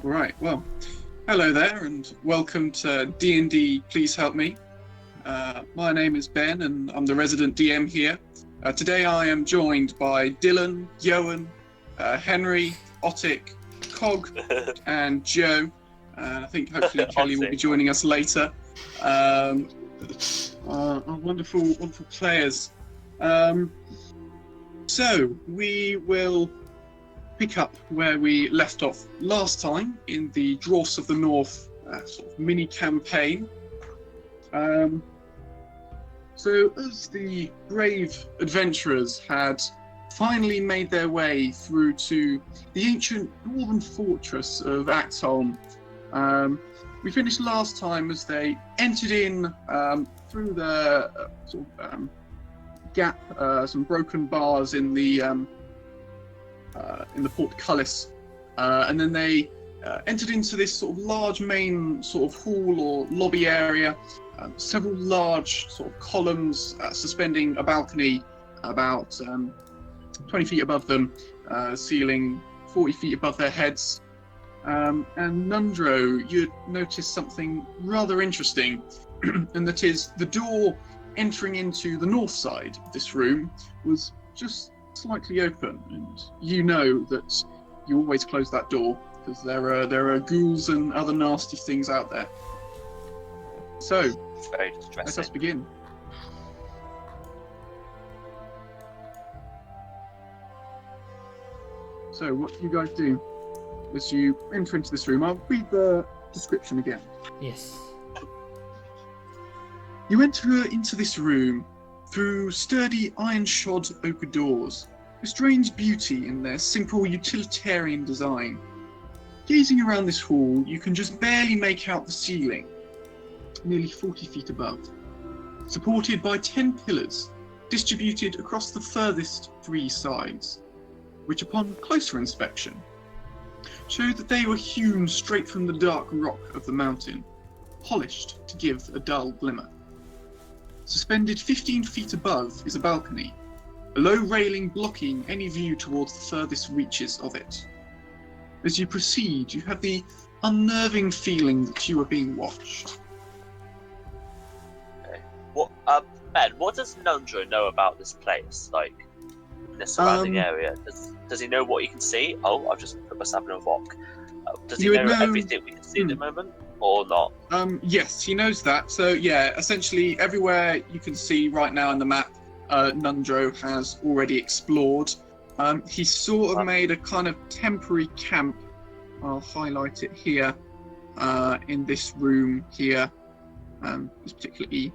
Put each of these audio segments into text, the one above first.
Right, well, hello there and welcome to D&D Please Help Me. My name is Ben and I'm the resident DM here. Today I am joined by Dylan, Johan, Henry, Otik, Cog and Joe. I think hopefully Kelly will be joining us later. Our wonderful players. So we will pick up where we left off last time in the Drawfs of the Norf sort of mini campaign. So as the brave adventurers had finally made their way through to the ancient dwarven fortress of Axeholm, we finished last time as they entered in through the gap, some broken bars in the portcullis, and then they entered into this sort of large main sort of hall or lobby area. Several large sort of columns suspending a balcony about 20 feet above them, ceiling 40 feet above their heads. And Nundro, you noticed something rather interesting, and that is the door entering into the north side of this room was just slightly open, and you know that you always close that door because there are ghouls and other nasty things out there. So It's very let us distressing. begin. So what do you guys do as you enter into this room? I'll read the description again. Yes. You enter into this room through sturdy iron-shod oak doors, a strange beauty in their simple utilitarian design. Gazing around this hall, you can just barely make out the ceiling, nearly 40 feet above, supported by 10 pillars distributed across the furthest 3 sides, which upon closer inspection showed that they were hewn straight from the dark rock of the mountain, polished to give a dull glimmer. Suspended 15 feet above is a balcony, a low railing blocking any view towards the furthest reaches of it. As you proceed, you have the unnerving feeling that you are being watched. Ben, what does Nundro know about this place? Like, in the surrounding area? Does he know what he can see? Oh, I've just put myself in a rock. Does he You would know know- everything we can see at the moment? Or not? Yes, he knows that. So yeah, essentially everywhere you can see right now on the map, Nundro has already explored. He sort of made a kind of temporary camp. I'll highlight it here, in this room here, this particular E.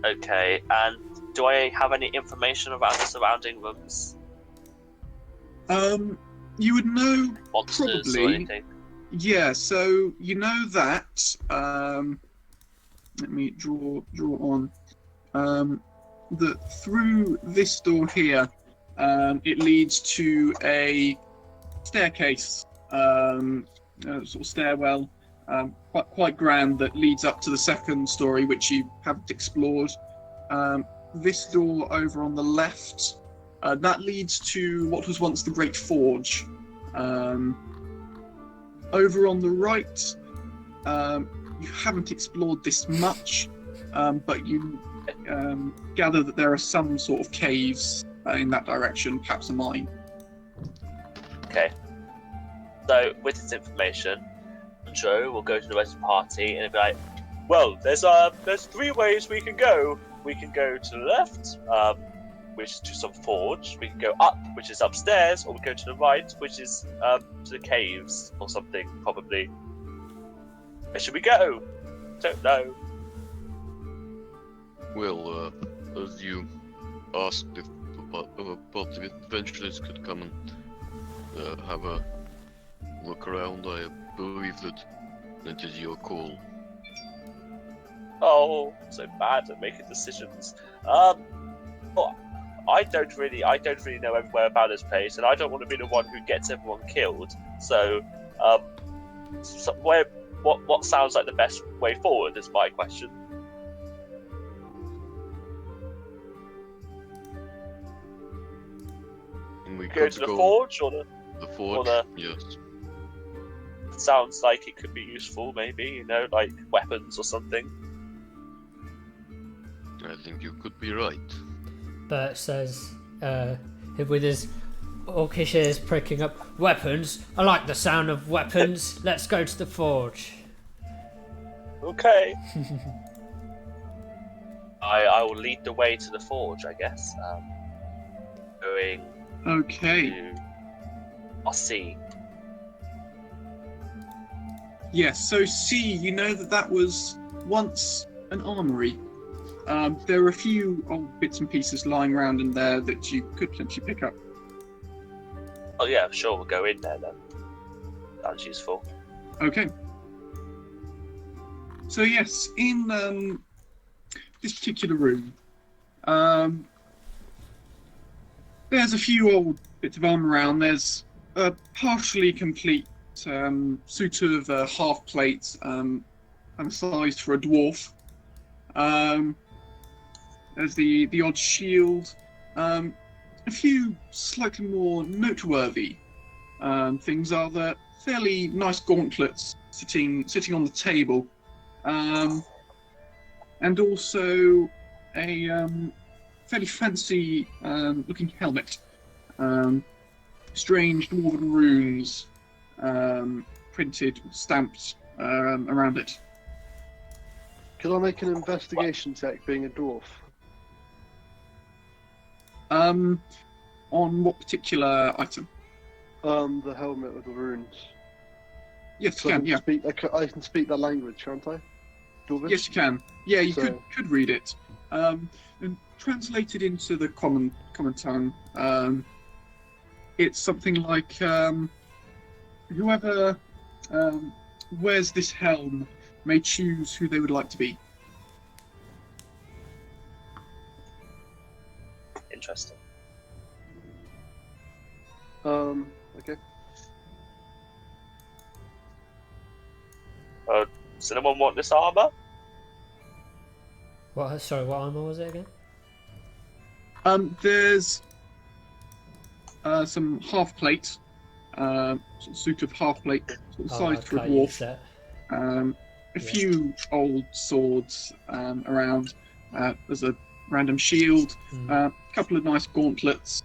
Okay, and do I have any information about the surrounding rooms? You would know Monsters or probably. anything? Yeah, so you know that. Let me draw on. That through this door here, it leads to a staircase, sort of stairwell, quite grand, that leads up to the second story, which you haven't explored. This door over on the left, that leads to what was once the Great Forge. Over on the right, you haven't explored this much, but you gather that there are some sort of caves in that direction, perhaps a mine. Okay. So, with this information, Joe will go to the rest of the party and be like, well, there's 3 ways we can go. We can go to the left, which is to some forge. We can go up, which is upstairs, or we go to the right, which is to the caves or something, probably. Where should we go? Don't know. Well, as you asked if a party of adventurers could come and have a look around, I believe that is your call. Oh, so bad at making decisions. Well, I don't really know everywhere about this place, and I don't want to be the one who gets everyone killed. So, what sounds like the best way forward is my question. And we Go could to the forge or the The forge, Well, yes. sounds like it could be useful, maybe, you know, like weapons or something. I think you could be right. Bert says, with his orcish ears pricking up, weapons? I like the sound of weapons. Let's go to the forge. Okay. I will lead the way to the forge, I guess. Going Okay. to... I'll see. Yes, so C, you know that was once an armory. There are a few old bits and pieces lying around in there that you could potentially pick up. Oh yeah, sure, we'll go in there then. Sounds useful. Okay. So yes, in this particular room, there's a few old bits of armor around. There's a partially complete suit of half plates, kind of sized for a dwarf. There's the odd shield. A few slightly more noteworthy things are the fairly nice gauntlets sitting on the table, and also a fairly fancy looking helmet. Strange dwarven runes printed, stamped around it. Could I make an investigation check being a dwarf? On what particular item? The helmet with the runes. Yes, So you I can. Yeah. I can speak that language, can't I? Dwarvish? Yes, you can. Yeah, you So- could read it. And translated into the common tongue, it's something like whoever wears this helm may choose who they would like to be. Interesting. Okay. Does anyone want this armor? What? Sorry, what armor was it again? There's some half plate, suit of half plate, sort of sized for a okay, you dwarf. said- A few old swords around. There's a random shield, a couple of nice gauntlets,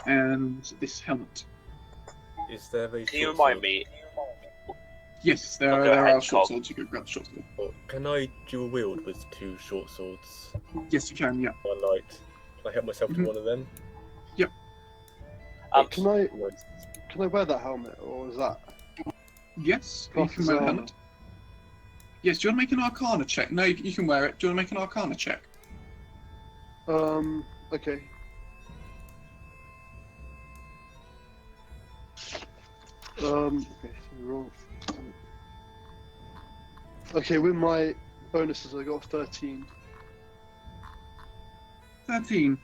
and this helmet. Is there a Can you short remind sword? me? Yes, I'll go there ahead, are short Cobb. swords. You could grab the short sword. Or can I dual wield with 2 short swords? Yes, you can. Yeah. One light. Can I help myself Mhm. to one of them? Can I wear that helmet, or is that? Yes, you Class can as wear the armor. helmet. Yes, do you want to make an Arcana check? No, you can wear it. Do you want to make an Arcana check? Okay. Okay, so roll. Okay, with my bonuses, I got 13. 13.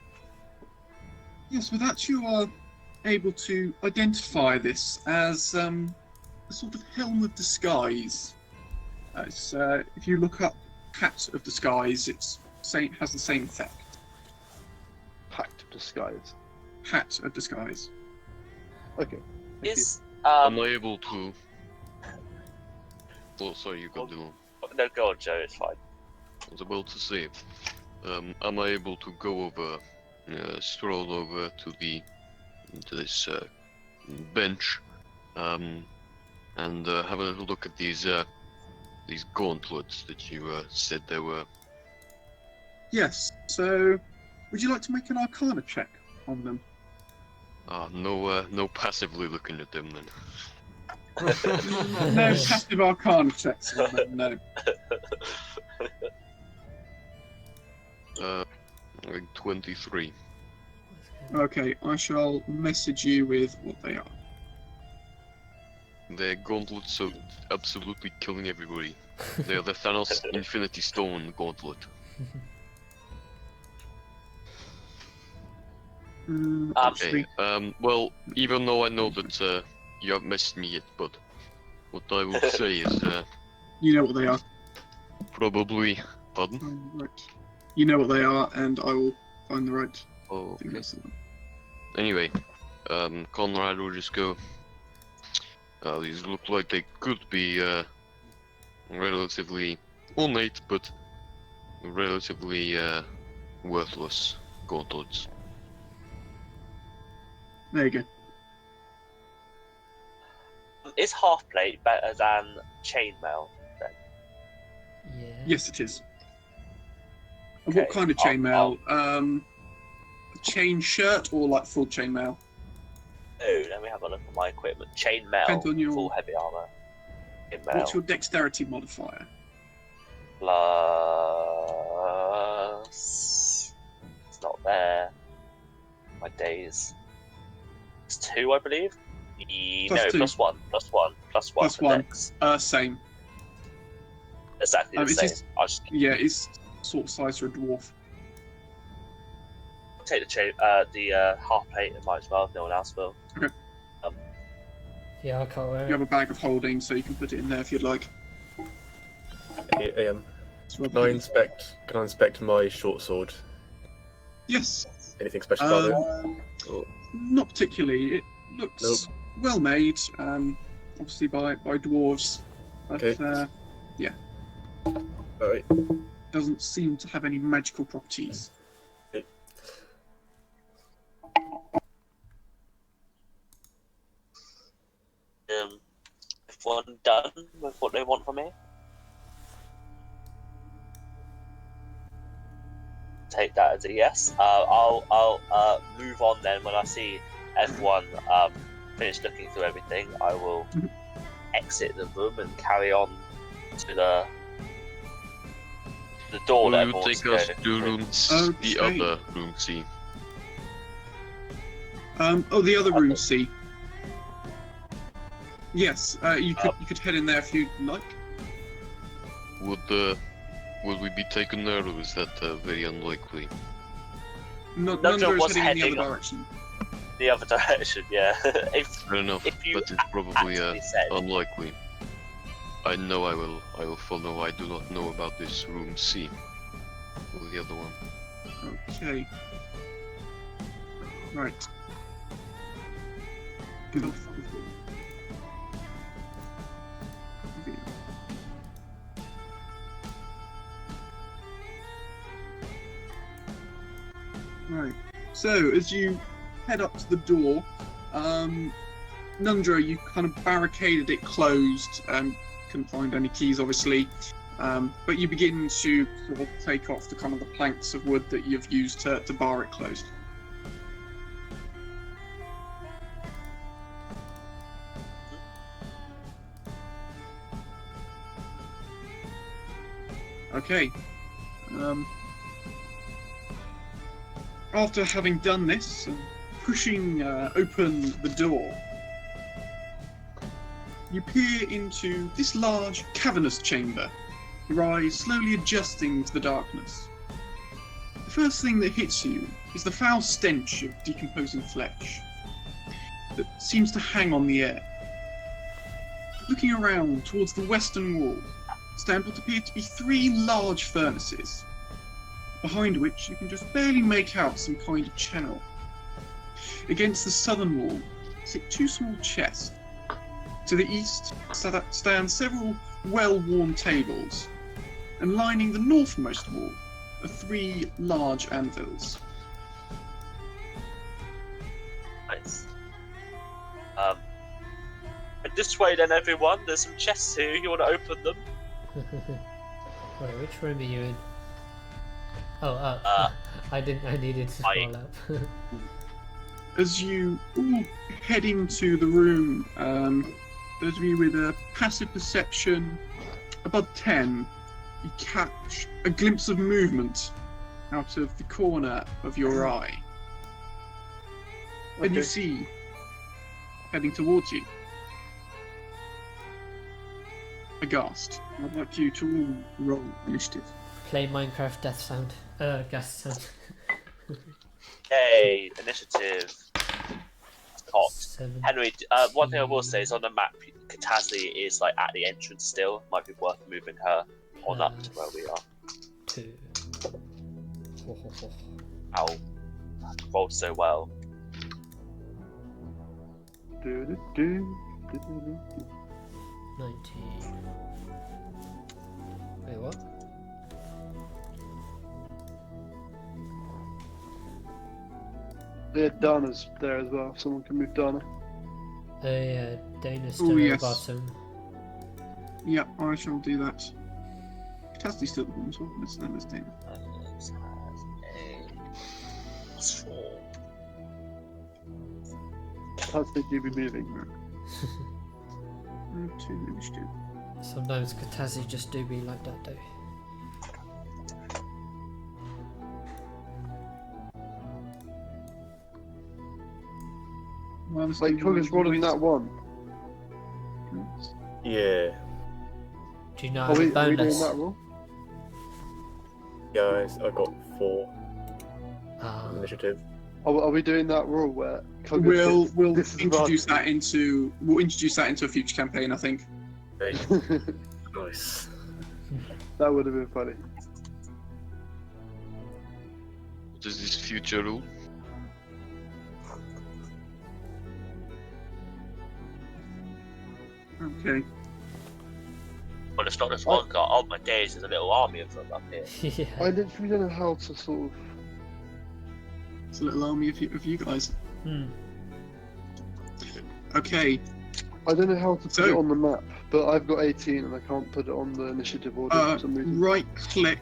Yes, with that you are able to identify this as a sort of helm of disguise. It's, if you look up hat of disguise, has the same effect. Pact of disguise. Hat of disguise. Okay. Thank Is Am I able to... Oh, sorry, you got the one. no, go on, Joe. It's fine. I was about to say, am I able to go over, stroll over to this bench, and have a little look at these gauntlets that you said there were? Yes, so would you like to make an Arcana check on them? No passively looking at them then. No passive Arcana checks on them, no. Like 23. Okay, I shall message you with what they are. Their gauntlets are absolutely killing everybody. They are the Thanos Infinity Stone gauntlet. Actually, Well, even though I know that you have messaged me yet, but what I will say is you know what they are. probably... Pardon? Right. You know what they are, and I will find the right Oh, thing. okay. That's the one. Anyway, Conrad will just go, These look like they could be relatively ornate, but relatively worthless gauntlets. There you go. Is half plate better than chainmail? Yeah. Yes, it is. And Okay, what kind of chainmail? Chain shirt or like full chainmail? Oh, let me have a look at my equipment. Chainmail, Depends on your- full heavy armor. Chainmail. What's your dexterity modifier? Plus... It's not there. My days. It's 2, I believe. Plus No, 2. plus 1. Plus 1. Plus 1 Plus for 1. Dex. Same. Exactly the It same. is- I'll just Yeah, it's sort of size for a dwarf. take the half plate. It might as well. If no one else will. Yeah, I can't wear You have it. a bag of holding, so you can put it in there if you'd like. It's Can I inspect my short sword? Yes. Anything special about it? Uh, Not particularly. It looks well made, obviously by dwarves, but Okay. Alright. doesn't seem to have any magical properties. Everyone done with what they want from me? Take that as a yes. I'll move on then when I see everyone finish looking through everything. I will exit the room and carry on to the door that Will you everyone's take us going to through. room the Okay. other room C? The other room C. Yes, you could head in there if you'd like. Would we be taken there, or is that very unlikely? Nundra is was heading in the heading other direction. The other direction, yeah. Fair enough, If you but it's probably actively said- unlikely. I know I will follow. I do not know about this room C. Or the other one. Okay. Right. Get off. Right. So as you head up to the door, Nundra, you kind of barricaded it closed. Couldn't find any keys, obviously. But you begin to sort of take off the kind of the planks of wood that you've used to bar it closed. Okay. After having done this, pushing open the door, you peer into this large cavernous chamber, your eyes slowly adjusting to the darkness. The first thing that hits you is the foul stench of decomposing flesh that seems to hang on the air. Looking around towards the western wall stand what appear to be 3 large furnaces, behind which you can just barely make out some kind of channel. Against the southern wall sit 2 small chests. To the east stand several well-worn tables, and lining the northmost wall are 3 large anvils. Nice. And this way then, everyone. There's some chests here. You want to open them? Wait, which room are you in? Oh, I needed to scroll up. As you all head into the room, those of you with a passive perception above 10, you catch a glimpse of movement out of the corner of your eye. And you see, heading towards you, a ghast. I'd like you to all roll initiative. Play Minecraft death sound. Gas sound. Hey, initiative. Cocked. 7. Henry, one thing I will say is on the map, Katazli is like at the entrance still. Might be worth moving her on up to where we are. 2. Ow. Rolled so well. 19. Wait, what? Yeah, Dana's there as well. Someone can move Dana. Yeah, Dana's Oh, still at yes. the bottom. Yep, I shall do that. Cassidy's still at the bottom, so let's know this Dana. Miles has a +4. That's the do be moving. 2 initiative. Sometimes Katazi just do be like that though. Like, Koga's rolling that one. Yeah. Do you not Are have a we doing bonus? that roll? Guys, I got 4 Ah, initiative. Are we doing that roll where Koga's We'll this is introduce that into a future campaign, I think. Hey, nice. That would have been funny. What is this future rule? Okay. Well, it's not just one guy. Oh my days, there's a little army of them up here. yeah. I literally don't know how to sort of. It's a little army of you guys. Hmm. Okay. I don't know how to put So- it on the map, but I've got 18 and I can't put it on the initiative order for some reason. Right click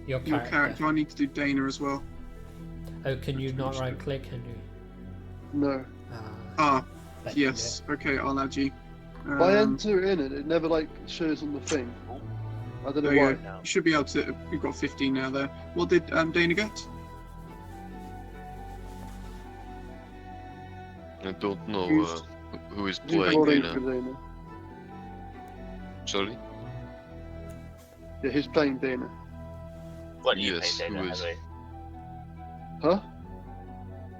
Your your character. character. I need to do Dana as well. Oh, can you not right click, can you? No. Ah, Bet you yes. Okay, I'll add you. If I enter in it, it never like shows on the thing. I don't know There you why. go. You should be able to. We've got 15 now there. What did Dana get? I don't know Who's- who is Who's playing rolling Dana. for Dana? Sorry? Yeah, who's playing Dana? What do you Yes, play, Dana? who is? Henry? Huh?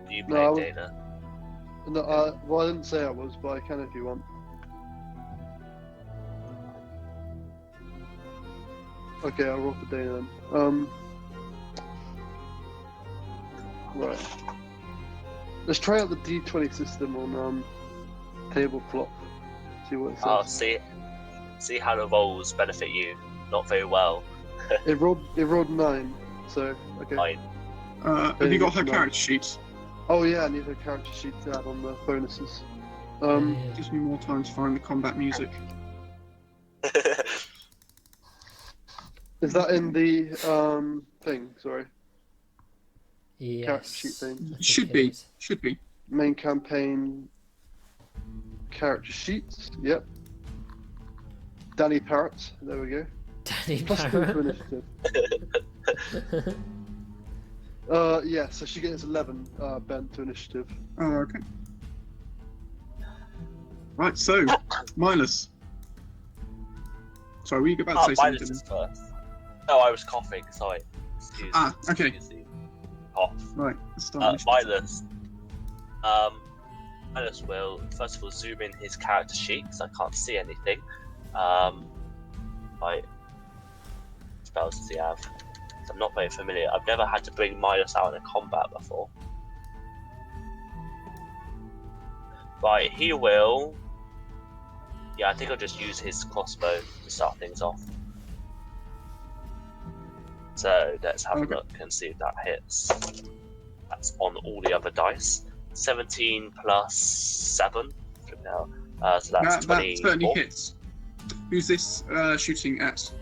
Do you No, play I would- Dana? No, well, I didn't say I was, but I can if you want. Okay, I'll roll for Dana then. Right. Let's try out the D20 system on tabletop. See what it says. Oh, see how the rolls benefit you. Not very well. It rolled 9, so okay. Fine. Have you got her No. character sheet? Oh yeah, I need her character sheet to add on the bonuses. Yeah. Gives me more time to find the combat music. Is that in the thing? Sorry, Yes. character sheet thing. I think Should it be. is. Should be. Main campaign character sheets. Yep. Danny Parrott. There we go. Danny Plus 2 for Barrett. initiative. Yeah. So she gets 11. Ben to initiative. Oh, okay. Right, so Milas. Sorry, were you about to say Miles something? is first. No, I was coughing. Sorry. Excuse Okay. excuse the cough. Right, let's start. Miles. Miles will first of all zoom in his character sheet because I can't see anything. Right. Spells does he have? 'Cause I'm not very familiar. I've never had to bring Miles out in a combat before. Right, he will. Yeah, I think I'll just use his crossbow to start things off. So let's have Okay. a look and see if that hits. That's on all the other dice. 17 plus 7. So that's That 24. certainly hits. Who's this shooting at?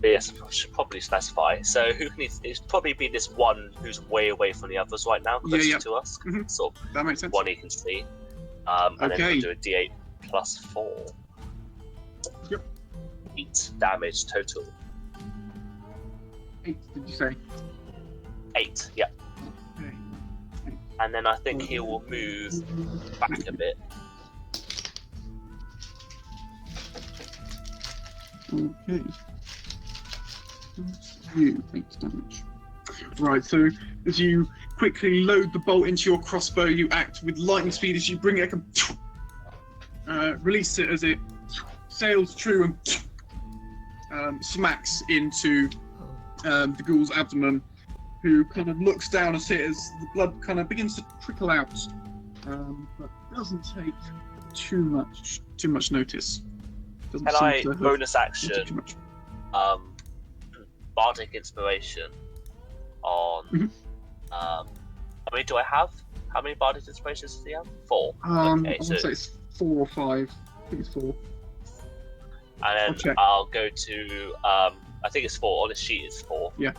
Yes, I should probably specify. So who can it's probably be this one who's way away from the others right now, closer Yeah. to us. Mhm. Sort of That makes sense. one he can see. And then Okay. we'll do a D8 plus 4. Yep. 8 damage total. 8, did you say? 8, yeah. Okay. And then I think he will move back a bit. Okay. You 8 damage. Right, so as you quickly load the bolt into your crossbow, you act with lightning speed as you bring it, release it as it sails true and smacks into the ghoul's abdomen, who kind of looks down at it as the blood kind of begins to trickle out, but doesn't take too much notice. Doesn't Can seem I to have bonus noted action too much. bardic inspiration on Mhm. how many do I have? How many bardic inspirations does he have? 4. I Okay, want so to say it's 4 or 5. I think it's 4. and I'll then check. I'll go to I think it's 4. On the sheet it's 4. Yeah.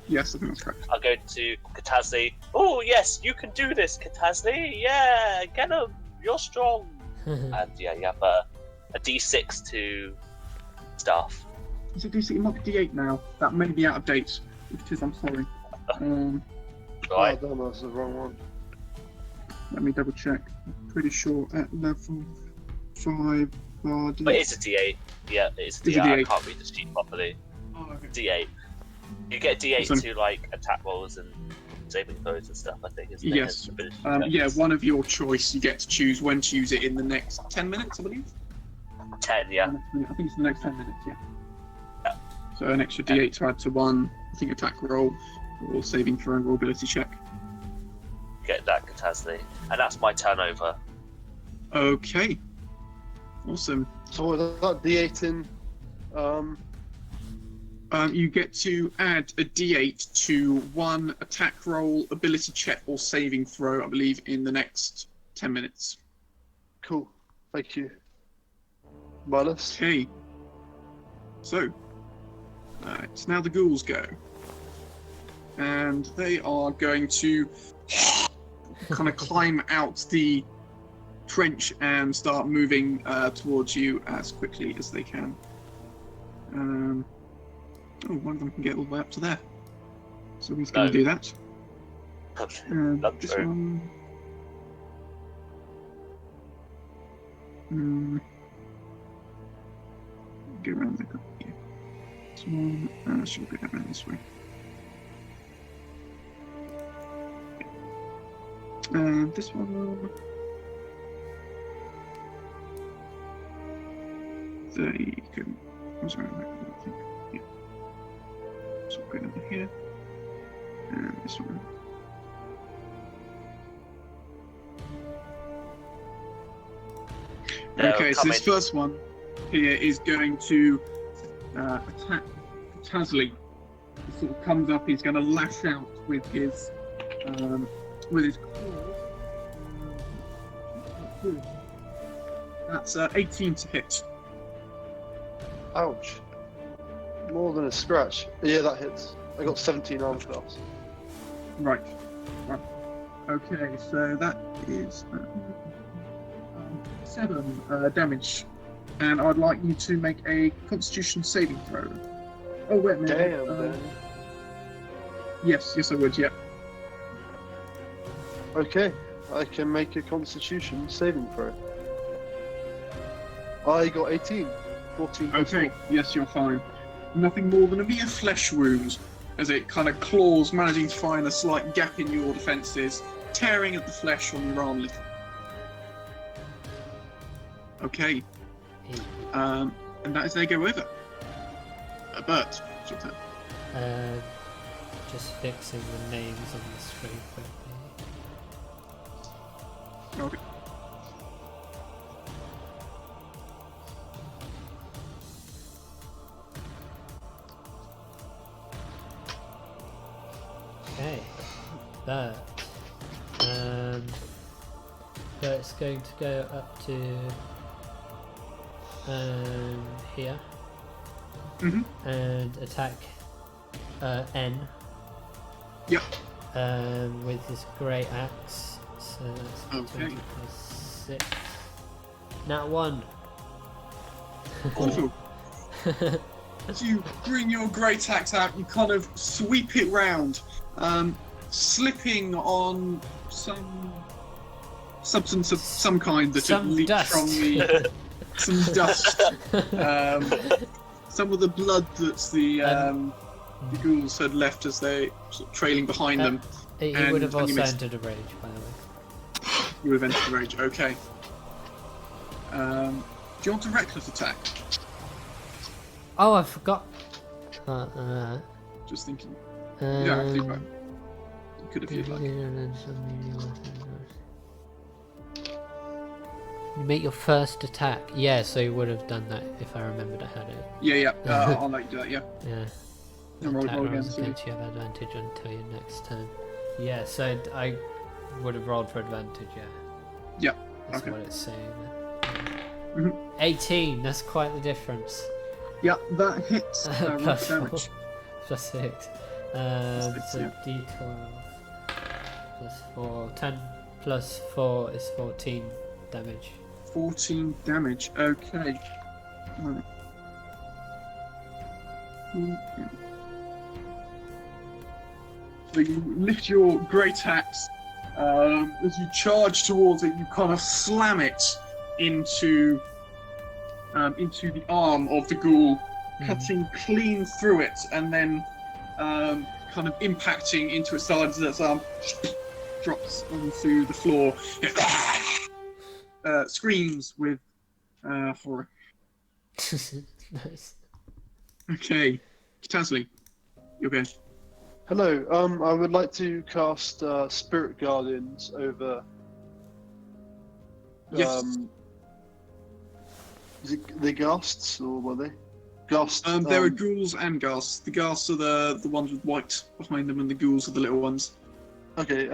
Yes, I think that's correct. I'll go to Katazli. Oh yes, you can do this, Katazli. Yeah, get him. You're strong. And yeah, you have a D6 to stuff. Is it D6? It might be D8 now. That may be out of date. If it is, I'm sorry. Right. Oh, damn, that's the wrong one. Let me double check. I'm pretty sure at level 5 Bardic. But it's a D8. Yeah, it's a It's a D8. I D8. can't read the sheet properly. Oh, okay. D8. You get D8 Awesome. to like attack rolls and saving throws and stuff. I think. Isn't it? Yes. And ability Yeah, checks. one of your choice. You get to choose when to use it in the next 10 minutes, I believe. 10. Yeah. I think it's the next 10 minutes, yeah. So an extra D8 to add to one, I think, attack roll or saving throw or ability check. Get that, Katazli. And that's my turnover. Okay. Awesome. So what is that D8 in? You get to add a D8 to one attack roll, ability check, or saving throw, I believe, in the next 10 minutes. Cool. Thank you. Minus. Okay. So, it's now the ghouls go. And they are going to kind of climb out the trench and start moving towards you as quickly as they can. One of them can get all the way up to there. So he's going to do that. Not This true. one. Go around the yeah. This one should go around this way. And this one. They can. What's around that? I think. Yeah. So we'll go over here. And this one. They'll Okay, so come this in. first one here is going to attack Tasley. He sort of comes up. He's going to lash out with his claws. That's 18 to hit. Ouch. More than a scratch. Yeah, that hits. I got 17 armor class. Right. Okay, so that is 7 damage, and I'd like you to make a Constitution saving throw. Oh wait a minute. Damn, man. Yes, I would. Yeah. Okay, I can make a Constitution saving throw. I got 18. 14 plus Okay. Yes, you're fine. Nothing more than a mere flesh wound, as it kind of claws, managing to find a slight gap in your defences, tearing at the flesh on your arm. Okay. And that is they go over. Bert, it's your turn. Just fixing the names on the screen quickly. Okay. Okay, that. Bert's going to go up to here and attack N. Yep. With his great axe. So that's Okay. 20 plus 6. Nat 1. Wonderful. As you bring your great axe out, you kind of sweep it round, slipping on some substance of some kind that had Some leaked dust. from the some dust, some of the blood that the ghouls had left as they sort of trailing behind them. He And- would have and you also missed. entered a rage, by the way. You would have entered the rage. Okay. Do you want a reckless attack? Oh, I forgot. Just thinking. Yeah, actually, right. You could if you'd like. You make your first attack. Yeah, so you would have done that if I remembered I had it. Yeah. I'll let you do that. Yeah. Yeah. And roll Attack again. rolls against you have advantage until your next turn. Yeah, so I would have rolled for advantage, yeah. Yeah. That's Okay. what it's saying. Mhm. 18, that's quite the difference. Yeah, that hits. Roll Plus for 4. damage. Plus 6. Six, So yeah. d12 plus 4. 10 plus 4 is 14 damage. 14 damage. Okay. Right. So you lift your great axe. As you charge towards it, you kind of slam it into the arm of the ghoul, cutting clean through it, and then kind of impacting into its side as its arm drops onto the floor. It screams with horror. Nice. Okay, Tasley, you're good. Hello. I would like to cast Spirit Guardians over. Yes. Is it the ghasts or were they? Ghasts. There are ghouls and ghasts. The ghasts are the ones with white behind them, and the ghouls are the little ones. Okay.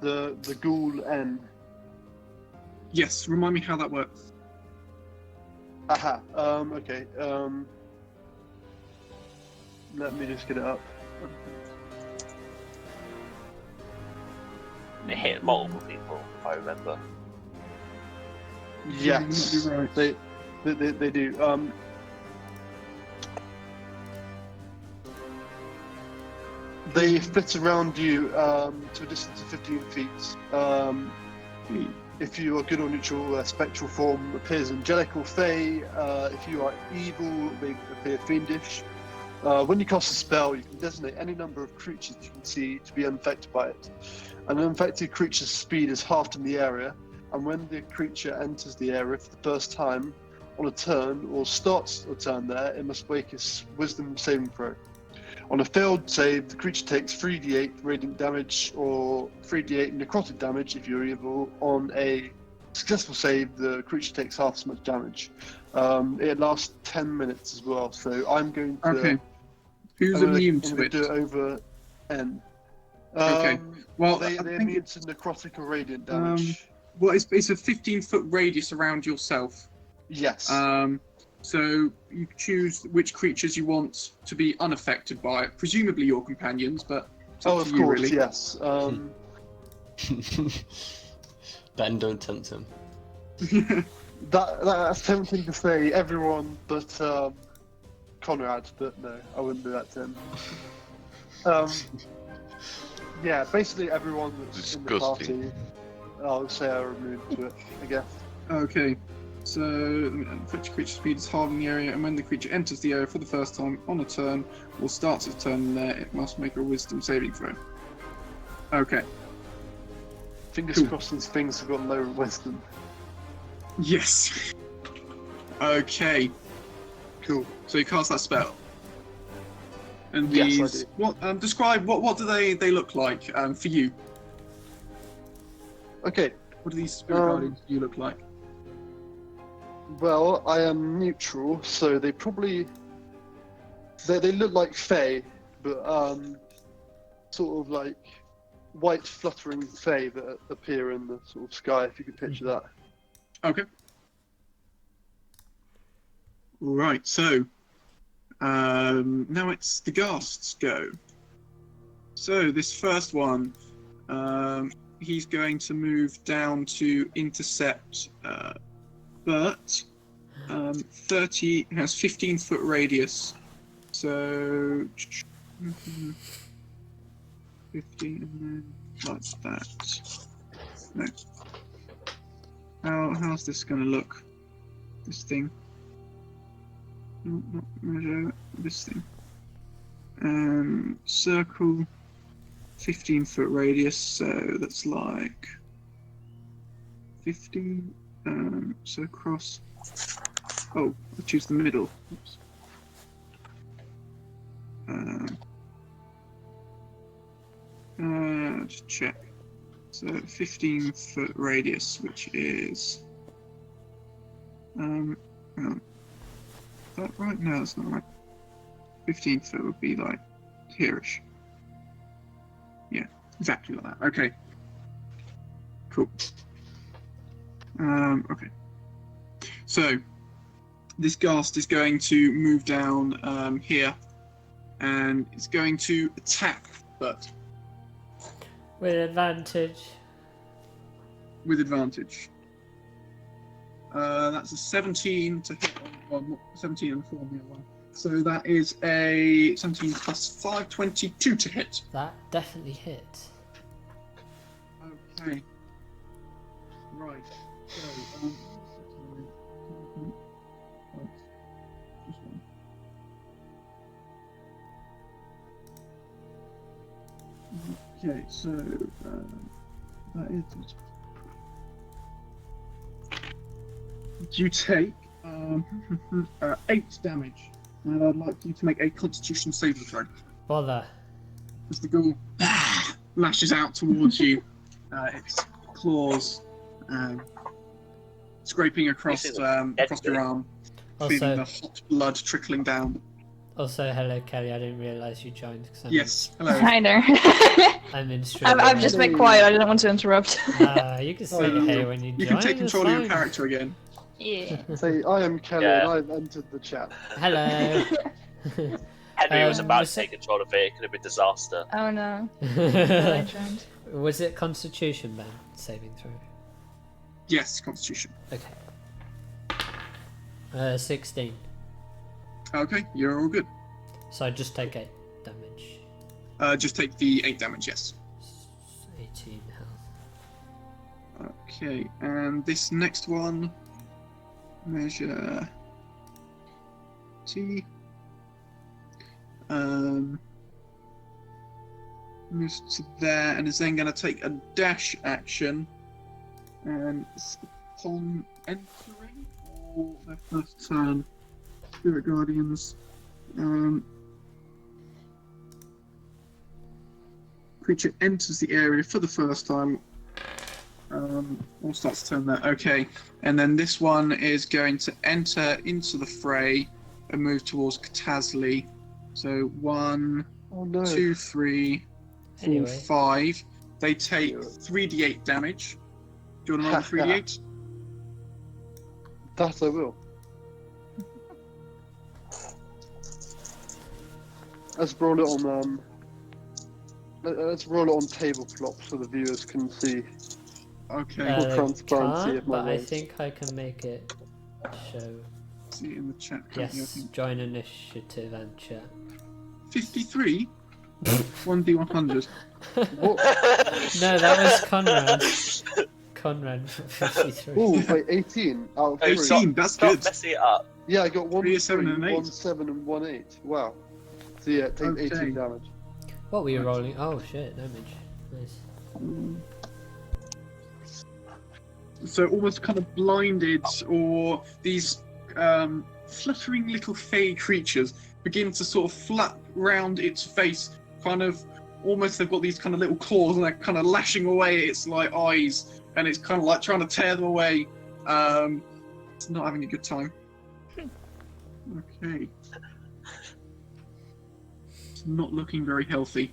The ghoul N. Yes, remind me how that works. Aha. Okay. Let me just get it up. It hit multiple people, if I remember. Yes. you might They do. They fit around you to a distance of 15 feet. If you are good or neutral, spectral form appears angelic or fey. If you are evil, they appear fiendish. When you cast a spell, you can designate any number of creatures you can see to be unaffected by it. An unaffected creature's speed is halved in the area, and when the creature enters the area for the first time on a turn or starts a turn there, it must make a wisdom saving throw. On a failed save, the creature takes 3d8 radiant damage or 3d8 necrotic damage if you're evil. On a successful save, the creature takes half as much damage. It lasts 10 minutes as well, so I'm going to... Okay. Who's I'm immune gonna to it? do it over N. Okay. Well, they're I think immune to necrotic or radiant damage. Well, it's a 15-foot radius around yourself. Yes. So you choose which creatures you want to be unaffected by it. Presumably your companions, but it's up Oh, to of you, course, really. yes. Ben, don't tempt him. That's tempting to say everyone but Conrad, but no, I wouldn't do that to him. Yeah, basically everyone that's in the Disgusting. party, I'll say are removed to it, I guess. Okay. So, affected creature speed is halved in the area, and when the creature enters the area for the first time on a turn, or starts its turn there, it must make a wisdom saving throw. Okay. Fingers Cool. crossed these things have got lower wisdom. Yes. Okay. Cool. So you cast that spell. And Yes, I these, do. what? Describe what do they look like for you? Okay, What do these spirit guardians for you look like? well, I am neutral, so they probably... They look like Fae, but sort of like white fluttering Fae that appear in the sort of sky, if you could picture that. Okay. Right. So now it's the Ghast's go. So this first one, he's going to move down to intercept, but 30 has 15-foot radius. So 15 and then like that. No. How's this going to look? This thing. No, not measure. This thing. Circle. 15-foot radius, so that's like 15. So across. Oh, I choose the middle. Oops. Just check. So 15-foot radius, which is Hang on. Is that right? No, that's not right. 15 foot would be like here-ish. Yeah, exactly like that. Okay. Cool. Okay. So, this ghast is going to move down here, and it's going to attack Bert With advantage. with advantage. That's a 17 to hit on 17 and 4 on the other one. So that is a 17 plus 5, 22 to hit. That definitely hits. Okay. Right. So, this one. Okay, so that is. You take 8 damage, and I'd like you to make a Constitution saving throw. Bother. As the ghoul lashes out towards you, its claws scraping across your arm, feeling the hot blood trickling down. Also, hello Kelly, I didn't realise you joined. Yes, hello. Hi there. I'm in stream. I've just been quiet, I didn't want to interrupt. You can say hey when you join. You can take it's control of your fine. character again. Yeah. Say, I am Kelly and I've entered the chat. Hello. Henry was about was to take control of it. It could have been disaster. Oh no. I joined. Was it Constitution, Ben? Saving throw. Yes, Constitution. Okay. 16. Okay, you're all good. So I just take 8 damage. Just take the 8 damage, yes. 18 health. Okay, and this next one, measure T. Moves to there and is then going to take a dash action, and upon entering or their first turn, Spirit Guardians. Creature enters the area for the first time. Or starts to turn there. Okay, and then this one is going to enter into the fray and move towards Katazli. So 1, Oh no. 2, 3, 4, Anyway. 5. They take 3d8 damage. Do you want to roll 3d8? That I will. Let's roll it on let's roll it on tabletop so the viewers can see. Okay. Full They transparency can't, of my but I rolls. think I can make it show. See it in the chat. can't you, I Yes, think? join initiative and chat. 53. 1d100. What? No, that was Conrad. Conrad for 53. Oh, wait, 18 out of 3. 18. That's Stop good. messing it up. Yeah, I got 1, 3, 3, 7, and 8. 1, 7, and 1, 8. Wow. So yeah, take Okay. 18 damage. What were you rolling? Oh shit, damage. Nice. So almost kind of blinded, or these fluttering little fey creatures begin to sort of flap round its face, kind of almost they've got these kind of little claws and they're kind of lashing away at its like eyes, and it's kind of like trying to tear them away. It's not having a good time. Okay. It's not looking very healthy.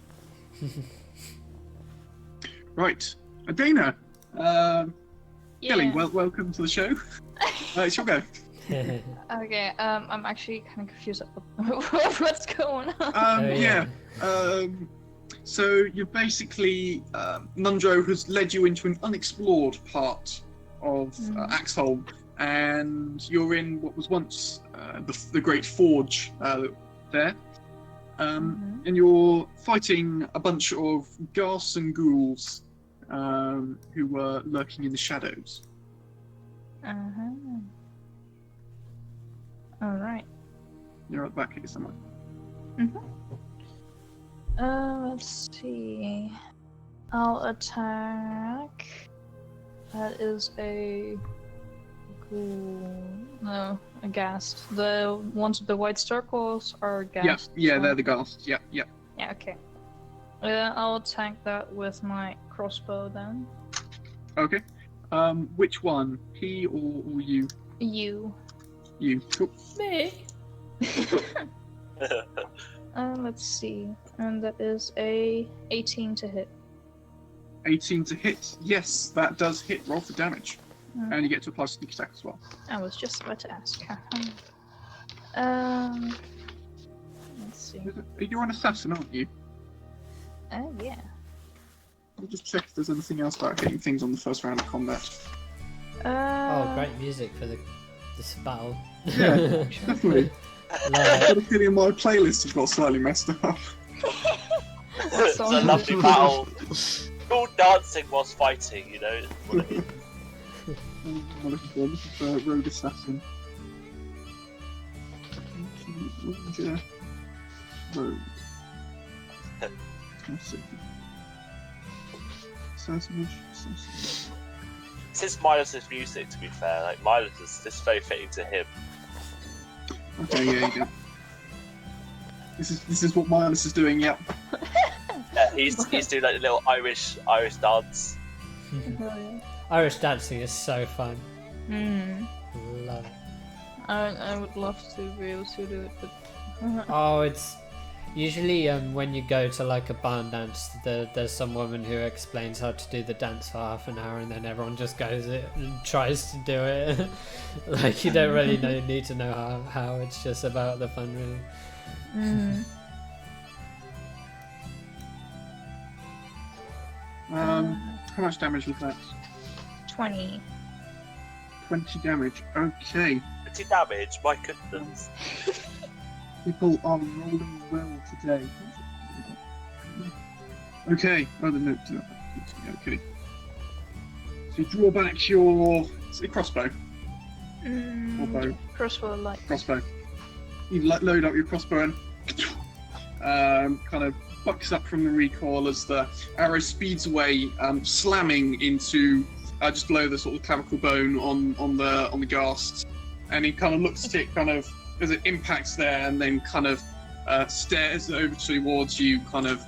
Right, Adana. Kelly, welcome to the show. It's your go. Okay, I'm actually kind of confused about what's going on. Yeah. So you're basically Nundro has led you into an unexplored part of Axeholm, and you're in what was once the Great Forge there. And you're fighting a bunch of ghasts and ghouls who were lurking in the shadows. Alright. You're at the back here somewhere. Let's see. I'll attack. That is a ghoul. No, a ghast. The ones with the white circles are ghasts. Yeah, they're the ghasts. Yeah. Yeah, okay. I'll attack that with my crossbow then. Okay. Which one? He or you? You. You. Cool. Me. Let's see. And that is a 18 to hit. 18 to hit. Yes, that does hit. Roll for damage. And you get to apply sneak attack as well. I was just about to ask. Let's see. You're an assassin, aren't you? Yeah. I'll just check if there's anything else about hitting things on the first round of combat. Oh, great music for this battle. Yeah, definitely. Love I it. got a feeling my playlist has got slightly messed up. It's a lovely battle. All dancing whilst fighting, you know. What it is. I'm looking for Rogue Assassin. Ranger. Rogue. Assassin. This is Milos' music, to be fair. Like, Milos is very fitting to him. Okay, yeah, you go. This is what Miles is doing. Yep. Yeah, he's doing like a little Irish dance. Irish dancing is so fun. Love it. I would love to be able to do it, but Oh, it's usually when you go to like a barn dance, there's some woman who explains how to do the dance for half an hour, and then everyone just goes it and tries to do it. Like you don't really need to know how. It's just about the fun, really. How much damage was that? 20. 20 damage. Okay. 20 damage, my goodness. People are rolling well today. Okay. Oh, the note. Okay. So you draw back your crossbow. Or bow. Crossbow light. Crossbow. You load up your crossbow and kind of bucks up from the recoil as the arrow speeds away, slamming into just below the sort of clavicle bone on the ghast. And he kind of looks at it kind of as it impacts there, and then kind of stares over towards you, kind of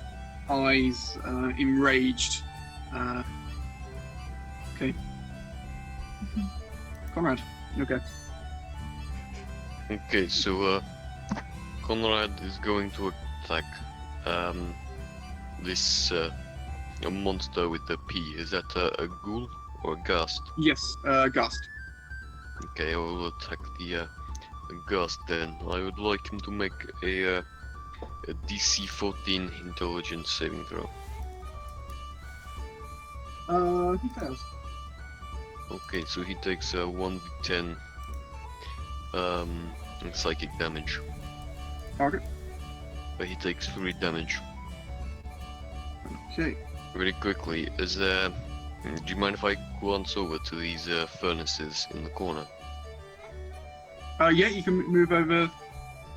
eyes enraged. Okay. Conrad, you okay? Okay, so Conrad is going to attack this a monster with a P. Is that a ghoul or a ghast? Yes, Ghast. Okay, I will attack the ghast then. I would like him to make a DC 14 intelligence saving throw. He fails. Okay, so he takes 1d10 psychic damage. Target. But he takes 3 damage. Okay. Really quickly, is do you mind if I glance over to these furnaces in the corner? Yeah, you can move over.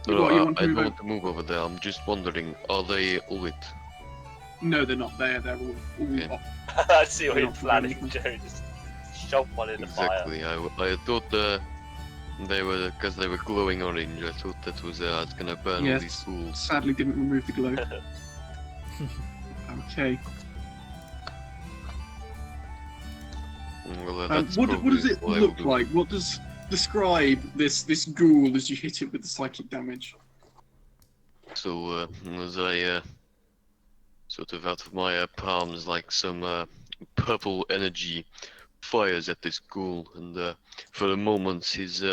No, What, you want to I move don't over? want to move over there. I'm just wondering, are they lit? No, they're not. They're all Okay. off. I see what They're you're not planning, doing Joe. Just shove one in the fire. Exactly. I thought they were, because they were glowing orange. I thought that was it's gonna burn all Yes. these fools. Sadly, didn't remove the glow. Okay. Well, that's What does probably it all I will look do. like? What does describe this ghoul as you hit it with the psychic damage? So as I sort of out of my palms, like some purple energy fires at this ghoul, and for a moment his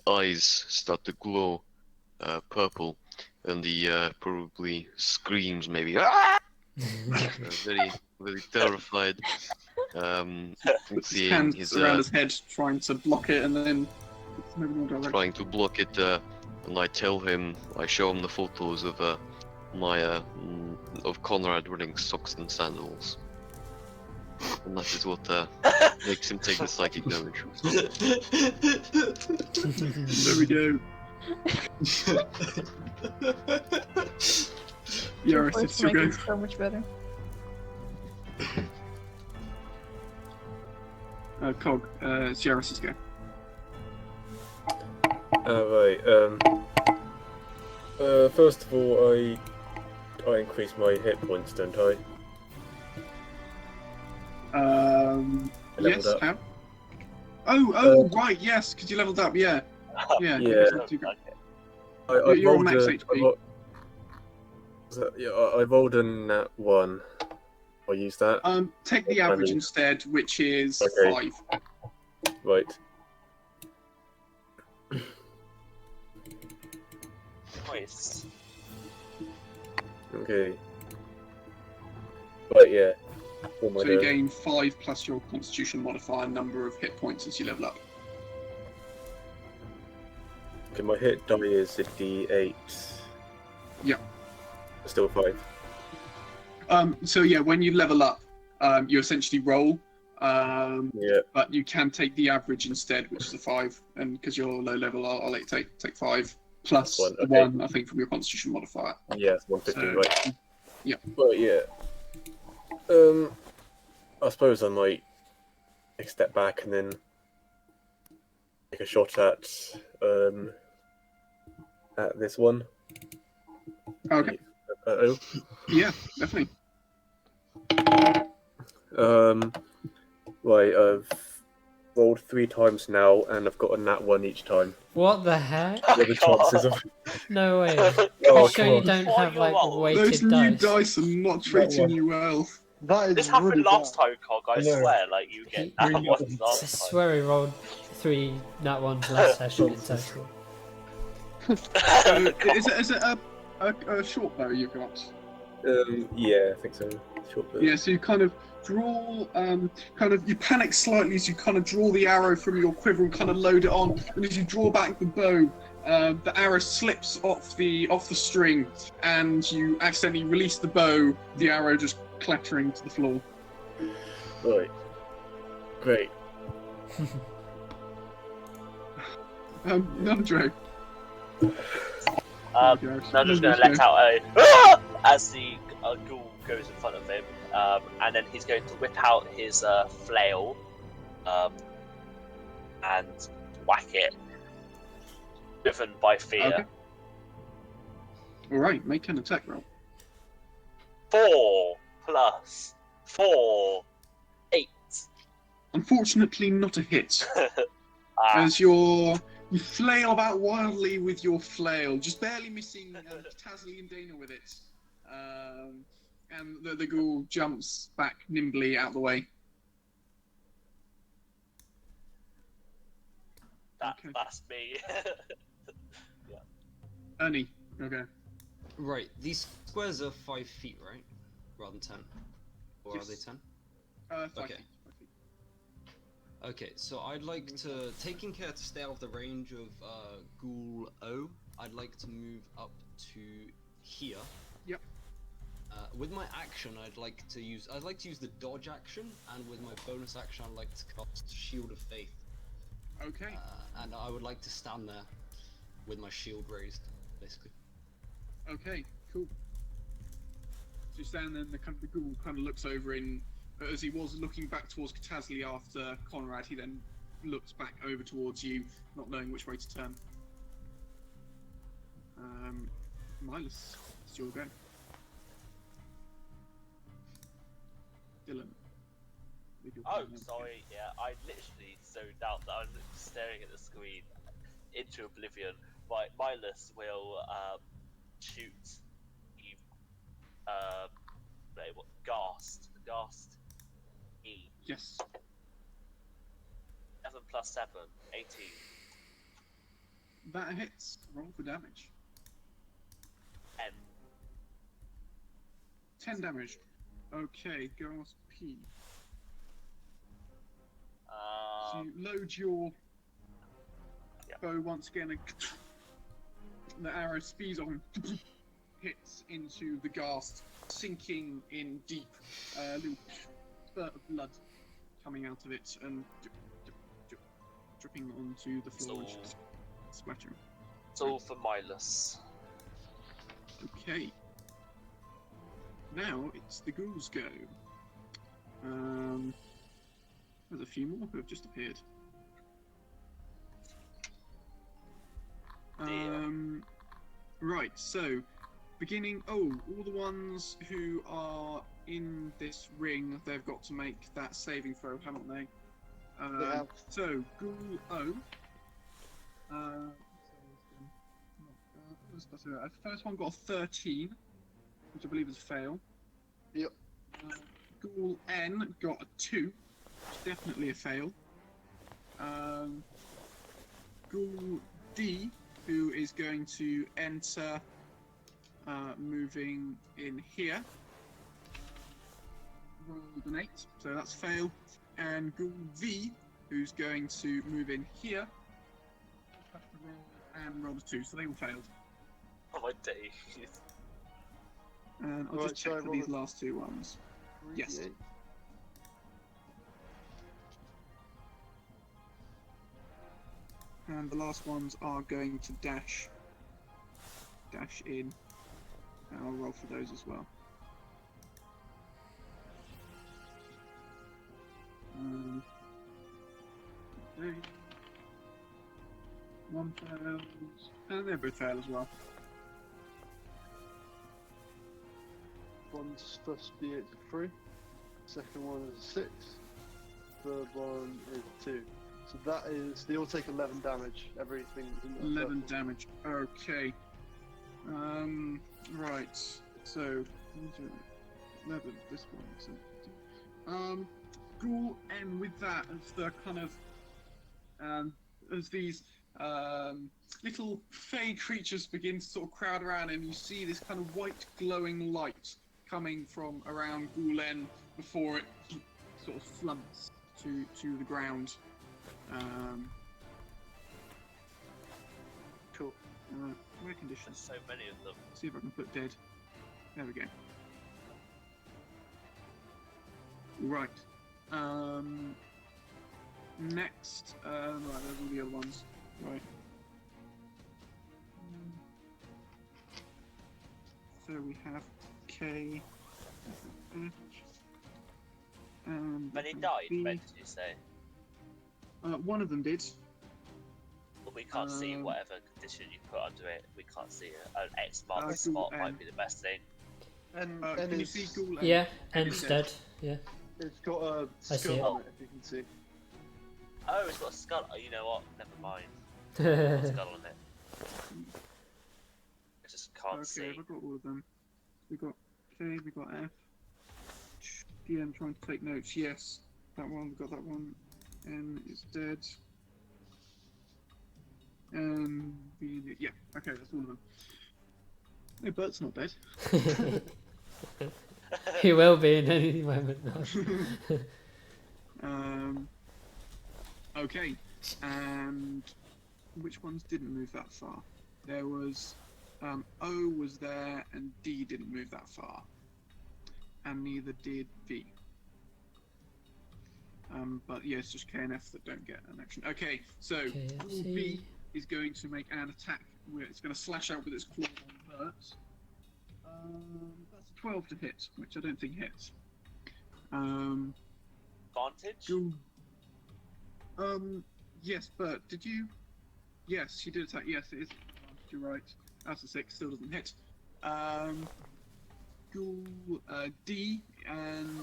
eyes start to glow purple, and he probably screams, maybe "Ah!" very very terrified. Puts his Seeing hands his around his head, trying to block it, and then it's moving all direction. trying to block it, and I tell him, I show him the photos of of Conrad wearing socks and sandals, and that is what makes him take the psychic damage. There we go. Yaris, it's your go. So much better. Cog, it's Yaris' go. Right. First of all, I increase my hit points, don't I? Yes, Leveled up. how? Right, yes, because you leveled up, yeah. Yeah. Yeah. Okay. You're on max HP. I rolled a nat 1. I'll use that. Take the average instead, which is Okay. 5. Right. Nice. Okay. Right, yeah. What am I So you doing? gain 5 plus your Constitution modifier number of hit points as you level up. Okay, my hit die is a D8. Yeah. Still 5. So yeah, when you level up, you essentially roll. Yeah. But you can take the average instead, which is a 5, and because you're low level, I'll let you take 5 plus One, the okay. 1, I think, from your Constitution modifier. Yeah, it's 115, So, right. yeah. But yeah. I suppose I might take a step back and then take a shot at this one. Okay. Uh-oh. Yeah, definitely. Right, I've rolled 3 times now, and I've got a nat 1 each time. What the heck? What are the chances of... No way. Oh, You sure come you on. don't have like Those weighted Those new dice? dice are not treating you well. That is This happened really last bad. time, Cog. I know. swear, like you get I that one I last time. swear he rolled 3 nat 1s last session in total. Is it a short bow you've got? Yeah, I think so. Short bow. Yeah, so you kind of draw, you panic slightly as you kind of draw the arrow from your quiver and kind of load it on, and as you draw back the bow, the arrow slips off the string, and you accidentally release the bow, the arrow just clattering to the floor. Right. Great. Nundro. I'm just going to let out a "Ah!" as the ghoul goes in front of him, and then he's going to whip out his flail and whack it, driven by fear. Okay. Alright, make an attack roll. 4 plus 4, 8. Unfortunately, not a hit. As you flail about wildly with your flail, just barely missing Tazly and Dana with it. And the ghoul jumps back nimbly out of the way. Okay. That's me. Ernie, okay. Right, these squares are 5 feet, right? Rather than 10. Or Yes. are they 10? 5 Okay. feet. 5 feet. Okay, so I'd like to, taking care to stay out of the range of Ghoul O, I'd like to move up to here. Yep. With my action, I'd like to use the dodge action, and with my bonus action, I'd like to cast Shield of Faith. Okay. And I would like to stand there with my shield raised, basically. Okay, cool. So you stand there, and the ghoul kind of looks over as he was looking back towards Katazli after Conrad, he then looks back over towards you, not knowing which way to turn. Milas, it's your go. Dylan. Oh, sorry, yeah, I literally zoned out that I was staring at the screen into oblivion. Right, Milas will shoot you, Ghast E. Yes. 7 plus 7, 18. That hits. Roll for damage. 10. 10 damage. Okay, Ghast P. So you load your bow once again, and the arrow speeds on, hits into the Ghast, sinking in deep, little spurt of blood coming out of it and dripping onto the floor, and just splattering. It's all for Milas. Okay. Now it's the ghouls' go. There's a few more who have just appeared. Right, so beginning. Oh, all the ones who are in this ring, they've got to make that saving throw, haven't they? have. So, Ghoul O. The first one got a 13, which I believe is a fail. Yep. Ghoul N got a 2, which is definitely a fail. Ghoul D, who is going to enter, moving in here, rolled an 8, so that's a fail. And Ghoul V, who's going to move in here, has to roll and roll a 2, so they all failed. Oh my days. And I'll just check for these last 2 ones. Yes. And the last ones are going to dash in, and I'll roll for those as well. Okay. One fails, and they both fail as well. One's first D8 is 3, second one is 6, third one is 2. So that is, they all take 11 damage, everything in that 11 circle. damage, okay. Right, so 11, this one, so Ghoul N with that as the kind of as these little fey creatures begin to sort of crowd around, and you see this kind of white glowing light coming from around Ghoul N before it sort of slumps to the ground. Cool. Wear There's conditions. so many of them. See if I can put dead. There we go. Right. Next. Right, there's all the other ones. Right. So we have K. Many died, Ben, did you say? One of them did. But we can't see whatever condition you put under it. We can't see it. An X mark the Ghoul spot N. might be the best thing. And Can you see Ghoul N? Yeah, N N's is dead. Yeah. it's got a I see skull it. on it, if you can see. Oh, it's got a skull. Oh, you know what? Never mind. It's got a skull on it. I just can't Okay, see. I've got all of them. We got K, we got F. Yeah, I'm trying to take notes. Yes, that one, we got that one. N is dead. Yeah, okay, that's all of them. No, Bert's not dead. He will be in any moment now. Okay, and which ones didn't move that far? There was O was there, and D didn't move that far, and neither did V. But yeah, it's just K and F that don't get an action. Okay, so Ghoul V is going to make an attack where it's going to slash out with its claw on Bert. That's a 12 to hit, which I don't think hits. Advantage? Yes, Bert, did you? Yes, she did attack. Yes, it is. You're right. That's a 6, still doesn't hit. Ghoul D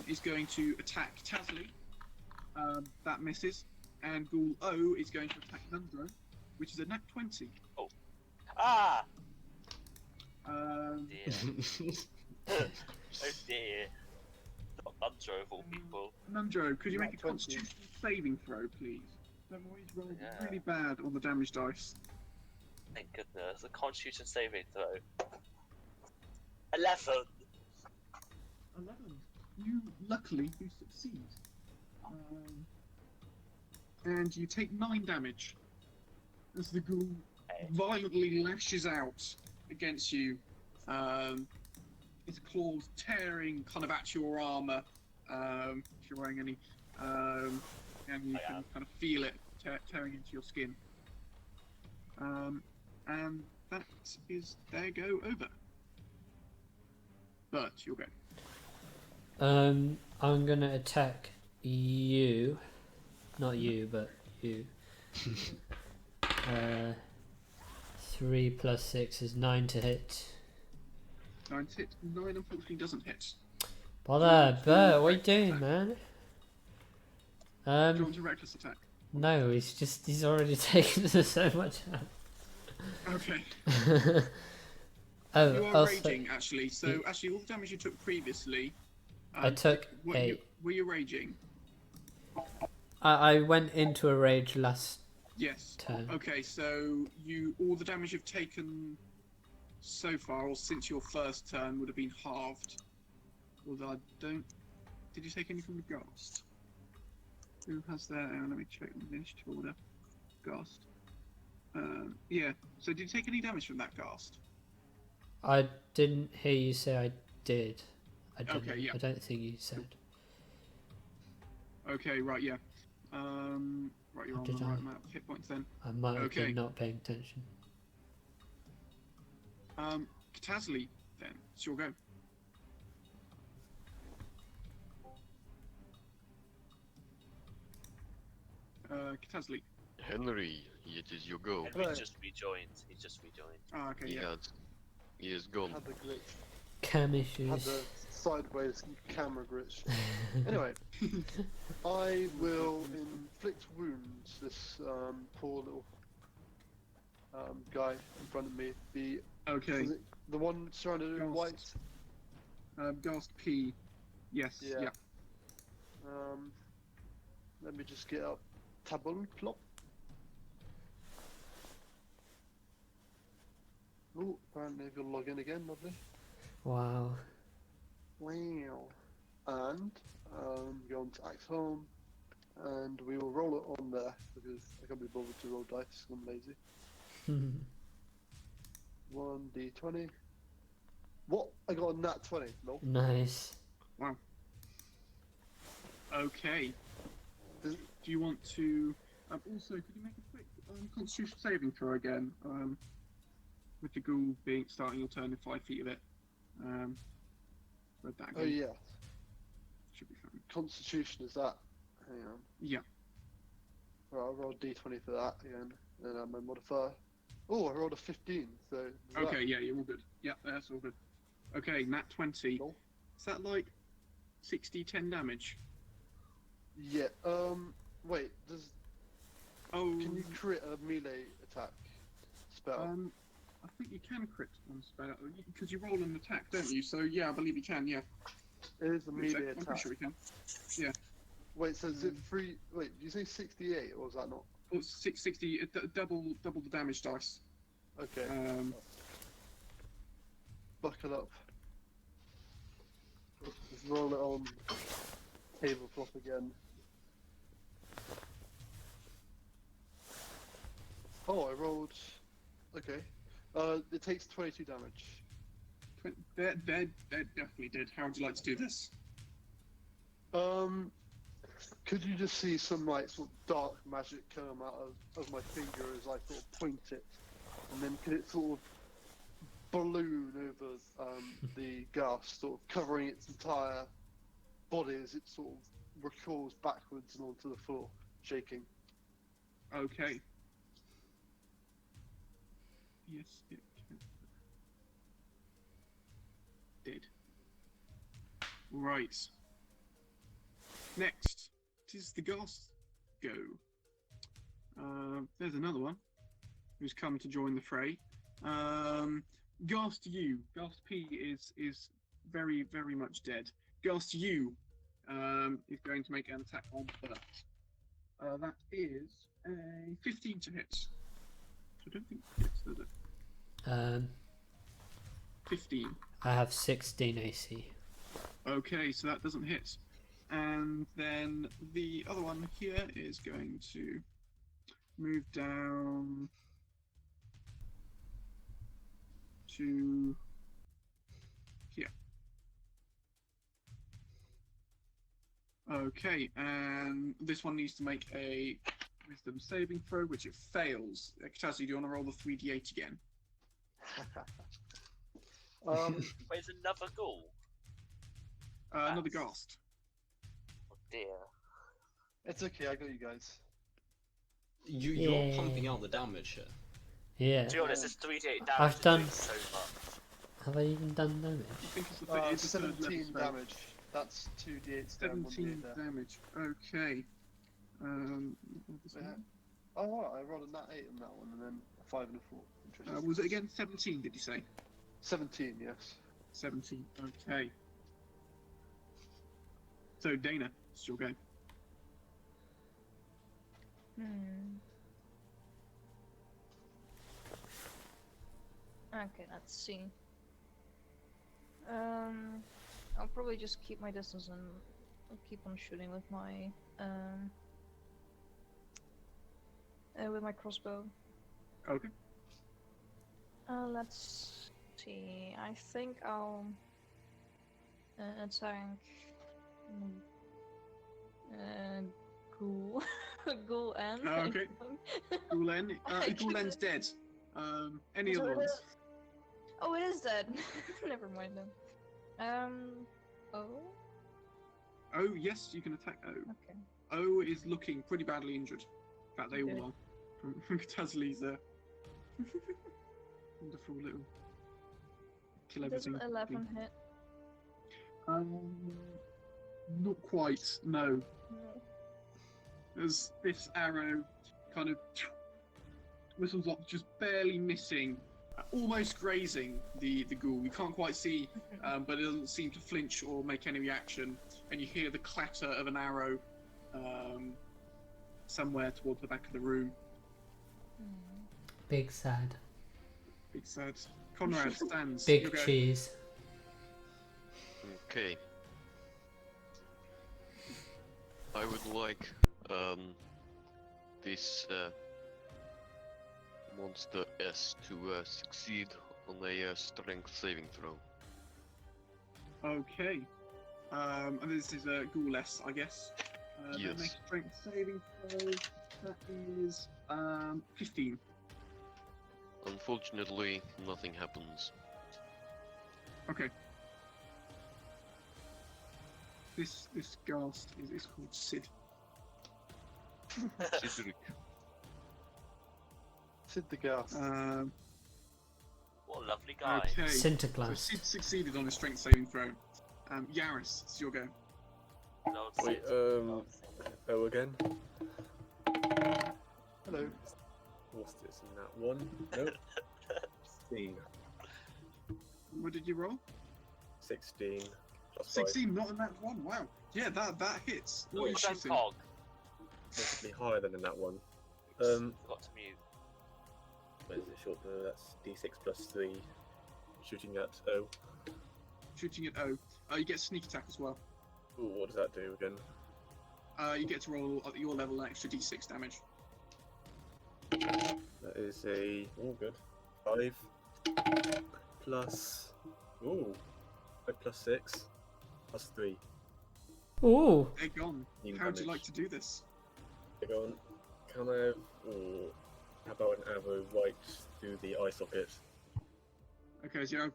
is going to attack Tasley. That misses. And Ghoul O is going to attack Nundro, which is a nat 20. Oh. Ah! Um, Dear. Oh dear. Not Nundro of all people. Nundro, could you make a Nat 20. constitution saving throw, please? Don't always roll Yeah. really bad on the damage dice. Thank goodness. A constitution saving throw. 11! 11. Luckily, you succeed. And you take 9 damage as the ghoul violently lashes out against you. Its claws tearing kind of at your armor, if you're wearing any, and you can kind of feel it tearing into your skin. And that is their go over. But you'll go. I'm gonna attack you. Not you, but you. 3 plus 6 is 9 to hit. 9 hit. 9 unfortunately doesn't hit. Bother, Bert, what are you doing, man? Do you want to reckless attack? No, he's already taken so much out. Okay. Oh, You are also, raging, actually. So, actually, all the damage you took previously. I took Were you raging? I went into a rage last Yes. turn. Okay, so all the damage you've taken so far, or since your first turn, would have been halved. Although I don't. Did you take any from the Ghast? Who has that? Let me check the initiative order. Ghast. Yeah. So, did you take any damage from that Ghast? I didn't hear you say I did. I didn't. Okay, yeah. I don't think you said. Okay, right, yeah. Right, you're on the right amount of hit points then. I might have Okay. been not paying attention. Katazli, then. It's your go. Katazli. Henry, it is your go. Henry Right. just rejoined. He just rejoined. Ah, okay, He yeah. has. He is gone. Had the glitch. Cam Had issues. the sideways camera glitch. Anyway, I will inflict wounds this poor little guy in front of me. Okay. Is it the one surrounded in Ghast. white? Ghast P. Yes, Yeah. yeah. Let me just get up table plop. Oh, apparently I've got to log in again, lovely. Wow. Wow. And go on to Axeholm, and we will roll it on there because I can't be bothered to roll dice. I'm lazy. 1d20. What? I got a nat 20. No. Nice. Wow. Okay. Does- Do you want to... also, could you make a quick Constitution saving throw again? With the ghoul starting your turn in 5 feet of it. Read that again. Oh yeah. Should be fine. Constitution is that? Hang on. Yeah. Right, I'll roll d20 for that again. Then add my modifier. Oh, I rolled a 15. So. does Okay, yeah, you're all good. Yeah, that's all good. Okay, nat 20. Cool. Is that like 10 damage? Yeah. Wait. Does Oh. can you crit a melee attack spell? I think you can crit on spell because you roll an attack, don't you? So yeah, I believe you can. Yeah. It is a melee I'm attack. pretty sure you can. Wait, so is it free? Wait, did you say 68 or was that not? Oh, 660. Double the damage dice. Okay. Buckle up. Let's roll it on tabletop again. Oh, I rolled. Okay. It takes 22 damage. They're definitely dead. How would you like to do this? Could you just see some like sort of dark magic come out of my finger as I sort of point it, and then could it sort of balloon over the ghast, sort of covering its entire body as it sort of recoils backwards and onto the floor, shaking. Okay. Yes, it can. Dead. Right. Next, it is the Ghast go. There's another one who's come to join the fray. Ghast U. Ghast P is very, very much dead. Ghast U is going to make an attack on Bert. That is a 15 to hit. I don't think it hits, does it? 15. I have 16 AC. Okay, so that doesn't hit. And then the other one here is going to move down to here. Okay, and this one needs to make a wisdom saving throw, which it fails. Katazi, do you want to roll the 3d8 again? Wait, is another ghoul? Another Ghast. Oh dear. It's okay, I got you guys. You're Yeah. pumping out the damage here. Yeah. To be honest, this 3d8 damage I've is done- doing so much. Have I even done damage? I think it's the it's a third level 17 spell. damage. That's 2d8 down, 17 1d8 there. damage. Okay. What was Yeah. that? Oh, right, I rolled a nat 8 on that one, and then a 5 and a 4. Interesting. Was it again 17? Did you say 17? Yes. 17? Okay. So Dana, it's your game. Okay, let's see. I'll probably just keep my distance and I'll keep on shooting with my crossbow. Okay. Let's see. I think I'll attack Ghoul. Ghoul N. Okay. Gulen. Gulen's dead. Any other ones? Oh, it is dead. Never mind then. Oh. Oh, yes, you can attack O. Okay. O is looking pretty badly injured. In fact, they all are. From Tazli's wonderful little kill everything. Does 11 hit? Not quite. No. No. As this arrow kind of whistles up, just barely missing, almost grazing the ghoul. You can't quite see, but it doesn't seem to flinch or make any reaction. And you hear the clatter of an arrow somewhere towards the back of the room. Big sad. Big sad. Conrad stands. Big You'll go. cheese. Okay. I would like this monster S to succeed on a strength saving throw. Okay. And this is a ghoul S, I guess. Yes. Make a strength saving throw. That is 15. Unfortunately, nothing happens. Okay. This ghast is called Sid. Cedric, Sid the Ghast. What a lovely guy. Okay. So Sinterklaas. Sid succeeded on his strength saving throw. Yaris, it's your go. No one Wait, says. O again. Hello. What's this in that one? Nope. 16. What did you roll? 16. Plus 16, not in that one. Wow. Yeah, that hits. What are you What's that shooting? cog? 5. Possibly higher than in that one. Forgot to mute. Where is it short? That's D6 plus 3. Shooting at O. Shooting at O. You get sneak attack as well. Ooh, what does that do again? You get to roll at your level an extra D6 damage. That is a good 5 plus 5 plus 6 plus 3. Ooh. They're gone. New How would you damage. like to do this? Go on. Can I have? How about an arrow right through the eye socket? Okay, so you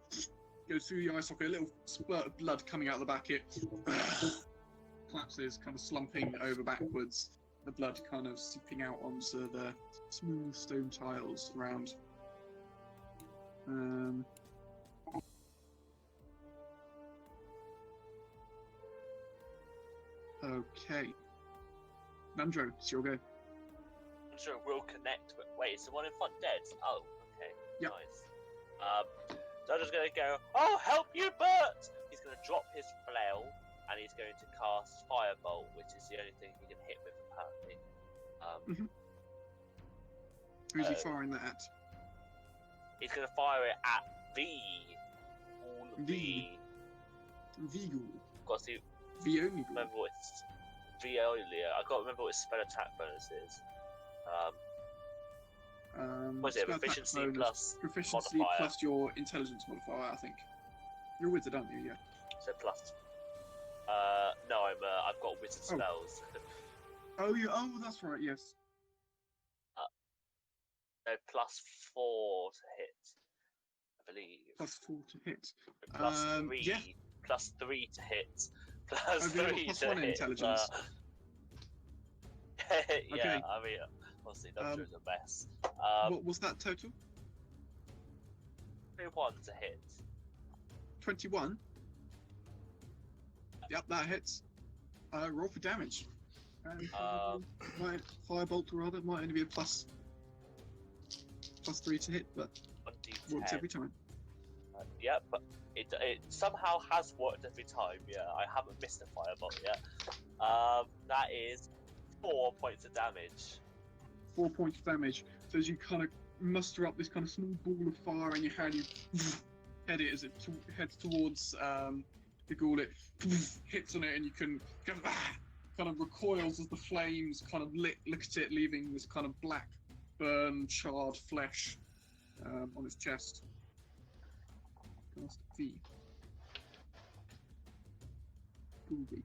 goes through the eye socket, a little spurt of blood coming out the back. It collapses, kind of slumping over backwards. The blood kind of seeping out onto the smooth stone tiles around. Okay. Nandro, it's your go. I'm sure we'll connect. But wait, is the one in front dead? Oh, okay. Yep. Nice. So I'm just gonna go. Oh, help you, Bert! He's gonna drop his flail and he's going to cast Firebolt, which is the only thing he can hit with apparently. Who's he firing that at? He's gonna fire it at V. All V. Vigul. Got to Vionigal. remember what it's Violia. I can't remember what his spell attack bonus is. Was it spell attack efficiency bonus, plus proficiency modifier? plus your intelligence modifier, I think. You're a wizard, aren't you? Yeah. So plus. No, I've got wizard spells. Oh, yeah. Oh, that's right. Yes. So +4 to hit, I believe. +4 to hit. Plus 3. Yeah. Plus 3 to hit. Plus Oh, you've got 3 plus to 1 in hit. intelligence. Yeah, Okay. I mean, obviously, that was a mess. What was that total? 1 to hit. 21. Yep, that hits. Roll for damage. And Um, firebolt rather might only be a +3 to hit, but 1d10. works every time. Yeah, but it somehow has worked every time. Yeah, I haven't missed a firebolt yet. That is 4 points of damage. 4 points of damage. So as you kind of muster up this kind of small ball of fire in your hand, you head it as it heads towards the ghoul. It hits on it, and you can kind of recoils as the flames kind of look at it, leaving this kind of black, burned, charred flesh on its chest. Cast V. Ghoul V.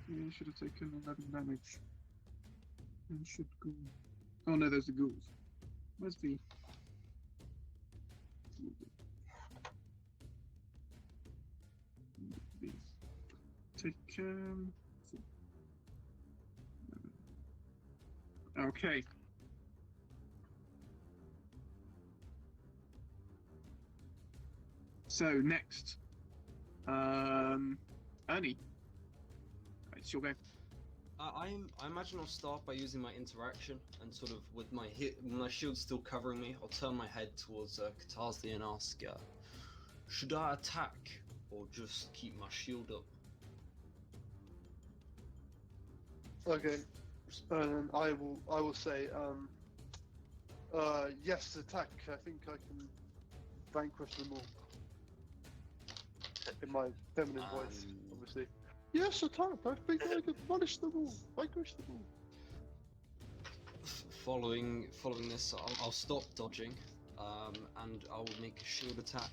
Yeah, should have taken 11 damage. And should ghoul. Oh no, there's the ghouls. Where's V? V. Take okay. So next, Ernie. It's your go. I imagine I'll start by using my interaction and sort of with my shield still covering me, I'll turn my head towards Katarzi and ask, should I attack or just keep my shield up? Okay, and I will say, yes, attack. I think I can vanquish them all. In my feminine voice, obviously. Yes, attack. I think I can punish them all. Vanquish them all. Following this, I'll stop dodging, and I'll make a shield attack.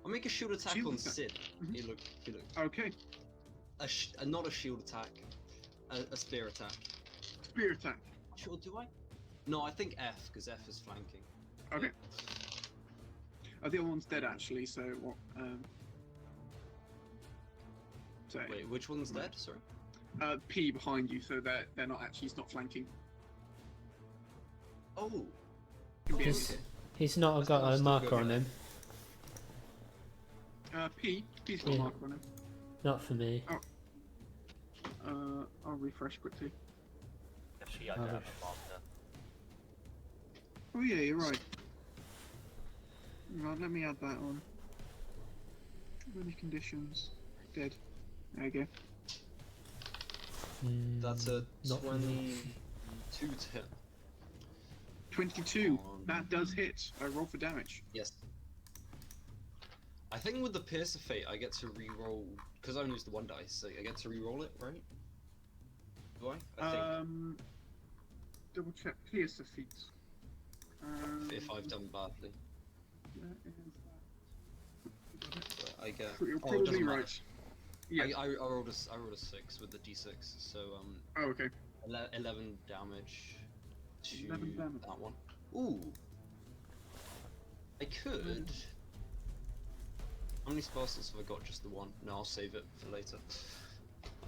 I'll make a shield attack Shield on attack. Sid. Mhm. He look. Okay. Not a shield attack, a spear attack. Spear attack. Sure, do I? No, I think F, because F is flanking. Okay. The other one's dead actually, so what? So Wait, which one's dead? Sorry. P behind you, so they're not actually. It's not flanking. Oh. Can be He's, anything. he's not That's got a still marker good, on yeah. him. P's got a Yeah. marker on him. Not for me. I'll refresh quickly. Actually, I don't have a marker. Oh yeah, you're right. Right, let me add that on. Many conditions. Dead. There you go. That's a Not for me. 22 to hit. 22. That does hit. I roll for damage. Yes. I think with the Pierce of Fate, I get to re-roll because I only used the one dice. So I get to re-roll it, right? Do I? I think Double check. Pierce the feet. if I've done badly, That is but I get. You're Oh, it probably doesn't matter. right. Yeah. I rolled a 6 with the d6, so Oh, okay. 11 damage to 11 damage. that one. Ooh. I could. How many spell slots have I got? Just the one. No, I'll save it for later.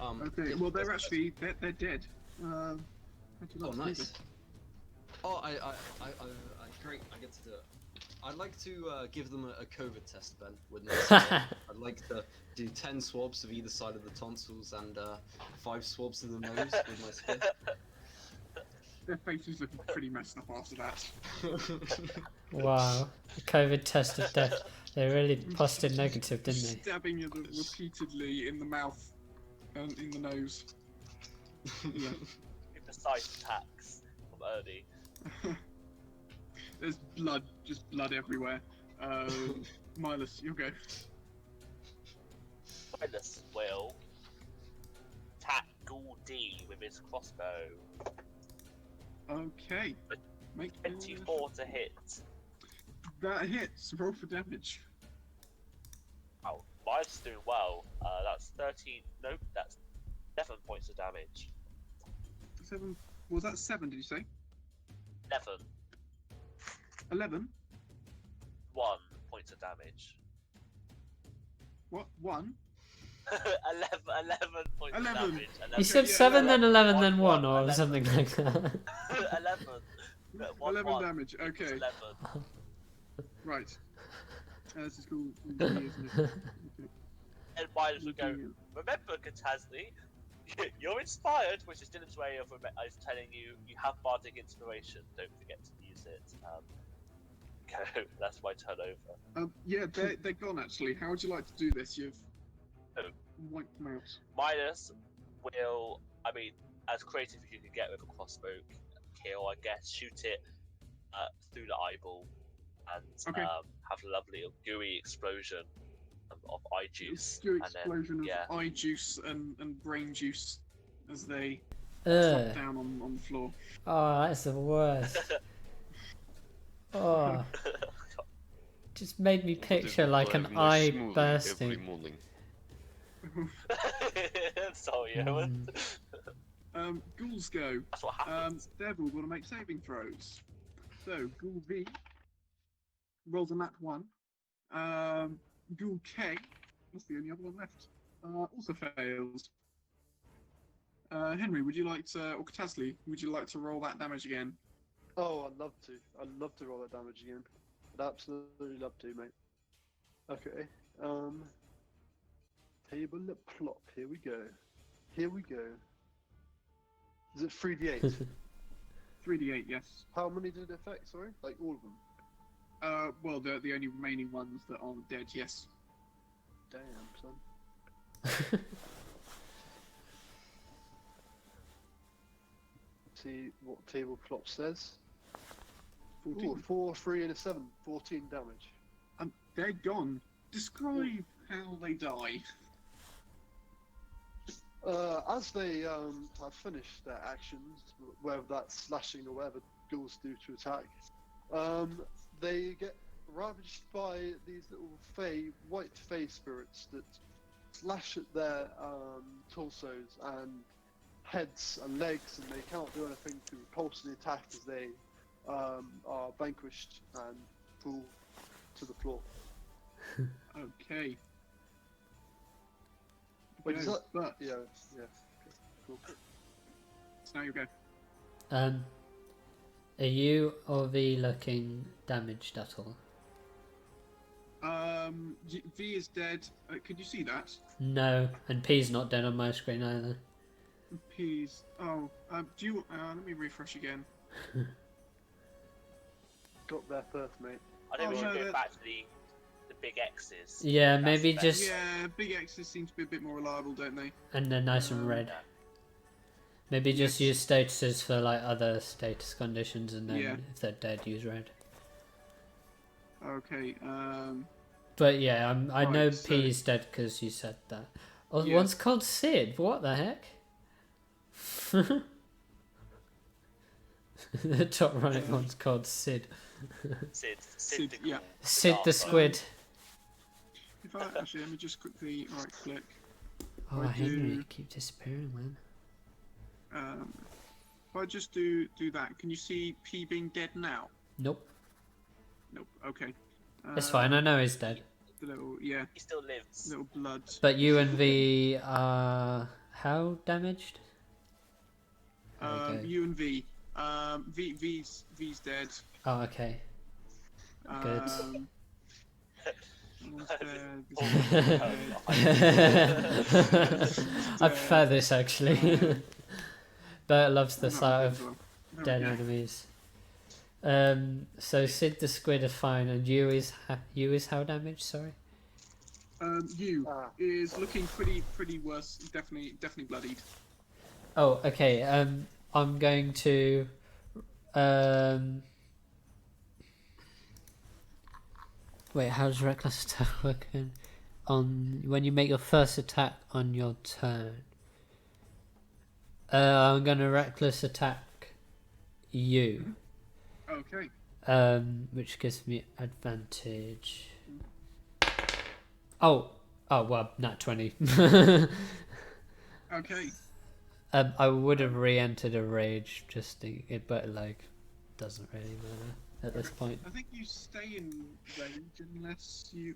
Okay. yeah, Well, they're that's- actually they're dead. How'd you Oh, like to do nice. this? Oh, I great. I get to do it. I'd like to give them a COVID test, Ben. With my spell. I'd like to do 10 swabs of either side of the tonsils and 5 swabs of the nose with my spear. Their faces looking pretty messed up after that. Wow. The COVID test of death. They really busted negative, didn't they? Stabbing you repeatedly in the mouth and in the nose. Yeah. Precise attacks from Ernie. There's just blood everywhere. Milos, you'll go. Milos will attack Ghoul D with his crossbow. Okay. Make 24 to hit. that hits. Roll for damage. Oh, mine's doing well. That's 13. Nope, that's 7 points of damage. 7. Was that 7? Did you say? 11. 11. 1 points of damage. What? 1? 11 points 11. of damage. You said yeah, 7, then 11, then 1, or 11. something like that. 11. No, 11 damage. Okay. 11. Right. This is cool, isn't it? Okay. And Midas would go, remember, Katasli, you're inspired, which is Dylan's way of telling you you have bardic inspiration. Don't forget to use it. Go. That's my turn over. Yeah, they're gone actually. How would you like to do this? You've wiped them out. Midas will, I mean, as creative as you can get with a crossbow kill, I guess, shoot it through the eyeball and have a lovely gooey explosion of eye juice. Gooey explosion of eye juice and brain juice as they Ugh. drop down on the floor. Oh, that's the worst. Oh. Just made me picture like an eye Every bursting. morning. Sorry, Ghouls go. That's what happens. They're all going to make saving throws. So, Ghoul V rolls a nat 1. Ghoul K, that's the only other one left, also fails. Henry, would you like to, or Katasli, would you like to roll that damage again? Oh, I'd love to. I'd love to roll that damage again. I'd absolutely love to, mate. Okay. Table plop. Here we go. Here we go. Is it 3d8? 3d8, yes. How many did it affect? Sorry, like all of them. Well, they're the only remaining ones that aren't dead. Yes. Damn, son. See what table plop says. 14. Ooh, 4, 3, and a 7. 14 damage. They're gone. Describe how they die. As they have finished their actions, whether that's slashing or whatever ghouls do to attack, they get ravaged by these little white fey spirits that slash at their torsos and heads and legs, and they cannot do anything to repulse the attack as they are vanquished and fall to the floor. Okay. Wait, is that? But Yeah. Okay, cool. so now you go. Are you or V looking damaged at all? V is dead. Could you see that? No, and P's not dead on my screen either. P's. Oh, do you? Let me refresh again. Got there first, mate. I think we Oh, should no, go that- back to the big X's. Yeah, That's maybe the just Yeah, big X's seem to be a bit more reliable, don't they? and they're nice and red. Yeah. Maybe just use statuses for like other status conditions, and then Yeah. if they're dead, use red. Okay. But yeah, I know Right, so- P's dead because you said that. Oh, Yeah. one's called Sid. What the heck? The top right one's called Sid. Sid Sid, the yeah. Ghoul, Sid the Dark squid. If I actually let me just quickly right click. Oh, I Henry, do- you keep disappearing, man. If I just do that, can you see P being dead now? Nope. Nope. Okay. It's fine. I know he's dead. The little He still lives. little blood. But you and V are how damaged? Okay. U and V. V's dead. Oh, okay. Good. One's dead, Oh, I prefer this actually. Bert loves the Not sight dead of as well. There we dead go. enemies. So Sid the squid are fine, and you is how damaged? Sorry. U Ah. is looking pretty worse. Definitely bloodied. Oh, okay. I'm going to wait. How's reckless attack working? On when you make your first attack on your turn. I'm gonna reckless attack you. Okay. Which gives me advantage. Oh, well, nat 20. Okay. I would have re-entered a rage, but like, doesn't really matter at this point. I think you stay in range unless you.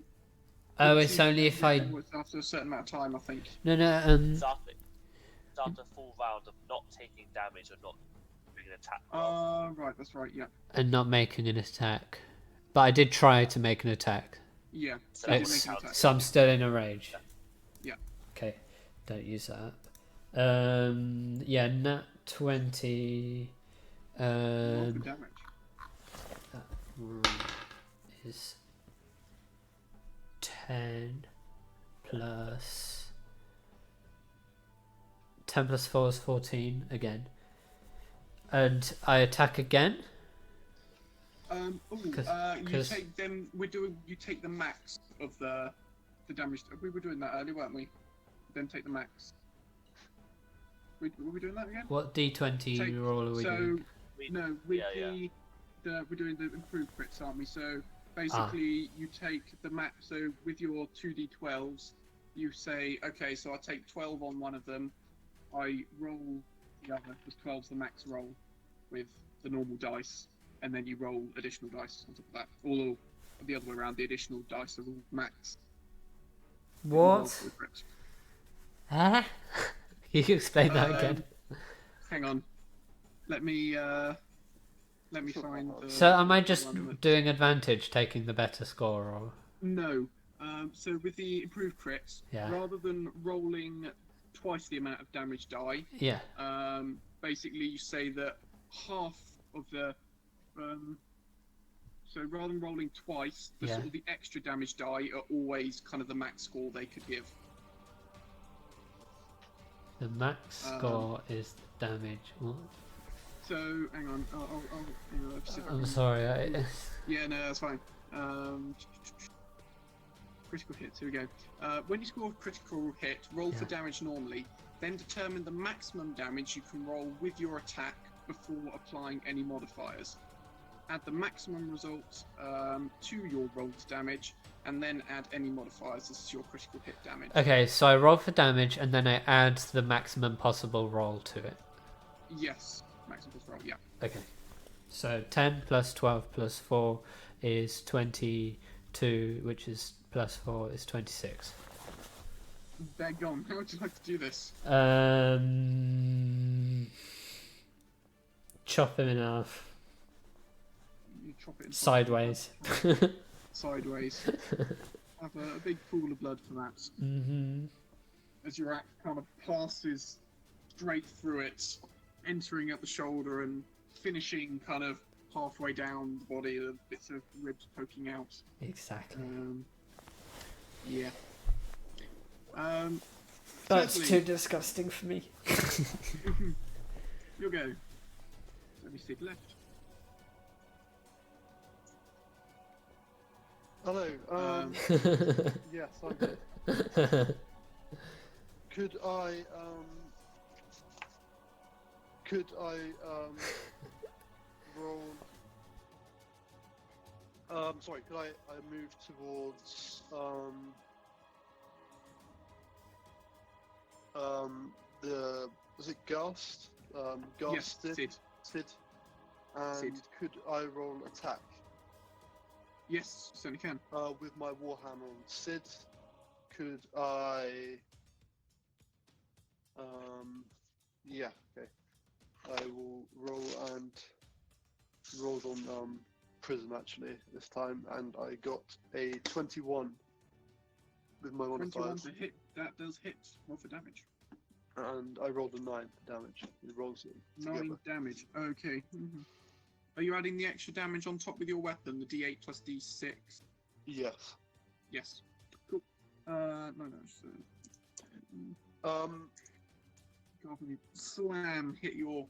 Oh, it's only if I. It's after a certain amount of time, I think. No. It's after a full round of not taking damage or not doing an attack roll. Right, that's right. Yeah. And not making an attack, but I did try to make an attack, Yeah. So you that did would make an count. attack. so I'm still in a rage. Yeah. Okay, don't use that. Yeah, nat 20. Roll for damage. That one is 10 plus 10 plus 4 is 14 again. And I attack again. You take them. You take the max of the damage. We were doing that earlier, weren't we? Then take the max. Were we doing that again? What d20 roll are we doing? No, we're doing the improved crits, aren't we? So basically, you take the max. So with your 2d12s, you say, okay, so I take 12 on one of them. I roll the other because 12's the max roll with the normal dice, and then you roll additional dice on top of that. Or the other way around, the additional dice are all max. What? Huh? Can you explain that again? Hang on. Let me find the... So am I just doing advantage, taking the better score, or...? No. So with the improved crits, rather than rolling twice the amount of damage die, basically you say that half of the... so rather than rolling twice, the sort of the extra damage die are always kind of the max score they could give. The max score is damage. What? So, hang on. I'm sorry. Yeah, no, that's fine. Critical hits, here we go. When you score a critical hit, roll for damage normally, then determine the maximum damage you can roll with your attack before applying any modifiers. Add the maximum result to your rolled damage, and then add any modifiers. This is your critical hit damage. Okay, so I roll for damage, and then I add the maximum possible roll to it. Yes, maximum possible roll, yeah. Okay. So 10 plus 12 plus 4 is 22, which is plus 4 is 26. Daggone, how would you like to do this? Chop him in half. You chop it in sideways. Sideways. Have a big pool of blood for that. Mm-hmm. As your axe kind of passes straight through it, entering at the shoulder and finishing kind of halfway down the body, the bits of ribs poking out. Exactly. Yeah. That's thirdly, too disgusting for me. You'll go. Let me see the left. Hello. Yes, I'm good. Could I roll? Sorry. Could I move towards was it Gast? Yes, Sid. And Sid. could I roll attack? Yes, certainly can. With my warhammer on Sid, could I? Yeah, okay. I will roll and rolled on prism actually this time, and I got a 21 with my 21 modifiers. to hit. That does hit. Roll for damage. And I rolled a 9 for damage. It rolls it together. 9 damage. Okay. Mm-hmm. Are you adding the extra damage on top with your weapon, the D8 plus D6? Yes. Yes. Cool. No. So, when you slam, hit your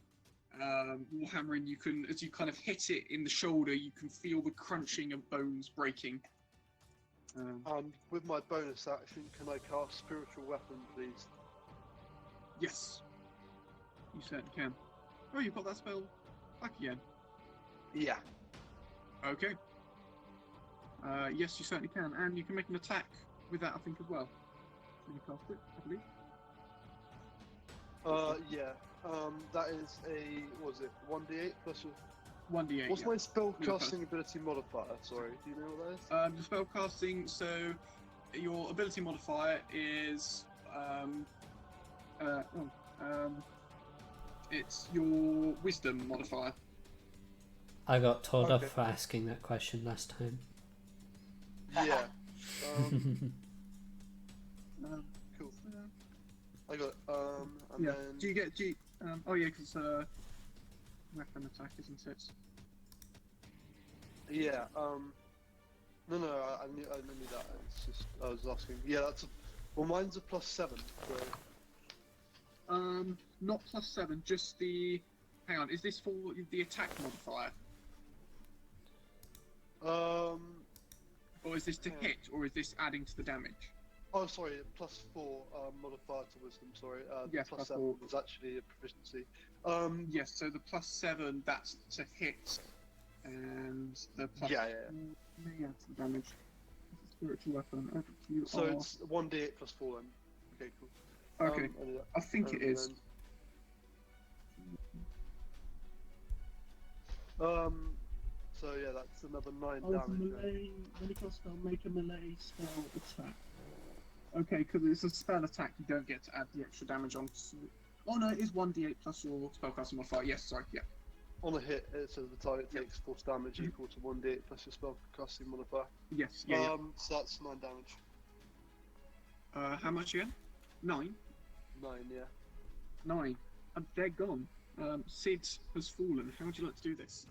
warhammer, and you can, as you kind of hit it in the shoulder, you can feel the crunching of bones breaking. And with my bonus action, can I cast spiritual weapon, please? Yes. You certainly can. Oh, you've got that spell back again. Yeah. Okay. Yes, you certainly can, and you can make an attack with that, I think, as well. Can you cast it, I believe? Yeah. That is a, what was it, 1d8 plus a... 1d8. What's yeah. my spell casting ability modifier? Sorry, do you know what that is? The spell casting, so your ability modifier is it's your wisdom modifier. I got told off for asking that question last time. Yeah. Cool. I got it. And Yeah. then Do you get? Oh yeah, because weapon attack, isn't it? yeah. No, I knew that. It's just I was asking. Yeah, well, mine's a +7. So Not +7, just the. Hang on, is this for the attack modifier, or is this to hang on. hit, or is this adding to the damage? Oh, sorry, +4 modifier to wisdom. Sorry, Yes, the +4. +7 was actually a proficiency. Yes. So the +7, that's to hit, and the plus. Yeah. Yeah, to the damage. It's a spiritual weapon. You So are... it's 1d8 +4 then. Okay, cool. Okay. I do that. I think it And is. then, so yeah, that's another 9 damage. Then. When you cast spell, make a melee spell attack. Okay, because it's a spell attack, you don't get to add the extra damage on. Oh no, it is 1d8 plus your spellcasting modifier. Yes, sorry, yeah. On a hit, it says the target takes force damage equal to 1d8 plus your spellcasting modifier. Yes, yeah. So that's 9 damage. How much again? 9? 9, yeah. 9. They're gone. Sid has fallen. How would you like to do this?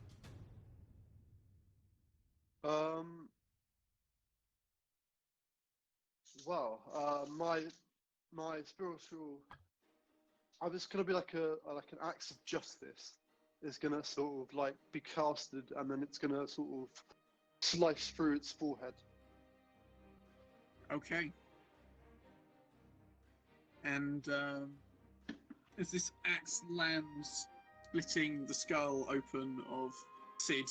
Well, my spiritual. It's gonna be like an axe of justice. It's gonna sort of like be casted, and then it's gonna sort of slice through its forehead. Okay. And as this axe lands, splitting the skull open of Sid,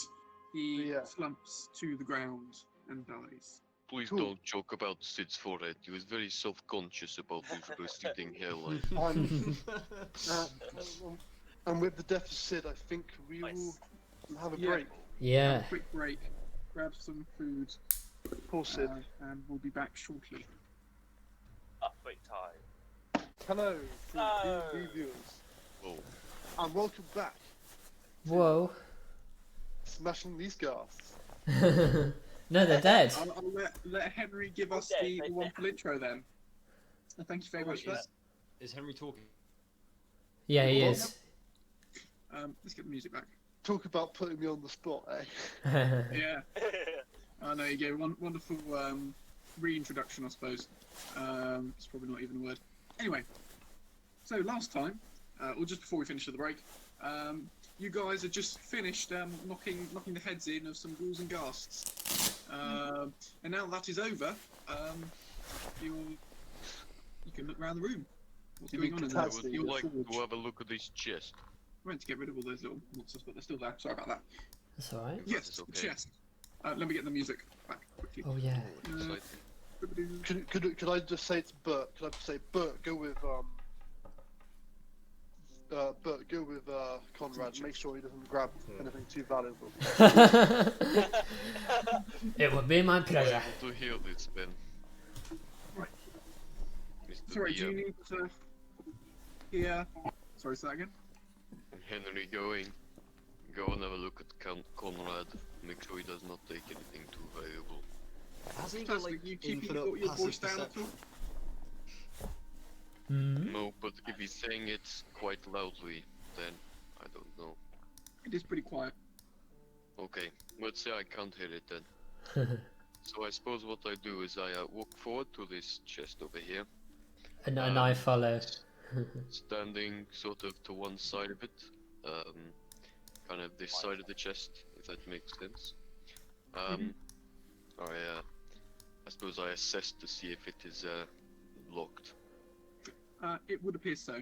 he slumps to the ground and dies. Please Cool. don't joke about Sid's forehead. He was very self-conscious about his receding hairline. And with the death of Sid, I think we will have a break. Yeah. Have a quick break, grab some food, Poor Sid. and we'll be back shortly. Quick time. Hello, Hello. viewers, Oh, and welcome back. Whoa. Smashing these ghasts. No, they're dead. I'll let Henry give us Okay, the wonderful intro then. Thank you very much for that. Is Henry talking? Yeah, he is. Let's get the music back. Talk about putting me on the spot, eh? Yeah. I know you gave one wonderful reintroduction, I suppose. It's probably not even a word. Anyway, so last time, or just before we finish with the break, you guys had just finished knocking the heads in of some ghouls and ghasts, and now that is over, you can look around the room. What's You going mean on in I there? fantastic. would Your like forge. to have a look at this chest. I went to get rid of all those little monsters, but they're still there. Sorry about that. That's alright. Yes, That's the okay. chest. Let me get the music back quickly. Oh, yeah. Oh, exciting. Could I just say to Bert? Could I just say, Bert, go with Conrad. Make sure he doesn't grab anything too valuable. It would be my pleasure. Able to hear this, Ben. Right. Mr. Sorry, do you DM. need to hear? Sorry, say that again. Henry, go and have a look at Conrad. Make sure he does not take anything too valuable. Hasn't he got Fantastic. like You keeping infinite your voice passive down at perception? all? Hmm? No, but if he's saying it quite loudly, then I don't know. It is pretty quiet. Okay, let's say I can't hear it then. So I suppose what I do is I walk forward to this chest over here, And I follow. standing sort of to one side of it, kind of this side of the chest, if that makes sense. I suppose I assess to see if it is locked. It would appear so.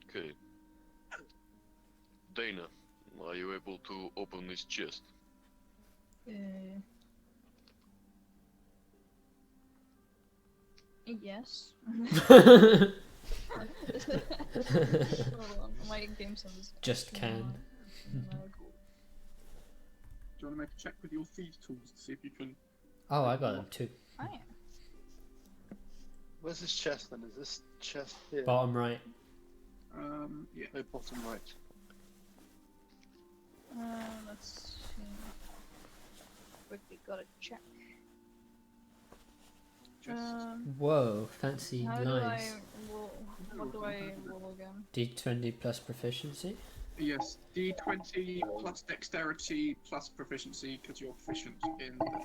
Okay. Dana, are you able to open this chest? Yes. Hold on, my game sound is. Just can. Do you want to make a check with your thieves tools to see if you can? Oh, I got them too. I am. Where's this chest then? Is this chest here? Bottom right. Yeah. No, bottom right. Let's see. Quickly gotta check. Chest. Whoa, fancy How do lines. well, What do I roll again? D20 plus proficiency. Yes, D20 plus dexterity plus proficiency because you're proficient in. Oh,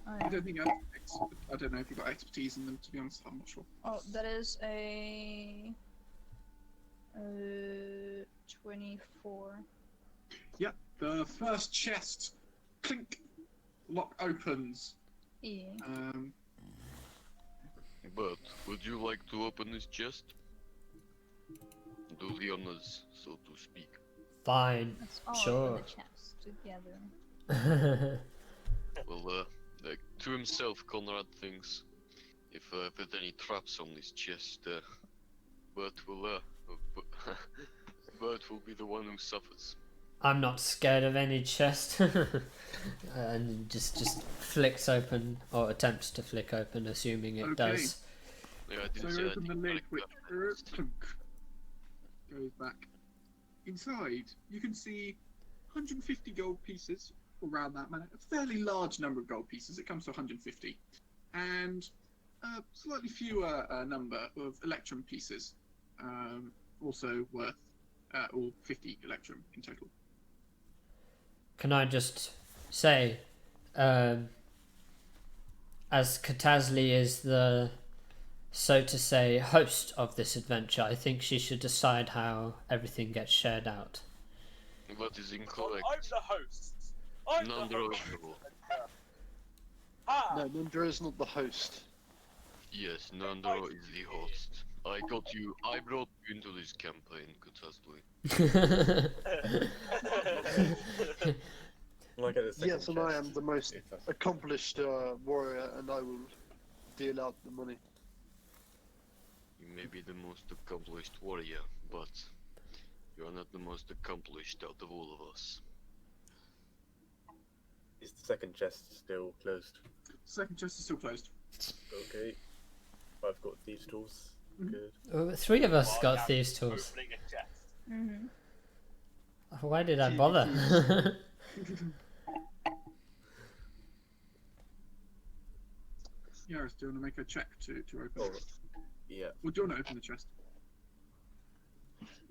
I yeah. don't think I don't know if you've got expertise in them. To be honest, I'm not sure. Oh, that is a 24. Yep, the first chest, clink, lock opens. Yeah. But would you like to open this chest? Do the honors, so to speak. Fine. Let's all Sure. open the chest together. Well, to himself, Conrad thinks if there's any traps on this chest, Bert will Bert will be the one who suffers. I'm not scared of any chest. And just flicks open, or attempts to flick open, assuming it Okay. does. Yeah, I So didn't say you open the anything lid, like which that. clunk, goes back. Inside, you can see 150 gold pieces, around that manner. A fairly large number of gold pieces. It comes to 150, and a slightly fewer number of electrum pieces, also worth all 50 electrum in total. Can I just say, as Katazli is the, so to say, host of this adventure, I think she should decide how everything gets shared out. That is incorrect. I'm the host. I'm the Nandro host. is the host. Ha! No, Nundra is not the host. Yes, Nandro is the host. I brought you into this campaign, Katazli. Like at the second Yes, and I am chest, the most if that's- accomplished warrior, and I will deal out the money. You may be the most accomplished warrior, but you are not the most accomplished out of all of us. Is the second chest still closed? Second chest is still closed. Okay. I've got thieves' tools. Mhm. Good. Well, 3 of us Well, got yeah, thieves' tools. Opening a chest. Mm-hmm. Why did I Thieves' bother? Yaris, do you want to make a check to open Oh, it? yeah. Or do you want to open the chest?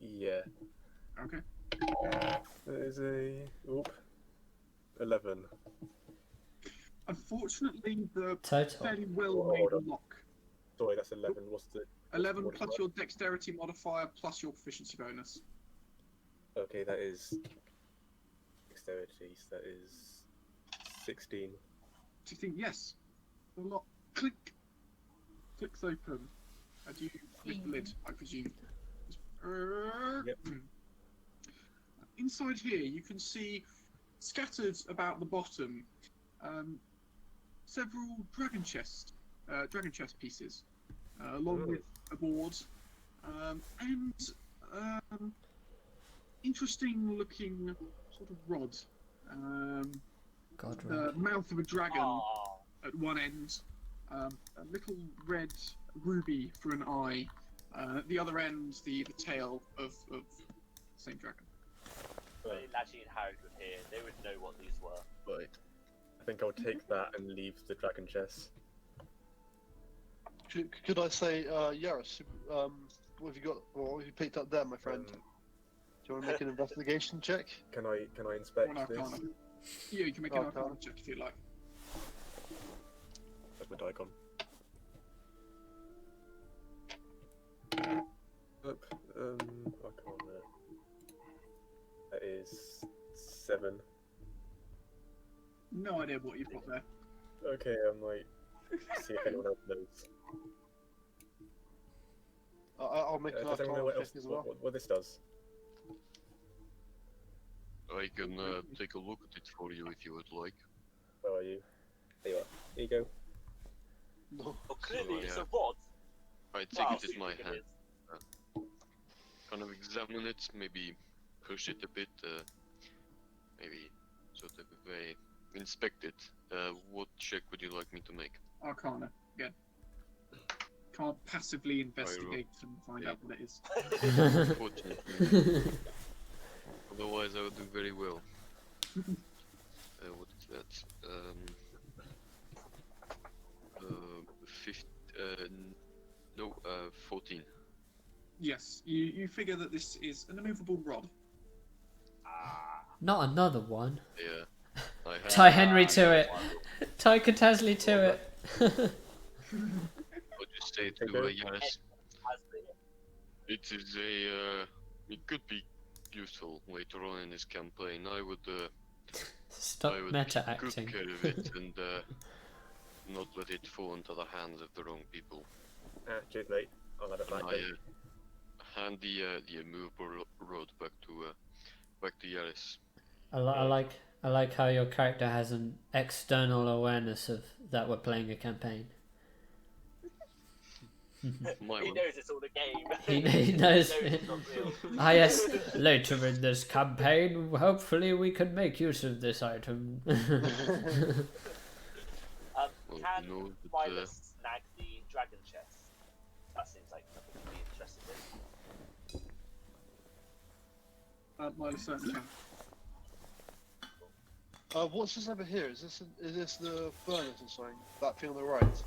Yeah. Okay. There's a 11. Unfortunately, the Total. fairly well Hold made on. lock. Sorry, that's 11. What's the 11 modifier? plus your dexterity modifier plus your proficiency bonus. Okay, that is dexterity. So that is 16. 16, yes. The lock clicks open. As you lift the lid, I presume. Yep. Inside here, you can see scattered about the bottom several dragon chest pieces, along with a board and interesting looking sort of rod. God, The right. mouth of a dragon Oh, at one end, a little red ruby for an eye. At the other end, the tail of the same dragon. if Lachie and Harry were here, they would know what these were. Right. I think I'll take that and leave the dragon chest. Could I say, Yaris, what have you got, or what have you picked up there, my friend? Um, Do you want to make an investigation check? Can I inspect One this? arcana. Yeah, you can make an Arcana. arcana check if you like. That's my Daikon. Up, arcana. That is 7. No idea what you've got there. Okay, I might see if anyone else knows. I'll make an Does anyone know arcana what check else? as well. What this does? I can take a look at it for you if you would like. Where are you? There you are. Here you go. No. Oh, clearly it's yeah. a rod. I take Wow, it in my super hand. it is. Kind of examine it, maybe push it a bit, maybe sort of inspect it. What check would you like me to make? Arcana, again. Can't passively investigate and find Yeah. out what it is. Unfortunately. Otherwise I would do very well. What is that? 14. Yes, you figure that this is an immovable rod. Not another one. Yeah. I have Tie Henry to it. Tie Catasley to it. what you say to Yaris. It is a. It could be useful later on in this campaign. I would Stop I would meta take good acting. care of it and not let it fall into the hands of the wrong people. Cheers, mate. I'll have it back And then. I hand the immovable rod back to Yaris. I like how your character has an external awareness of that we're playing a campaign. My He one. knows it's all a game. He knows. it's not real. Ah yes, later in this campaign, hopefully we can make use of this item. Well, Can you know that, Midas snag the dragon chest? That seems like something to be interested in. Midas certainly can. What's this over here? Is this the furnace or something? That thing on the right?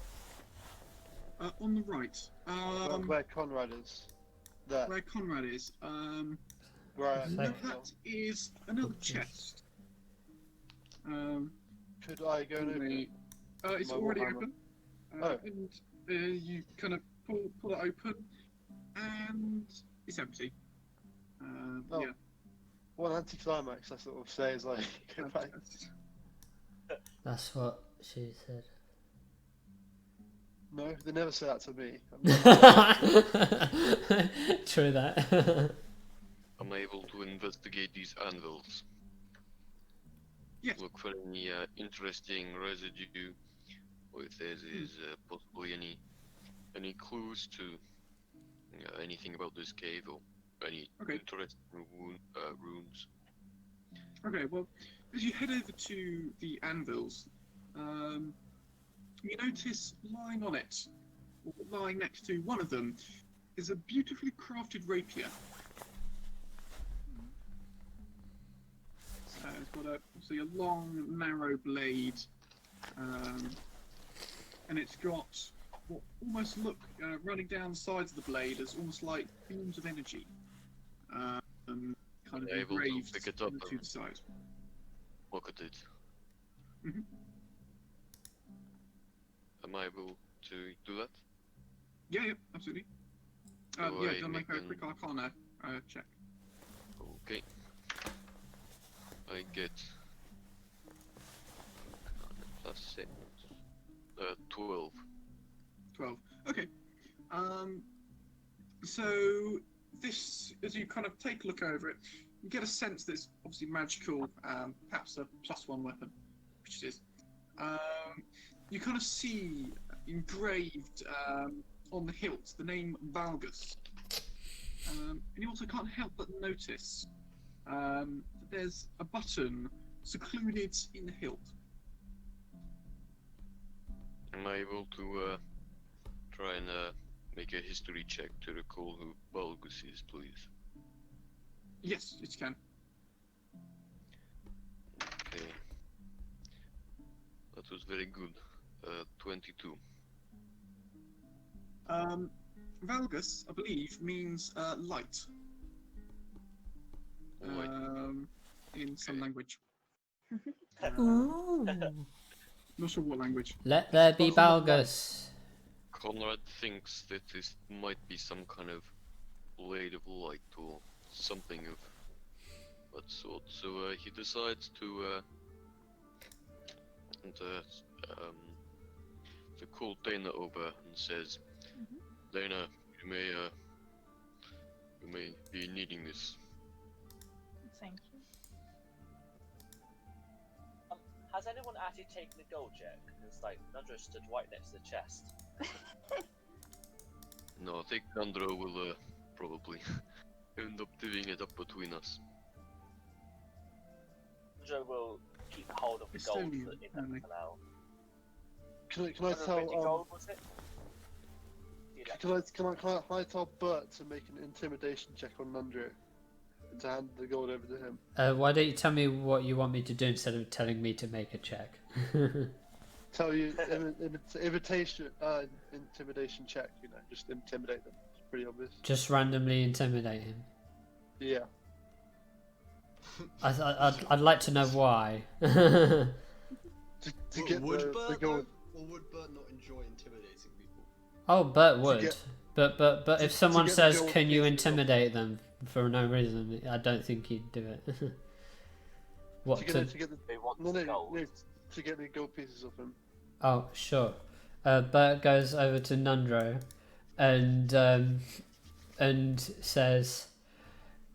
On the right. Where Conrad is. There. Where Conrad is. Right. No, Like- that is another chest. Could I go and open it? It's My already Warhammer. open. Oh. And you kind of pull it open, and it's empty. Oh. Yeah. One anticlimax, I sort of say, is like, go back. That's what she said. No, they never say that to me. True that. I'm able to investigate these anvils. Yes. Look for any interesting residue, or if there is possibly any clues to anything about this cave or any Okay. interesting runes. Okay, well, as you head over to the anvils, you notice lying on it, or lying next to one of them, is a beautifully crafted rapier. So it's got a long, narrow blade, and it's got what almost look running down the sides of the blade as almost like beams of energy, kind of Able to engraved pick it up to the side. Look at it. Mhm. Am I able to do that? Yeah, absolutely. Do Yeah, I gonna make a make quick Arcana check. Okay. I get +6. 12. 12. Okay. So this, as you kind of take a look over it, you get a sense that it's obviously magical, perhaps a +1 weapon, which it is. You kind of see engraved on the hilt the name Valgus. And you also can't help but notice that there's a button secluded in the hilt. Am I able to try and make a history check to recall who Balgus is, please? Yes, you can. Okay. That was very good. 22. Valgus, I believe, means light. Light. In some Okay. language. Ooh. Not sure what language. Let there be Balgus. Conrad thinks that this might be some kind of blade of light or something of that sort. So he decides to call Dana over and says, Dana, you may be needing this. Thank you. Has anyone actually taken the gold check? It's like Nundra stood right next to the chest. No, I think Nandro will probably end up divvying it up between us. Nundra will keep hold of the It's gold only in that only- for now. Can I 150 tell gold, was it? Yeah, can I tell Bert to make an intimidation check on Nundro to hand the gold over to him? Why don't you tell me what you want me to do instead of telling me to make a check? Tell you intimidation check, you know, just intimidate them. pretty obvious. Just randomly intimidate him. Yeah. I'd like to know why. To get Would the Bert gold. though? Or would Bert not enjoy intimidating people? Oh, Bert To would. get- But to if someone get the says, gold "Can you pieces of- intimidate them?" for no reason, I don't think he'd do it. What To to? get the They want no, the no, gold. no, to get the gold pieces of him. Oh, sure. Bert goes over to Nundro, and says,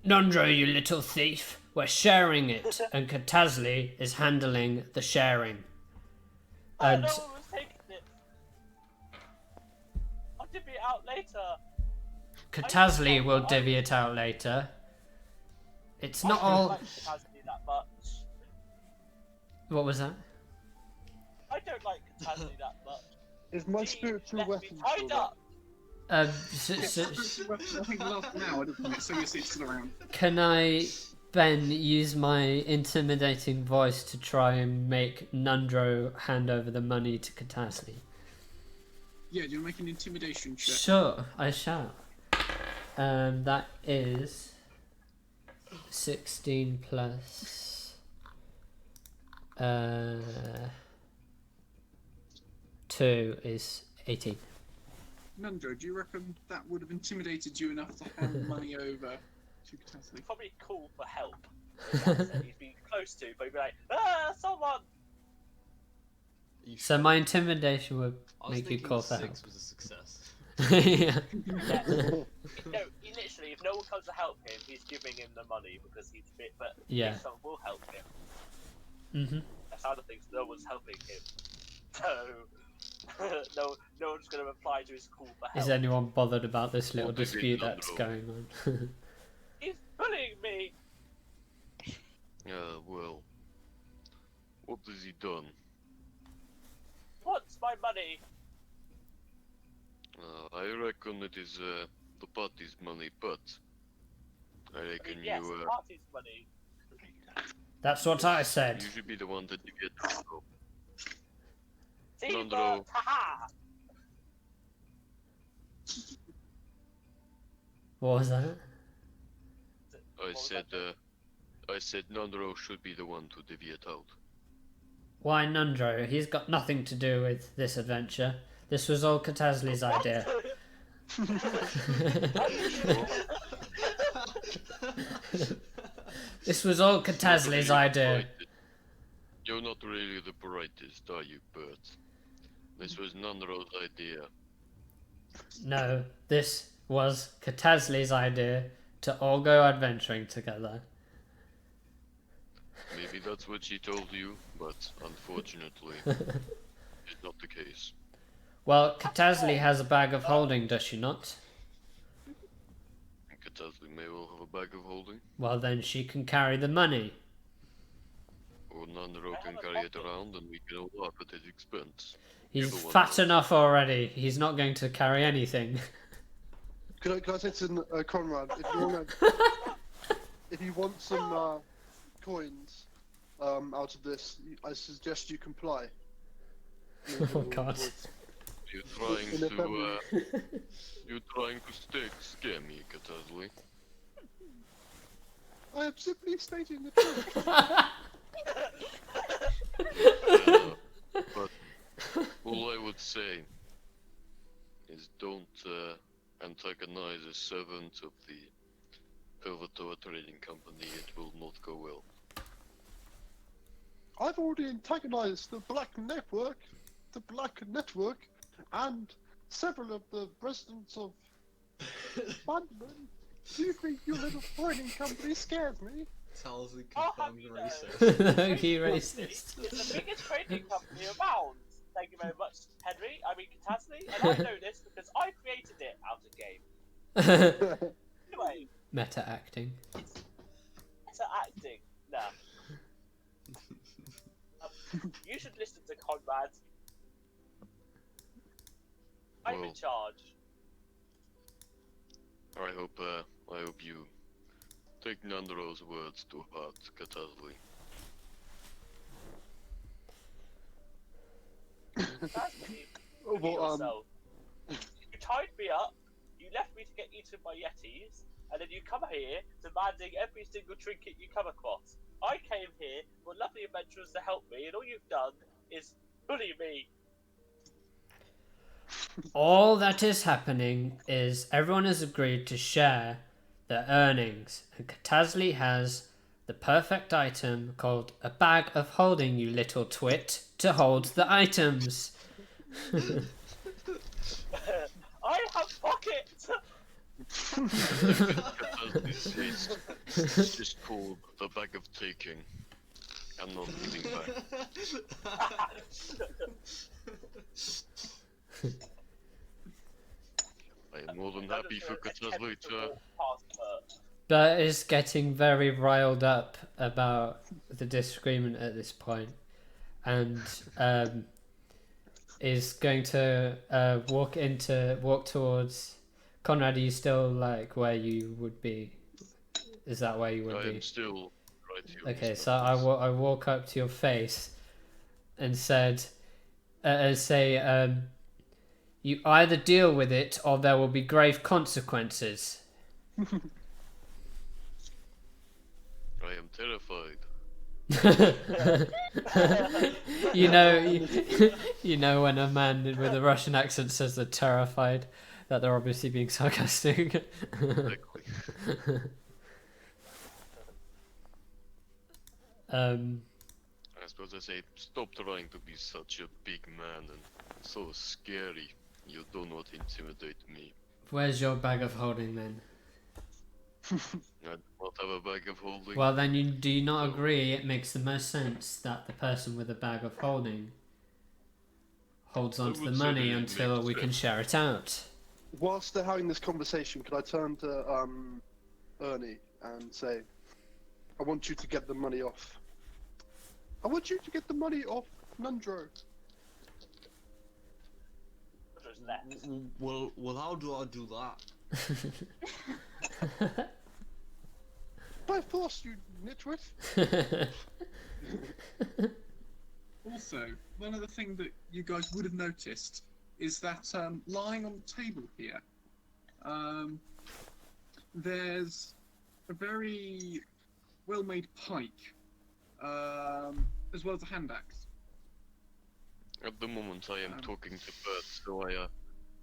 "Nundro, you little thief, we're sharing it, and Katazli is handling the sharing." And no one was taking it. I'll divvy it out later. Katazli will divvy it out later. It's not I don't all. like Katazli that much. What was that? I don't like Katazli that much. Is my She spiritual left me weapon tied still there? up. I think last an hour, doesn't it? So you see it's still around. Can I, Ben, use my intimidating voice to try and make Nundro hand over the money to Katazli? Yeah, do you make an intimidation check? Sure, I shall. That is 16 plus 2 is 18. Nundro, do you reckon that would have intimidated you enough to hand money over to Katazli? Probably call for help. He'd be close to, but he'd be like, someone! So my intimidation would I was make you thinking call for help. 6 was a success. Yeah. Yeah. No, he literally, if no one comes to help him, he's giving him the money because he's fit, but Yeah. if someone will help him. Mhm. That's how the things, no one's helping him. So, no one's going to reply to his call for help. Is anyone bothered about this little What did dispute Nundro? that's going on? He's bullying me! Well, what has he done? What's my money? I reckon it is the party's money, but I reckon Yes, you party's money. That's what I said. you should be the one that you get to go. See, Nundro. haha! What was that? I said Nundro should be the one to divvy it out. Why Nundro? He's got nothing to do with this adventure. This was all Katazli's idea. This was all Katazli's idea. You're not really the brightest, are you, Bert? This was Nundro's idea. No, this was Katazli's idea to all go adventuring together. Maybe that's what she told you, but unfortunately, it's not the case. Well, Katazli has a bag of holding, does she not? Katazli may well have a bag of holding, Well, then she can carry the money. or Nundro can carry it around and we can all laugh at his expense. He's Either one fat does. enough already. He's not going to carry anything. Can I say to Conrad, if you want some coins out of this, I suggest you comply. Oh God. You're trying In a to, you're trying to scare me, Katazli. I am simply stating the truth. But all I would say is don't antagonize a servant of the Velvetor Trading Company. It will not go well. I've already antagonized the Black Network, and several of the residents of Bandman. Do you think your little trading company scares me? Tells the Oh, have confirmed you know? racist. He racist. It's the biggest trading company around. Thank you very much, Henry. I mean, Katazli. And I know this because I created it out of game. Anyway, Meta acting. it's acting. Nah. You should listen to Conrad. I'm in Well. charge. I hope you take Nundro's words to heart, Katazli. Katazli, Oh, look at well, yourself. You tied me up. You You left me to get eaten by yetis, and then you come here demanding every single trinket you come across. I came here for lovely adventurers to help me, and all you've done is bully me. All that is happening is everyone has agreed to share their earnings, and Katazli has the perfect item called a bag of holding, you little twit, to hold the items. I have pockets! It's just called a bag of taking. I'm not giving back. I am more than happy for Katazli to... Bert is getting very riled up about the disagreement at this point, and is going to walk towards Conrad. Are you still like where you would be? Is that where you would be? I am still right here. Okay, so I walk up to your face and say, you either deal with it or there will be grave consequences. I am terrified. you know when a man with a Russian accent says they're terrified, that they're obviously being sarcastic. Exactly. I suppose I say, stop trying to be such a big man and so scary. You do not intimidate me. Where's your bag of holding then? I do not have a bag of holding. Well then, do you not agree it makes the most sense that the person with a bag of holding holds onto the would say money that it until makes we can sense. share it out? Whilst they're having this conversation, could I turn to Ernie and say, I want you to get the money off. I want you to get the money off Nundro. Well, how do I do that? By force, you nitwit. Also, one other thing that you guys would have noticed is that lying on the table here, there's a very well-made pike, as well as a hand axe. At the moment I am talking to Bert, so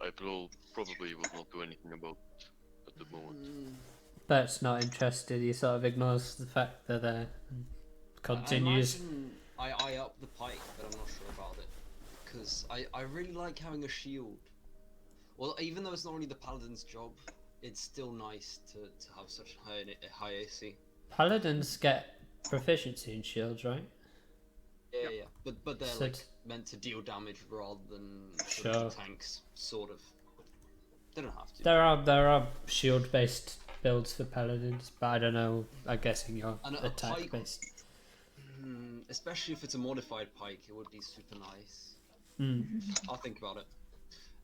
I probably will not do anything about it at the moment. Bert's not interested. He sort of ignores the fact that continues. I eye up the pike, but I'm not sure about it. Because I really like having a shield. Well, even though it's not really the paladin's job, it's still nice to have such a high AC. Paladins get proficiency in shields, right? Yeah. But they're So like meant to deal damage rather than Sure. sort of tanks, sort of. They don't have to. There are shield based builds for paladins, but I don't know. I'm guessing you're And a attack pike- based. Especially if it's a modified pike, it would be super nice. I'll think about it.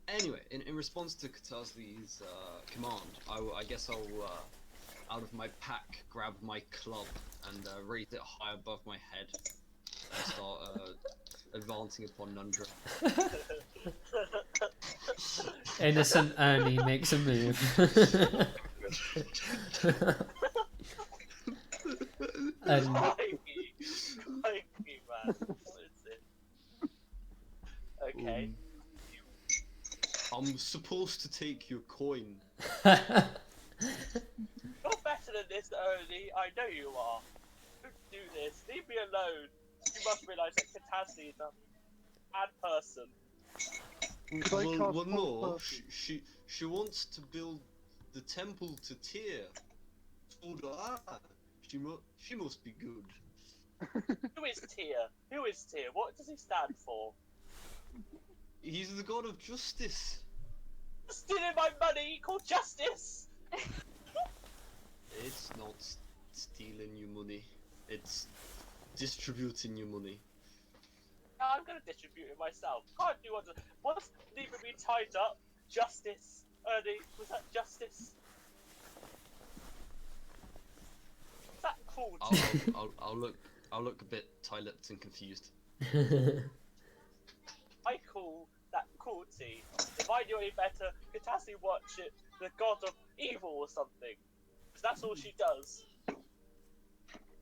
Anyway, in response to Katazli's command, I guess I'll, out of my pack, grab my club and raise it high above my head and start advancing upon Nundra. Innocent Ernie makes a move. And Crikey, man. What is it? Okay. I'm supposed to take your coin. You're better than this, Ernie. I know you are. Don't do this. Leave me alone. You must realise that Katazli is a bad person. Could I cast Well, no. person? She wants to build the temple to Tyr. So do I. She must be good. Who is Tyr? Who is Tyr? What does he stand for? He's the god of justice. Stealing my money called justice! It's not stealing your money. It's distributing your money. I'm gonna distribute it myself. Can't do what's leaving me tied up? Justice. Ernie, was that justice? Is that called? I'll look a bit tight-lipped and confused. I call that called bounty. If I knew any better, Katassi worship the god of evil or something. Because that's all she does.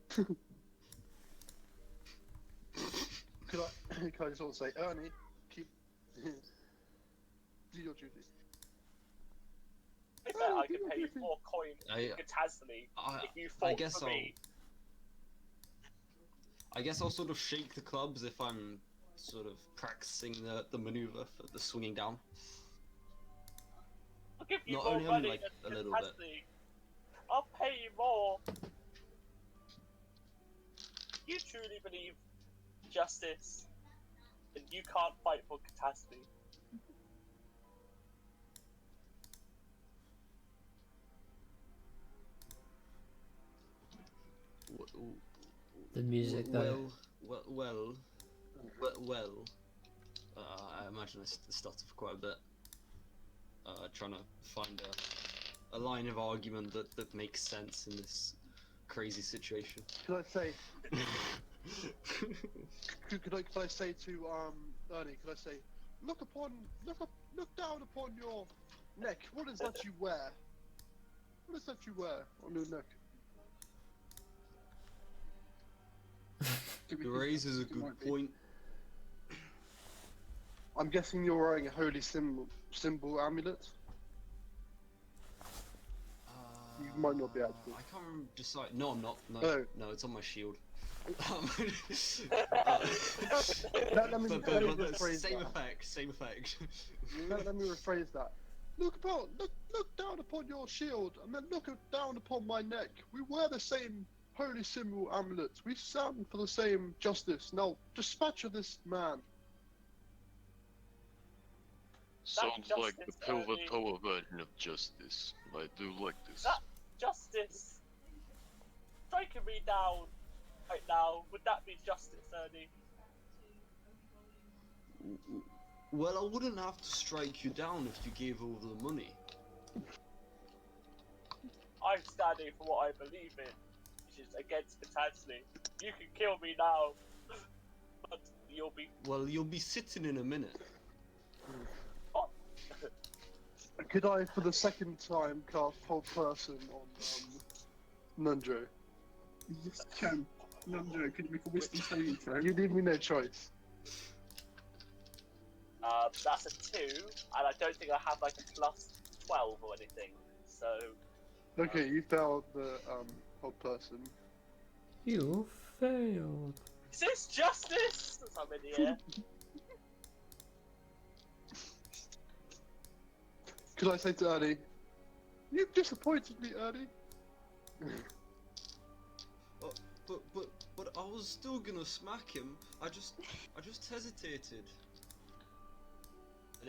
Can I just also say, Ernie, keep do your duty. I bet I could pay you more coin than Katassi if you fought for me. I guess I'll sort of shake the clubs if I'm sort of practicing the maneuver for the swinging down. I'll give you Not more only money like than a little Katassi. bit. I'll pay you more. You truly believe justice, and you can't fight for Katassi. The music, though. Well. I imagine I stuttered for quite a bit. Trying to find a line of argument that makes sense in this crazy situation. Can I say? could I say to Ernie? Could I say, look down upon your neck. What is that you wear? What is that you wear on your neck? You raises a good point. I'm guessing you're wearing a holy symbol amulet. You might not be actually. I can't decide. No, I'm not. No, Oh. no, it's on my shield. Let me Same effect. Let me rephrase that. Look down upon your shield, and then look down upon my neck. We wear the same holy symbol amulets. We stand for the same justice. Now, dispatch of this man. Sounds like the justice, Pillar Ernie. Tower version of justice. I do like this. That justice. Striking me down right now, would that be justice, Ernie? Well, I wouldn't have to strike you down if you gave over the money. I'm standing for what I believe in, which is against Katassi. You can kill me now, but you'll be. Well, you'll be sitting in a minute. Oh. Could I, for the second time, cast Hold Person on Nundro? Yes, can. Nundro, can you make a wisdom saving throw? You leave me no choice. That's a 2, and I don't think I have like a plus 12 or anything. So. Okay, you failed the Hold Person. You failed. Is this justice? I'm in the air. Could I say to Ernie, you've disappointed me, Ernie. But I was still gonna smack him. I just hesitated.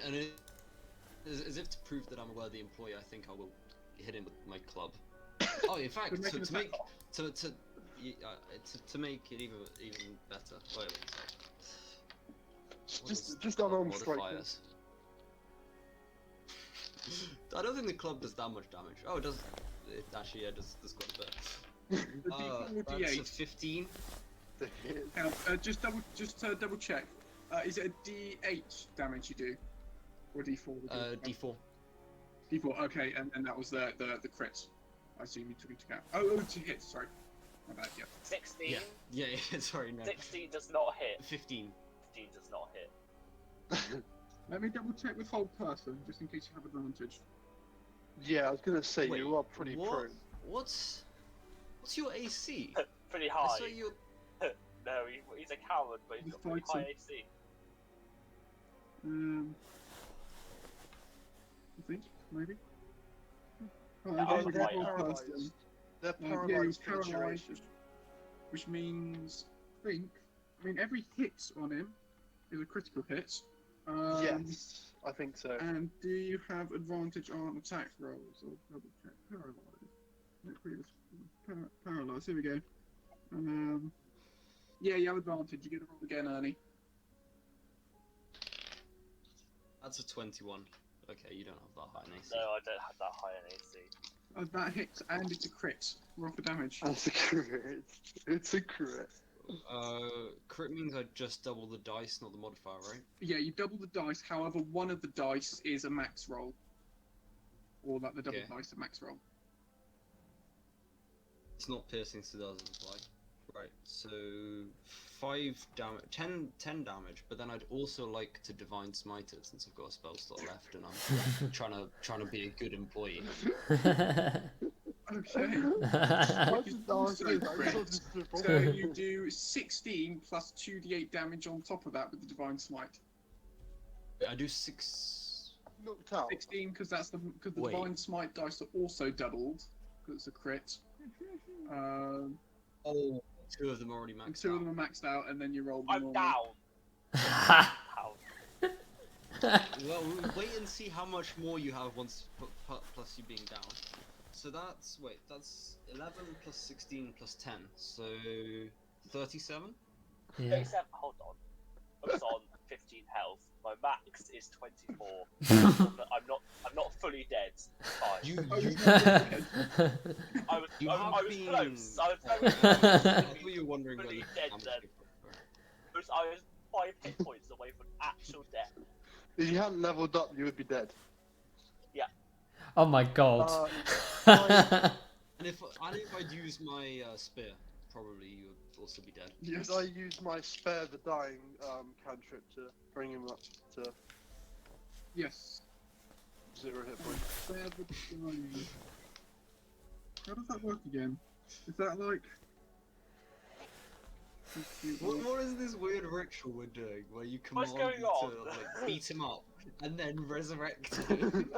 And as if to prove that I'm a worthy employee, I think I will hit him with my club. Oh, in fact, to make it even better. Wait. Just unarmed striking. I don't think the club does that much damage. Oh, it does. It actually, yeah, does quite a bit. That's a 15. Just double check. Is it a D8 damage you do, or D4? D4. D4. Okay, and that was the crit. I assume you took into account. Oh, to hit. Sorry, my bad. Yeah. 16. Yeah. Sorry, no. 16 does not hit. 15. 15 does not hit. Let me double check with Hold Person, just in case you have advantage. Yeah, I was gonna say Wait, you are pretty prone. What's your AC? Pretty I high. saw you. No, he's a coward, but he's got pretty high AC. I think maybe. Yeah, They're Hold paralyzed. They're Yeah, paralyzed for the paralysed, duration. which means every hit on him is a critical hit. Yes, I think so. And do you have advantage on attack rolls? Or double check. Paralyzed. Here we go. Yeah, you have advantage. You get a roll again, Ernie. That's a 21. Okay, you don't have that high an AC. No, I don't have that high an AC. That hits, and it's a crit. Roll for damage. That's a crit. It's a crit. Crit means I just double the dice, not the modifier, right? Yeah, you double the dice. However, one of the dice is a max roll, or that the double Okay. dice a max roll. It's not piercing, so it doesn't apply. Right, so 5 damage, 10 damage, but then I'd also like to Divine Smite it since I've got a spell slot left and I'm trying to be a good employee. Okay. So you do 16 plus 2d8 damage on top of that with the Divine Smite. I do 6. Knocked out. 16 because the Wait. Divine Smite dice are also doubled because it's a crit. Oh, 2 of them already And maxed 2 out. of them are maxed out, and then you roll the I'm normal. down. Down. Well, we'll wait and see how much more you have once plus you being down. So that's 11 plus 16 plus 10, so 37. Yeah. 37, hold on. I was on 15 health. My max is 24. I'm not fully dead. Fine. I was close. I was very I close. thought you were wondering whether Fully how dead much then. you put. I was 5 hit points away from actual death. If you hadn't leveled up, you would be dead. Oh my god. And if I'd use my spear, probably you would also be dead. Yes. Could I use my spare the dying cantrip to bring him up to Yes. 0 hit points? Spare the dying. How does that work again? Is that like? What is this weird ritual we're doing where you command What's going me on? to like beat him up and then resurrect him?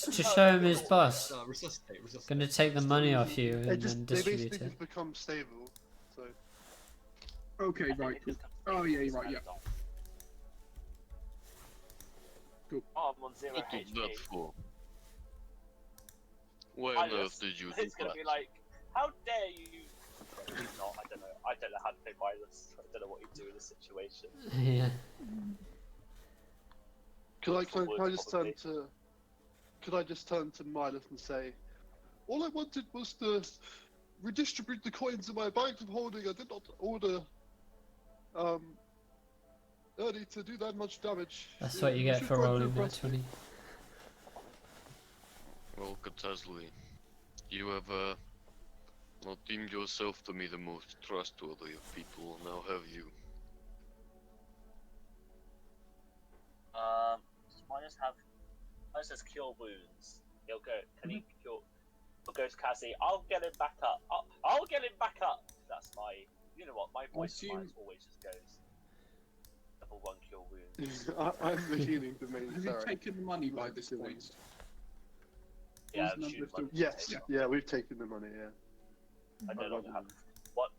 To show him his boss. Resuscitate. Gonna take the money off you They and then basically distribute it. just become stable. So Okay, right. Cool. Oh yeah, you're right. Yeah. Cool. Oh, I'm on 0 What was HP. that for? Why I on earth just- did you do It's gonna that? be like, how dare you? He's not. I don't know. I don't know how to play violence. I don't know what you do in this situation. Yeah. could I just Probably. turn to Milas and say, all I wanted was to redistribute the coins in my bank of holding. I did not order Ernie to do that much damage. That's what you get should for try to rolling that impress me. 20. Well, Katazli, you have not deemed yourself to be the most trustworthy of people, now have you? I just cure wounds. He'll go. Can he cure? He'll go to Cassie. I'll get him back up. I'll get him back up. That's my. You know what? My voice assume- always just goes. Level 1 cure wounds. I'm the healing domain. Have you Sorry. taken the money by this point? Yeah, What's I'm the shooting number money. still- Yes, Yeah. yeah, we've taken the money. Yeah. I no longer have. What?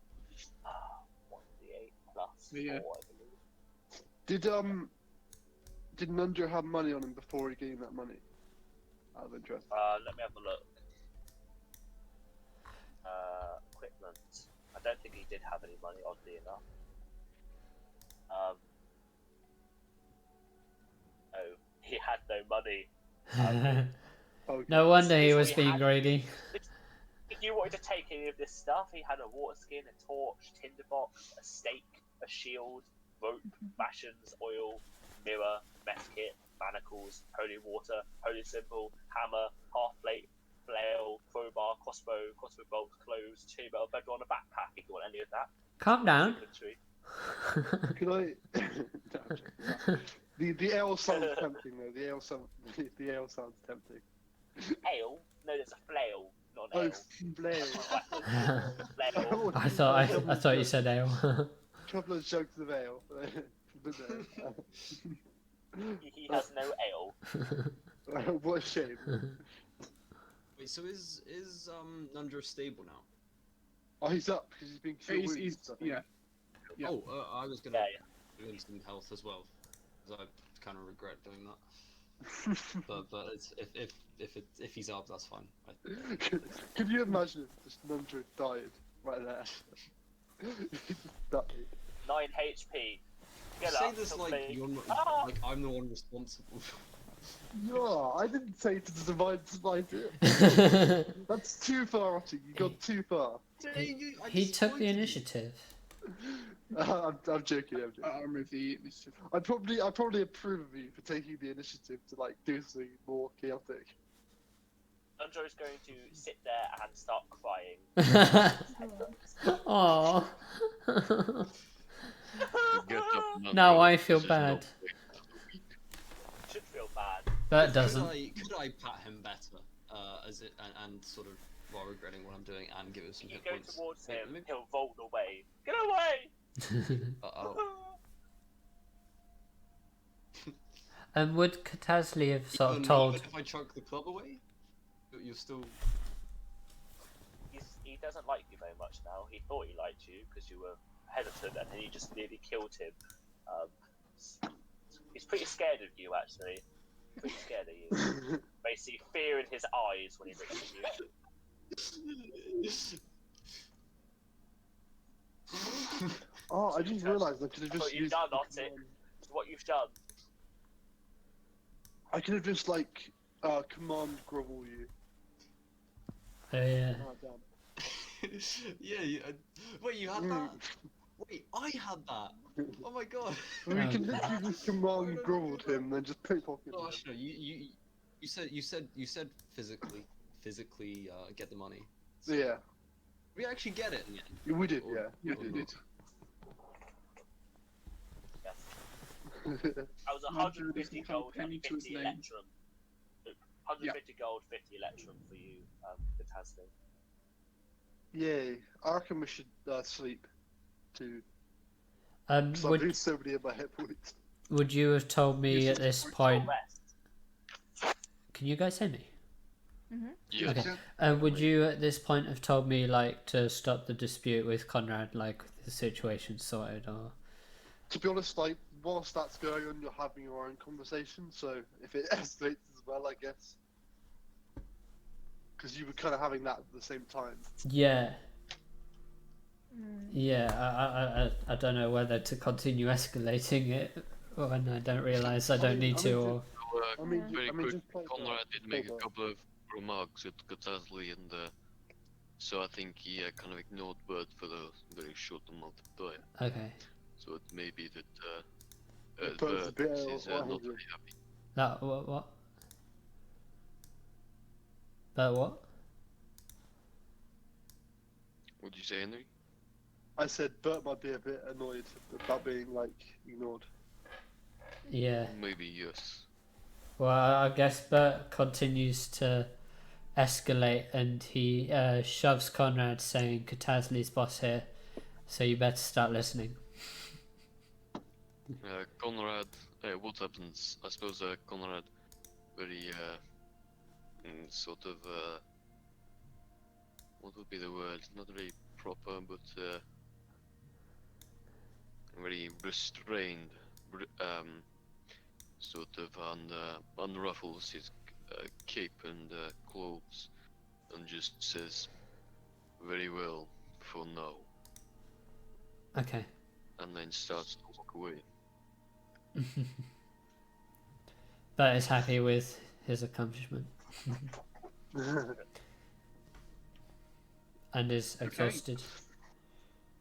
1d8 plus Yeah. 4, I believe. Did Nundra have money on him before he gained that money? Out of interest. Let me have a look. Equipment. I don't think he did have any money, oddly enough. Oh, he had no money. Okay. No wonder he was He being had- greedy. If you wanted to take any of this stuff, he had a water skin, a torch, tinderbox, a stake, a shield, rope, rations, oil, mirror, meth kit, manacles, holy water, holy symbol, hammer, half plate, flail, crowbar, crossbow bolt, clothes, chamber, bedroll, and a backpack. If you want any of that. Calm down. Inventory. Could I? The ale sounds tempting though. The ale sounds tempting. Ale? No, there's a flail, not an Oh, ale. flail. Flail. I thought you said ale. Couple of jugs of ale. He has no ale. What a shame. Wait, so is Nundra stable now? Oh, he's up because he's been killed. He's yeah. Yeah. Oh, I was gonna Yeah, do instant health as well, because I kind of regret doing that. but it's, if he's up, that's fine. Can you imagine if just Nundra died right there? He just died. 9 HP. Get Say up. this he'll like say, you're not, "Ah!" like I'm the one responsible. Yeah, I didn't say to divide it. That's too far, Otty. You got too far. He took the initiative. I'm joking. I'll remove the initiative. I probably approve of you for taking the initiative to like do something more chaotic. Andrew's going to sit there and start crying. Aww. Get up, man, Now bro. I feel This is no bad. way to the weak. You should feel bad. That doesn't. Could I pat him better, as it and sort of while regretting what I'm doing and give him some If you hit go points? towards Maybe- him, maybe- he'll roll away. Get away! And would Katasli have sort of Even told? if I chuck the club away, you're still. He doesn't like you very much now. He thought he liked you because you were hesitant, and then you just nearly killed him. He's pretty scared of you, actually. Pretty scared of you. But you see fear in his eyes when he looks at you. Oh, I didn't realise I could have That's just what you've used done, the not it? command. It's what you've done. I could have just like command grovel you. Oh yeah. Oh, damn. Yeah. Wait, you had that? Wait, I had that. Oh my god. We can literally just command groveled him, then just pickpocket him. Gosh, no, you said physically get the money. So Yeah, we actually get it in the end. we did. Or- Yeah, Yeah, or it not. did. Yes. That was Andrew 150 doesn't have a gold penny and to his 50 name. electrum. 150 gold, 50 electrum for you, Fantastic. Yay! I reckon we should sleep too. Because I'm Would losing so many of my hit points. would you have told me Yes, at this it's point? Rest. Can you guys hear me? Yeah. Okay. Yeah. Would you at this point have told me like to stop the dispute with Conrad, like the situation sorted, or? To be honest, like whilst that's going on, you're having your own conversation. So if it escalates as well, I guess. Because you were kind of having that at the same time. Yeah. Yeah, I don't know whether to continue escalating it when I don't realise I don't need to, or... I mean, Very I mean, quick, just play Conrad the- did make play a couple of remarks at Katasli, and so I think he kind of ignored Bert for a very short amount of time. Okay. So it may be that Bert's a Bert bit is angry. not very happy. That, what? That what? What did you say, Henry? I said Bert might be a bit annoyed about being like ignored. Yeah. Maybe yes. Well, I guess Bert continues to escalate, and he shoves Conrad, saying, Katasli's boss here, so you better start listening. Conrad, what happens? I suppose Conrad very sort of what would be the word? Not very proper, but very restrained. Sort of unruffles his cape and clothes, and just says, "Very well, for now," Okay. and then starts to walk away. Bert is happy with his accomplishment and is exhausted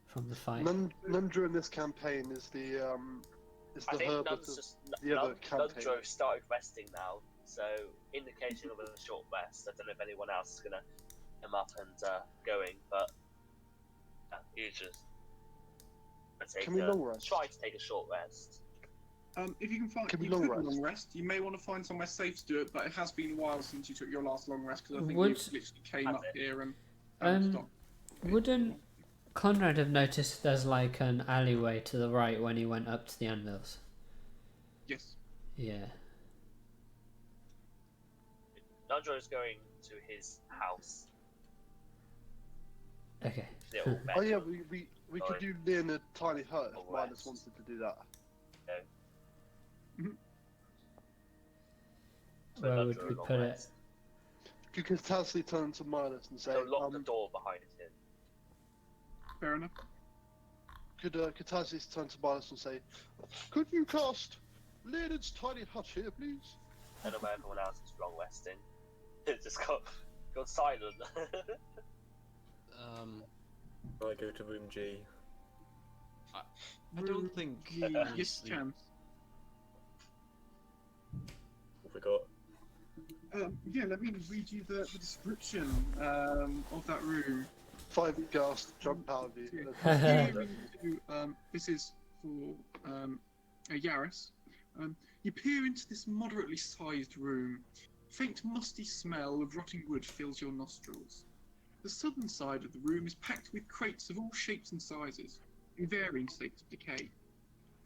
from the fight. None during this campaign is the I think Herbert Nun's of just the other campaign. Nundro started resting now, so indication of a short rest. I don't know if anyone else is gonna come up and going, but you just Can we long rest? try to take a short rest. If you can find, Can we you long could rest? long rest. You may want to find somewhere safe to do it, but it has been a while since you took your last long rest because I think Would- you literally came Has up it? here and Um, Wouldn't Conrad have noticed there's like an alleyway to the right when he went up to the anvils? Yes. Yeah. Nundro is going to his house. Okay. Little Oh yeah, bedroom. we could do near a tiny hut if Long Midas rest. wanted to do that. So Where Nundro would we long put it? rest. You could Tasly turn to Midas and say, So lock the door behind him. Fair enough. could Tasly turn to Midas and say, could you cast Leonard's tiny hut here, please? I don't know where everyone else is long resting. It's just got silent. I go to room G. I don't think Yes, any you sleep. can. What we got? Yeah, let me read you the description of that room. 5 gas jump out of you. Peer into, this is for a Yaris. You peer into this moderately sized room. Faint musty smell of rotting wood fills your nostrils. The southern side of the room is packed with crates of all shapes and sizes, in varying states of decay.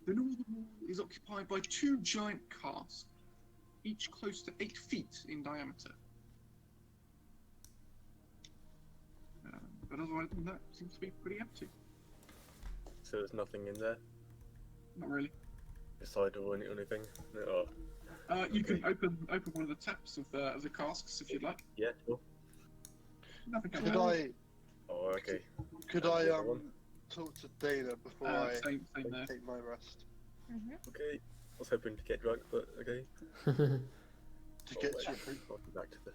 The northern wall is occupied by 2 giant casks, each close to 8 feet in diameter. But otherwise than that, seems to be pretty empty. So there's nothing in there Not really. beside or anything. No. Oh, You can open one of the taps of the casks if you'd like. yeah, sure. Nothing Could comes I Oh, okay. talk to Dana before out. I Same there. take my rest? Okay. I was hoping to get drunk, but okay. To get Oh, your wait, I'll be back to the.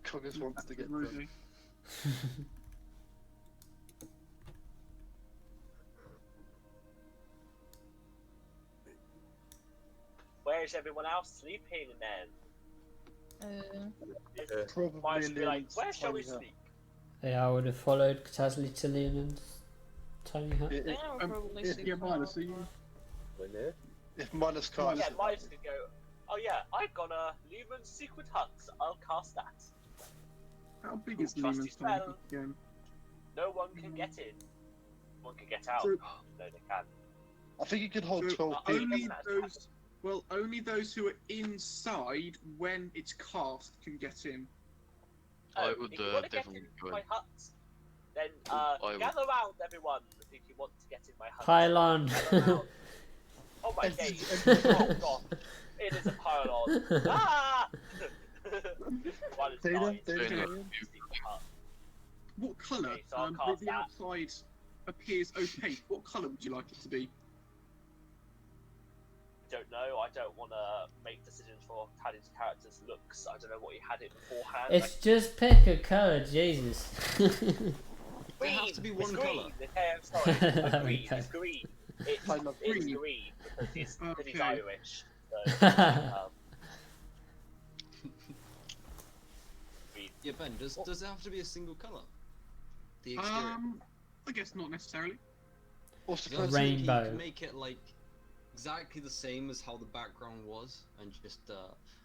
Coggins wants to get Rosé. drunk. Where is everyone else sleeping then? Probably Might be like, leans where shall we tiny hut. sleep? Yeah, I would have followed Katazli to Leonard's tiny hut. If, Yeah, we'll probably Yeah, sleep yeah, for Miles, an are you? hour. We're near. if Minus Oh, can't, yeah, Miles could go, oh yeah, I've got a Lumen's secret hut. I'll cast that. How big Ooh, is trusty Lehman's tiny spell. hut again? No one can get in. No one can get out. So- No, they can. I think you could hold So 12 Oh, people. only doesn't actually those, well, only those who are inside when it's cast can get in. I Oh, would, if you want to get definitely in go my in. hut, then would. gather round, everyone, if you want to get in my hut. Pylon. Gather round. Oh my Empty- days! empty Oh god! It is a pylon! Ah! One is Dana, nice. Dana, It's Dana. a secret hut. What colour? Okay, so I'll cast The that. outside appears opaque. What colour would you like it to be? Don't know. I don't want to make decisions for Taddy's character's looks. I don't know what he had it beforehand. It's just pick a colour, Jesus. They have to be It's one green. colour. Okay, I'm sorry. There It's we green. go. It's green. It's, I love it's green. green because he's Okay. Irish. So, green. Yeah, Ben, does it have to be a single colour? The exterior. I guess not necessarily. Also, I can I was say- thinking you Rainbow. could make it like exactly the same as how the background was, and just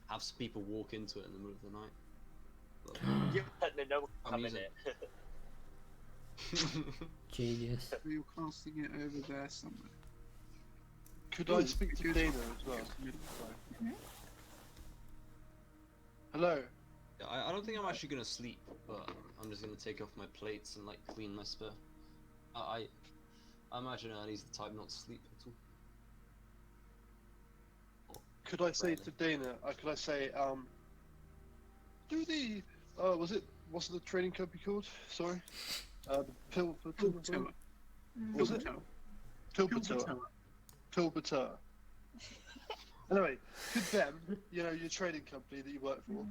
have some people walk into it in the middle of the night. Yeah, No one can come in Amusing. it. Genius. so you're casting it over there somewhere. Could I speak to Good. Dana as well? Hello. Yeah, I don't think I'm actually gonna sleep, but I'm just gonna take off my plates and like clean my spur. I imagine Ernie's the type not to sleep at all. Could I say to Dana? Could I say do the what's the training company called? Sorry. The Pilbatoa. Was it? Pilbatoa. Pilbatoa. Anyway, could them, your trading company that you work for,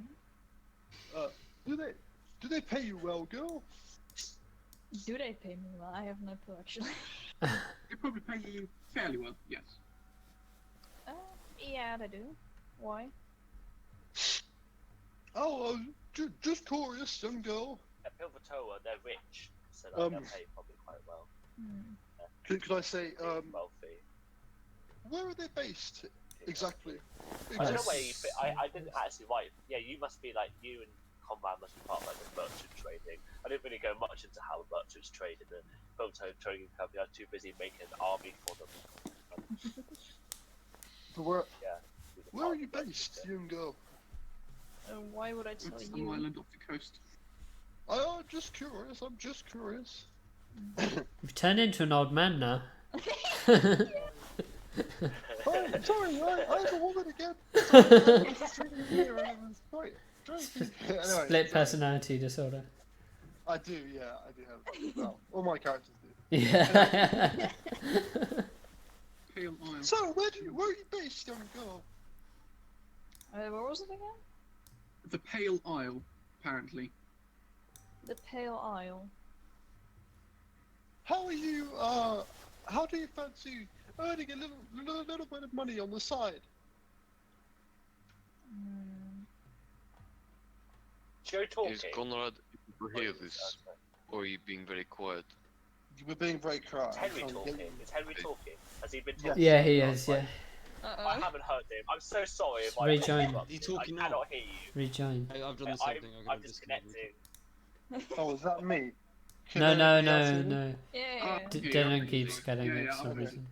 do they pay you well, girl? Do they pay me well? I have no clue actually. They probably pay you fairly well, yes. Yeah, they do. Why? Oh, just curious, young girl. At Pilvertoa, they're rich, so like, they'll pay probably quite well. Could I say, Wealthy. where are they based exactly? I don't know where you fit. I didn't actually write. Yeah, you must be like, you and Conrad must be part of like the merchant trading. I didn't really go much into how the merchants trade in the Pilvertoa trading company. I was too busy making an army for them. But where Yeah. are you based, young girl? Why would I tell It's some you? island off the coast. I'm just curious. I'm just curious. You've turned into an old man now. Oh, sorry, I'm a woman again. I'm just sitting here and it was quite strange. Anyway, Split sorry. personality disorder. I do, yeah, I do have. Well, all my characters do. Yeah. Pale Isle. So, where are you based, young girl? Where was it again? The Pale Isle, apparently. The Pale Isle. How are you? how do you fancy earning a little bit of money on the side? Joe talking. Is Conrad able to hear this, or are you being very quiet? We're being very quiet. Is Henry talking? Is Henry talking? Has he been Yeah. talking? Yeah, he is. Yeah, I haven't heard him. I'm so sorry if Rejoin. I interrupted. You talking I now? cannot hear you. rejoin. I've done the same thing. I'm disconnecting. Oh, is that me? Can No, anybody else hear me? no. Yeah. Dylan keeps getting it for some reason.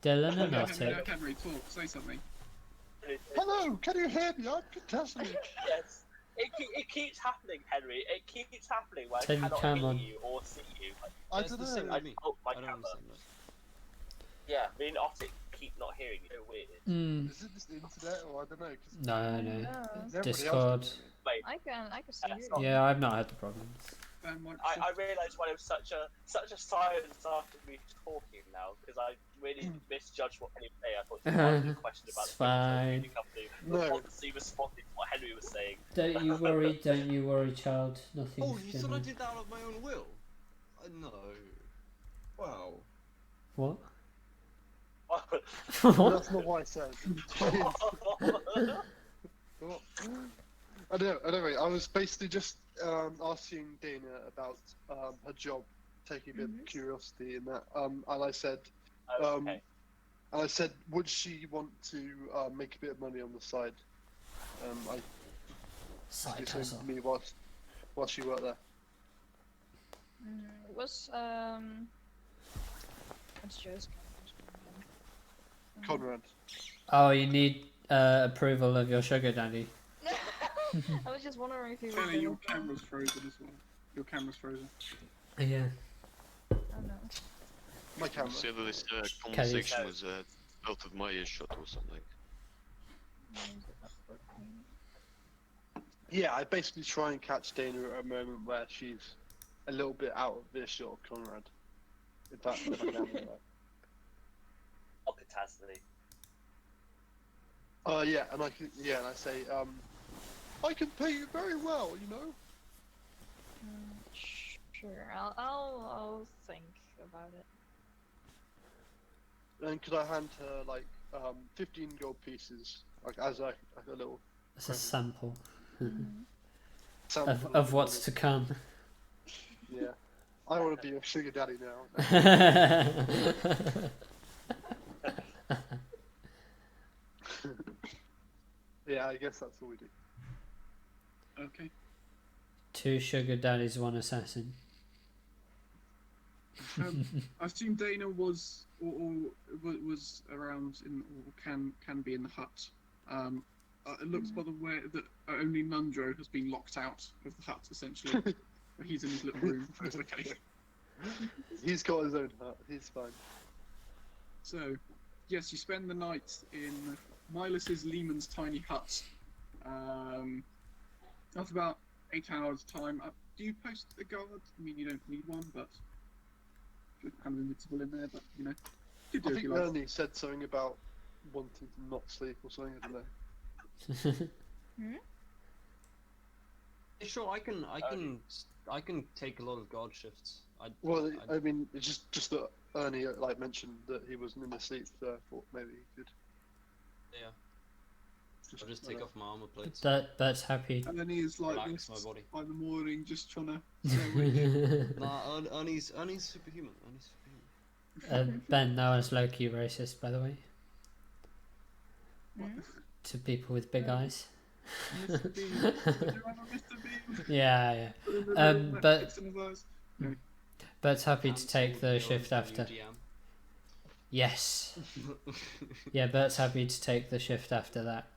Dylan and Arctic. Henry, talk. Say something. Hello, can you hear me? I'm Catastrope. Yes. It keeps happening, Henry. It keeps happening where I Turn your cannot cam hear on. you or see you. I That's don't the same know. with me. My I don't camera. understand that. Yeah, me and Arctic keep not hearing you. It's weird. Mm. Is it just the internet or I don't know? 'Cause No. everybody else Discord. can hear me. Wait, I can see you. Yeah, I've not had the problems. I realised why there was such a silence after me talking now because I really misjudged what Henry was saying. I thought he was asking a question about It's the fine. computer company. No. Obviously responded to what Henry was saying. Don't you worry, child. Nothing's Oh, you thought I gonna... did that out of my own will? No. Wow. What? That's not what I said. What? I don't know. Anyway, I was basically just asking Dana about her job, taking a bit of curiosity in that. And I said, Okay. would she want to make a bit of money on the side? I Side just saying hustle. to me while she worked there. What's Joe's Conrad. Oh, you need approval of your sugar daddy. I was just wondering if you were Kelly, your doing camera's frozen as well. Your camera's frozen. Yeah. Oh no. My camera. Say that this conversation was out of my earshot or something. Yeah, I basically try and catch Dana at a moment where she's a little bit out of earshot of Conrad. If I can do that. Oh, catastrophe. Yeah, and I say, I can pay you very well, you know. Sure, I'll think about it. And could I hand her like 15 gold pieces, like as like a little It's a sample sample of what's to come. Yeah, I want to be a sugar daddy now. Yeah, I guess that's all we do. Okay. 2 sugar daddies, 1 assassin. I assume Dana was was around in or can be in the hut. It looks by the way that only Nundro has been locked out of the hut essentially. He's in his little room. It's okay. He's got his own hut. He's fine. So, yes, you spend the night in Milus's Lehman's tiny hut. That's about 8 hours time. Do you post a guard? I mean, you don't need one, but you're kind of invincible in there. But you know, you could do I if think you like. Ernie said something about wanting to not sleep or something. I don't know. Sure, I can take a lot of guard shifts. Well, I mean, it's just that Ernie like mentioned that he wasn't in the sleep, so I thought maybe he could. Yeah. I'll just take off my armor plates. That's happy. And then he's like Relax this my body. by the morning, just trying to. Nah, Ernie's superhuman. Ernie's superhuman. Ben, that was low-key racist, by the way. Hmm? To people with big eyes. Mr. Bean. Did you remember Mr. Bean? Yeah. With the little But- fix in his eyes? Bert's happy to take the shift after. Yes. Yeah, Bert's happy to take the shift after that.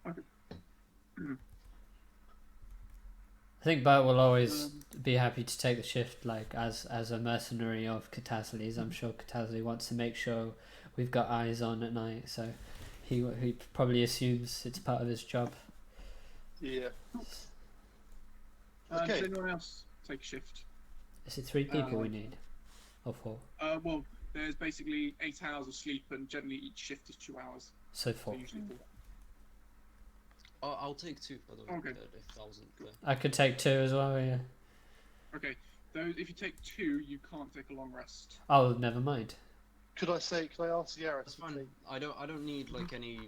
Okay. I think Bert will always be happy to take the shift, like as a mercenary of Catasleys. I'm sure Catasley wants to make sure we've got eyes on at night, so he probably assumes it's part of his job. Yeah. Does Okay. anyone else take a shift? Is it 3 people we need, or 4? Well, there's basically 8 hours of sleep, and generally each shift is 2 hours. So So 4. usually 4. I'll take 2 by the way. Okay. If that wasn't clear. I could take 2 as well. Yeah. Okay. those, if you take 2, you can't take a long rest. Oh, never mind. Could I ask Sierra That's to fine. take? I don't need like any.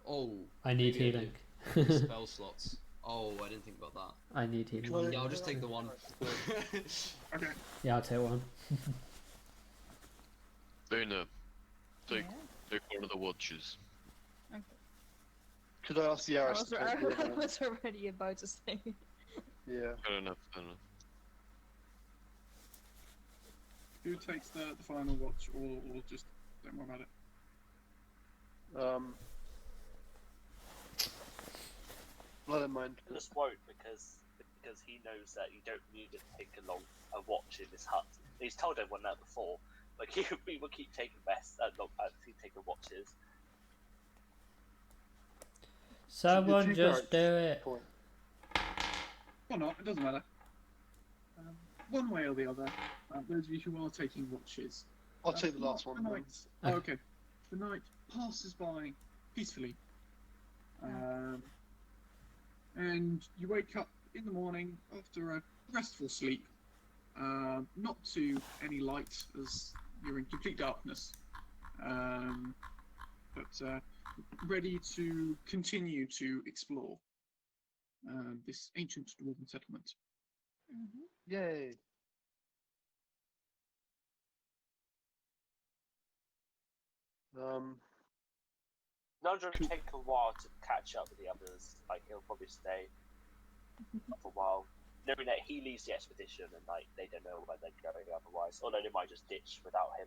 Oh, I need maybe healing. do spell slots. Oh, I didn't think about that. I need healing. Yeah, I'll just take the one. Okay. Yeah, I'll take one. Dana, take Yeah. one of the watches. Could I ask Sierra to take I the other one? was already about to say. Yeah. Fair enough, fair enough. Who takes the final watch, or just don't worry about it? I don't mind. I just won't because he knows that you don't need to take a watch in this hut. He's told everyone that before. Like he will keep taking taking watches. Someone If you just do guys- it. Point. Or not, it doesn't matter. One way or the other, those of you who are taking watches. I'll take the last The one. then. night, oh, okay. The night passes by peacefully. And you wake up in the morning after a restful sleep. Not to any light, as you're in complete darkness. But ready to continue to explore this ancient dwarven settlement. Yay. Nandra will take a while to catch up with the others. Like he'll probably stay for a while, knowing that he leaves the expedition and like they don't know where they're going otherwise. Although they might just ditch without him.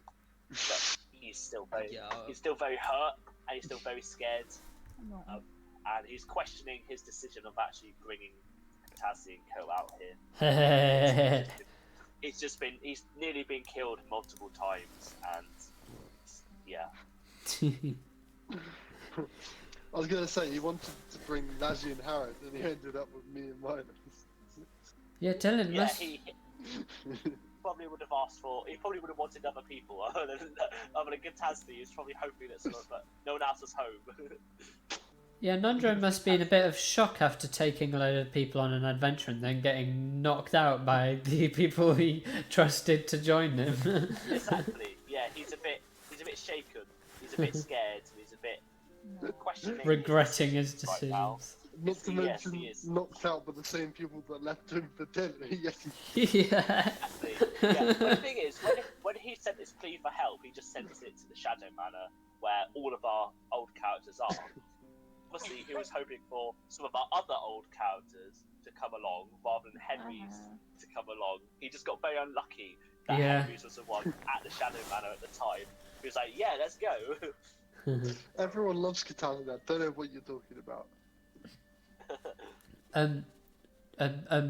But he's still very hurt and he's still very scared. No. And he's questioning his decision of actually bringing Tassie and Co out here. He's nearly been killed multiple times, and yeah. I was gonna say he wanted to bring Najee and Harrod, and he ended up with me and Minos. Yeah, tell him. Yeah, he probably would have asked for. He probably would have wanted other people other than Tassie. He's probably hoping that but no one else is home. Yeah, Nundro must be in a bit of shock after taking a load of people on an adventure and then getting knocked out by the people he trusted to join him. Exactly. Yeah, he's a bit shaken. He's a bit scared. And he's a bit questioning, regretting his right now. decisions. Not to Yes, mention he is. knocked out by the same people that left him for dead. Yes, Yeah. Exactly. Yeah. But the thing is, when he sent this plea for help, he just sent it to the Shadow Manor, where all of our old characters are. Obviously, he was hoping for some of our other old characters to come along rather than Henry's to come along. He just got very unlucky that Henry's was the one at the Shadow Manor at the time. He was like, "Yeah, let's go." everyone loves Katana. Don't know what you're talking about.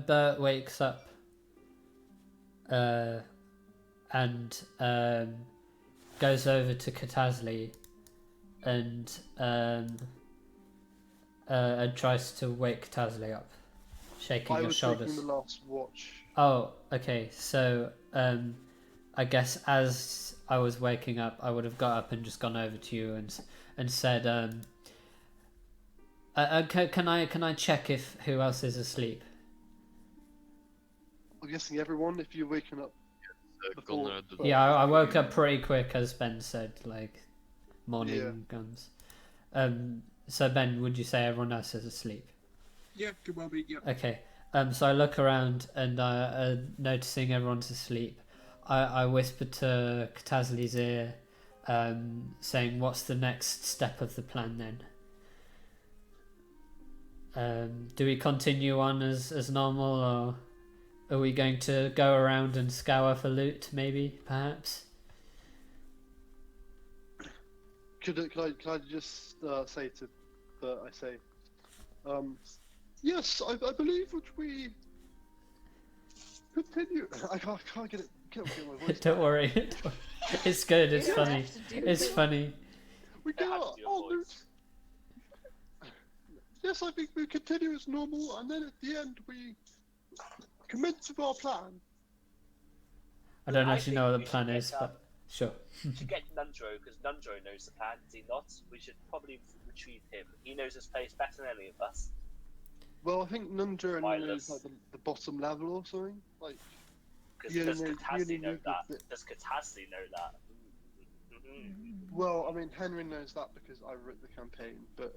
Bert wakes up and goes over to Katazli and tries to wake Katazli up, shaking I her was shoulders. taking the last watch. Oh, okay. So, I guess as I was waking up, I would have got up and just gone over to you and said, can I check if who else is asleep? I'm guessing everyone. If you're waking up, Before- Conrad, Yeah, I woke up pretty quick, as Ben said, like morning guns. So Ben, would you say everyone else is asleep? Yeah, could well be. Yeah. Okay. So I look around and noticing everyone's asleep, I whisper to Katazli's ear, saying, "What's the next step of the plan then? Do we continue on as normal, or are we going to go around and scour for loot? Maybe, perhaps." could I just say to Bert? I say, yes, I believe that we continue. I can't get it. Can't get my voice. Don't worry, it's good. It's You don't funny. have to do It's it. funny. We It has go to be your voice. Yes, I think we continue as normal, and then at the end we commence with our plan. I don't I actually think know what we the plan should is, get, but sure. We should get Nundro, because Nundro knows the plan, does he not? We should probably retrieve him. He knows this place better than any of us. Well, I think Nundra Mindless. knows like the bottom level or something. Like, Because You does only Katassi know need that? the- Does Katassi know that? Well, I mean, Henry knows that because I wrote the campaign, but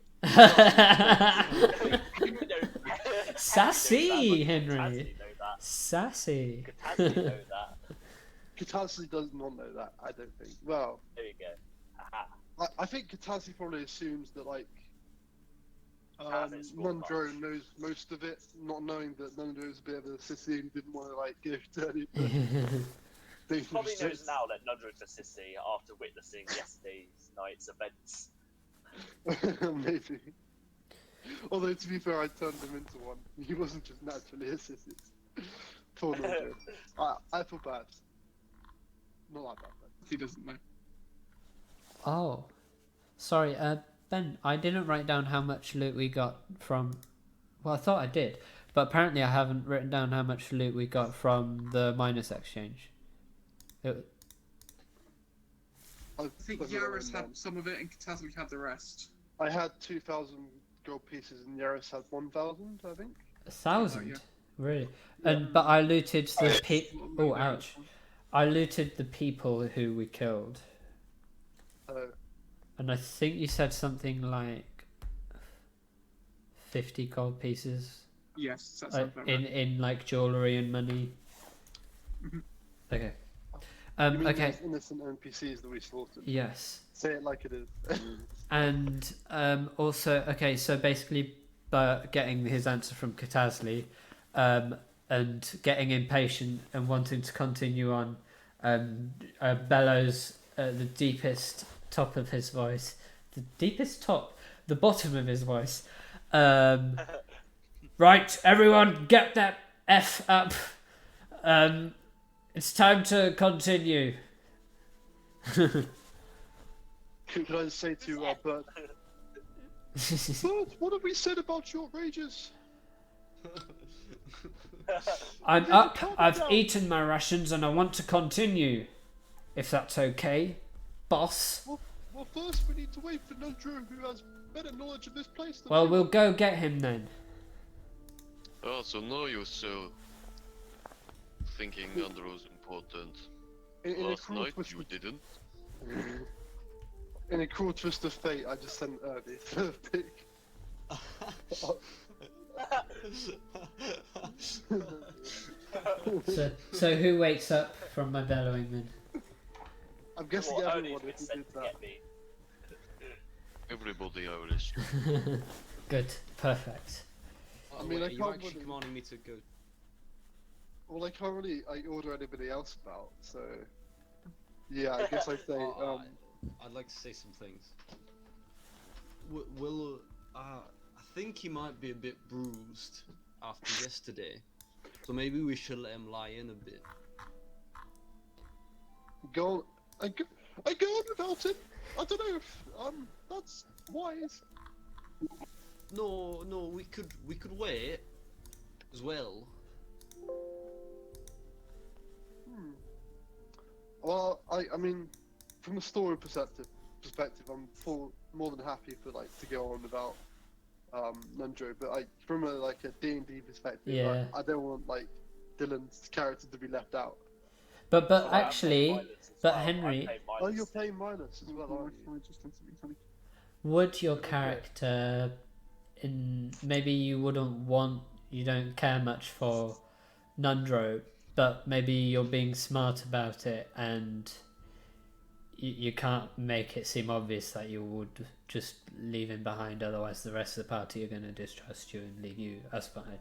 Sassy, Henry. Katassi know that. Sassy. Katassi know that. Katassi does not know that. I don't think. Well, There you go. Aha. I think Katassi probably assumes that like Have it small Nundro much. knows most of it, not knowing that Nundro is a bit of a sissy and didn't want to like give to anything. He probably knows now that Nundro's a sissy after witnessing yesterday's night's events. Maybe. Although to be fair, I turned him into one. He wasn't just naturally a sissy. Poor Nundro. I feel bad. Not like that. But... He doesn't know. Oh, sorry, Ben, I didn't write down how much loot we got from... Well, I thought I did, but apparently I haven't written down how much loot we got from the minus exchange. I I think Yaris had some of it and Katasli had the rest. I had 2,000 gold pieces and Yaris had 1,000, I think. 1,000? Oh, yeah. Really? But I looted the Oh, ouch. I looted the people who we killed. And I think you said something like 50 gold pieces. Yes, that's about right. in like jewellery and money. Mhm. Okay. You mean Okay. those innocent NPCs that we slaughtered? Yes. Say it like it is. And also, okay, so basically, getting his answer from Katasli, and getting impatient and wanting to continue on, bellows at the deepest top of his voice, the deepest top, the bottom of his voice. Right, everyone, get that F up. It's time to continue. Could I just say to Bert, Bert, what have we said about your rages? I'm up, I've eaten my rations and I want to continue. If that's okay, boss. Well, first we need to wait for Nundro, who has better knowledge of this place than Well, we we'll do. go get him then. Oh, so now you're so thinking Andrew's important. In a Last cruel night twist you didn't. In a cruel twist of fate, I just sent Ernie the pig. So who wakes up from my bellowing then? I'm guessing Well, only everyone if if it's he sent did to that. get me. Everybody Irish. Good, perfect. I mean, I are you can't actually really- commanding me to go? Well, I can't really order anybody else about, so... Yeah, I guess I'd say, I'd like to say some things. Will, I think he might be a bit bruised after yesterday, so maybe we should let him lie in a bit. go on without him. I don't know if, that's wise. No, we could wait as well. Well, I mean, from a story perspective, I'm more than happy for to go on without Nundro, but from a D&D perspective, Yeah. I don't want Dylan's character to be left out. But Oh, I actually, play Midas as but well. I Henry, play Oh, Midas. you're playing Minus as well, aren't you? would your character, maybe you don't care much for Nundro, but maybe you're being smart about it and you can't make it seem obvious that you would just leave him behind, otherwise the rest of the party are going to distrust you and leave you as behind.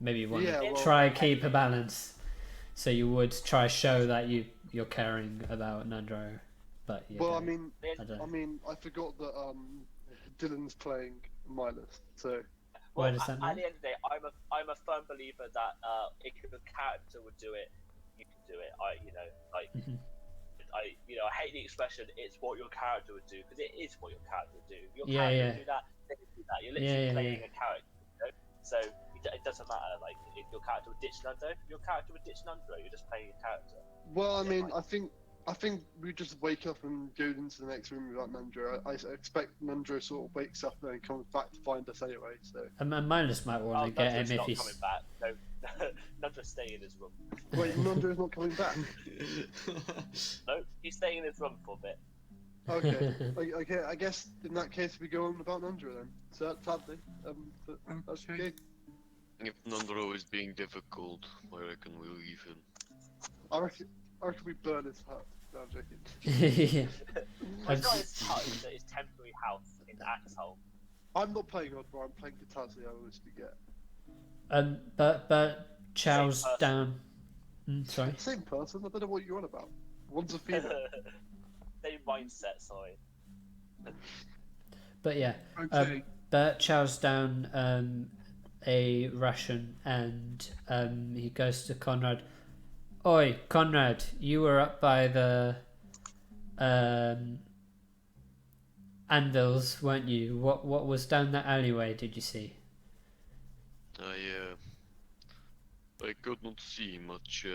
Maybe you want to try and keep a balance, so you would try show that you're caring about Nundro, but you Well, don't. I don't. I forgot that Dylan's playing Minus, so Where does that At mean? the end of the day, I'm a firm believer that if your character would do it, you can do it. Mhm. I hate the expression "it's what your character would do" because it is what your character would do. If your Yeah, character yeah. would do that, they would do that. You're literally Yeah, playing yeah. a character. So it doesn't matter. If your character would ditch Nundro, you're just playing your character. well, I think we just wake up and go into the next room without Nundro. I expect Nundro sort of wakes up and then comes back to find us anyway. So And Minus might want to get him Nundro's if not he's. coming back. Not just staying in his room. Wait, Nundra is not coming back. No, he's staying in his room for a bit. Okay, okay. I guess in that case we go on about Nundra then. So sadly, but that's okay. If Nandro is being difficult, I reckon we'll leave him. I reckon we burn his hut. No, I'm joking. Yeah. It's not his hut, it's his temporary house in Axeholm. I'm not playing Oddbar, I'm playing Katasi, I always forget. But Chow's Same person. down. Sorry. Same person, I don't know what you're on about. One's a female. Same mindset, sorry. But yeah, Okay. Bert chows down a ration and he goes to Conrad. Oi, Conrad, you were up by the anvils, weren't you? What was down that alleyway? Did you see? I could not see much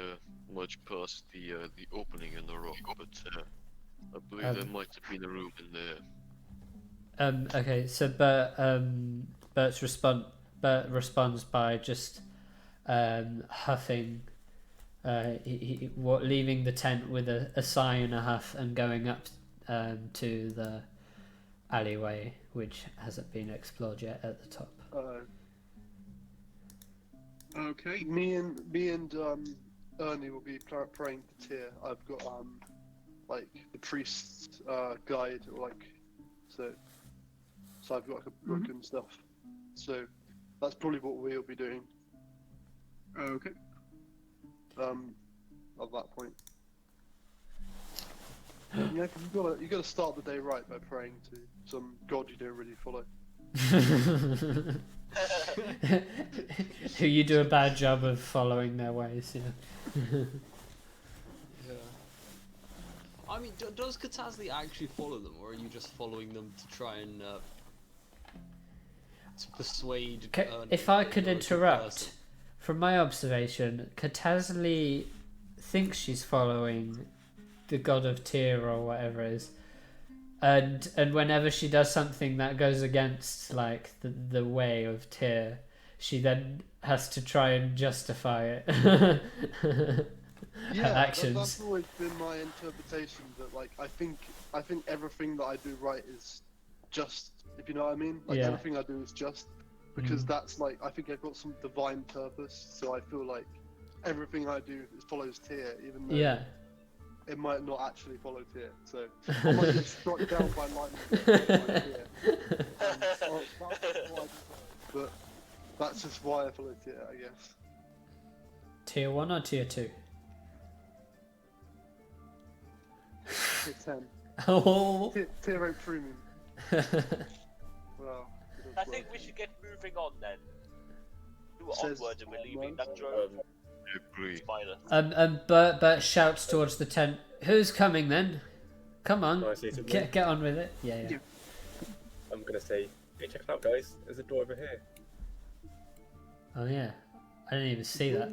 past the opening in the rock, but I believe there might have been a room in there. Okay, so Bert responds by just huffing, leaving the tent with a sigh and a huff and going up to the alleyway, which hasn't been explored yet at the top. Okay. Me and Ernie will be praying to Tyr. I've got like the priest's guide, or like so I've got like a book and stuff. So that's probably what we'll be doing. Okay. At that point. Yeah, cause you gotta start the day right by praying to some god you don't really follow. Who you do a bad job of following their ways, yeah. Yeah. I mean, does Katazli actually follow them, or are you just following them to try and to persuade? If I could you're a good interrupt, person? from my observation, Katazli thinks she's following the god of Tyr or whatever it is, and whenever she does something that goes against like the way of Tyr, she then has to try and justify it. Yeah, Her actions. That's always been my interpretation. That like I think everything that I do right is just, if you know what I mean. Like Yeah. everything I do is just because that's like I think I've got some divine purpose. So I feel like everything I do follows Tyr, even though Yeah. it might not actually follow Tyr. So I might get struck down by lightning. But that's just why I follow Tyr, I guess. Tier 1 or Tier 2? Tier 10. Oh. Tier 8 premium. Well, I think we should get moving on then. Do Says onward and we're leaving onward. that drove. I agree. Spider. Bert shouts towards the tent. Who's coming then? Come on, Can I say something? get on with it. Yeah. Yeah. I'm gonna say, hey, check it out, guys. There's a door over here. Oh yeah, I didn't even see that.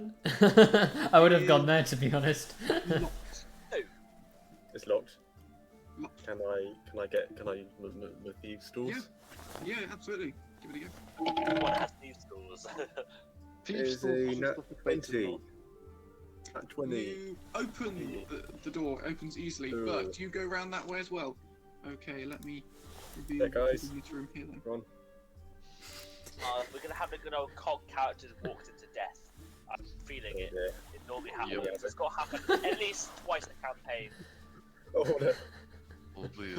I would have gone there to be honest. Locked. It's locked. Locked. Can I move these stools? Yeah, absolutely. Give it a go. What has these tools? Thieves' There's a tools nat stuff with plates 20. in them. At 20. You open the door. It opens easily, but do you go around that way as well? Okay, let me reveal Yeah, guys. the room here then. Run. We're gonna have a good old cog character that walked into death. I'm feeling it. Yeah. It normally happens. Yeah. It's got to happen at least twice a campaign. Oh, no. Probably.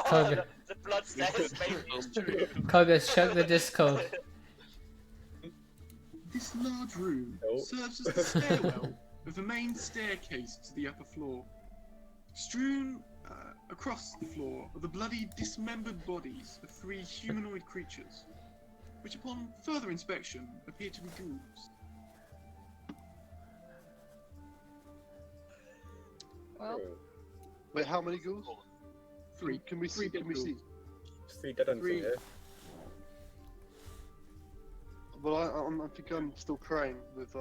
Koga. The blood stains maybe is true. Koga's shut the Discord. This large room Oh. serves as the stairwell of the main staircase to the upper floor. Strewn across the floor are the bloody, dismembered bodies of 3 humanoid creatures, which upon further inspection appear to be ghouls. Well, Wait, how many ghouls? 3. Can we see? Three Can we dead see? ghouls. There's 3 dead ends in 3. here. Well, I think I'm still praying with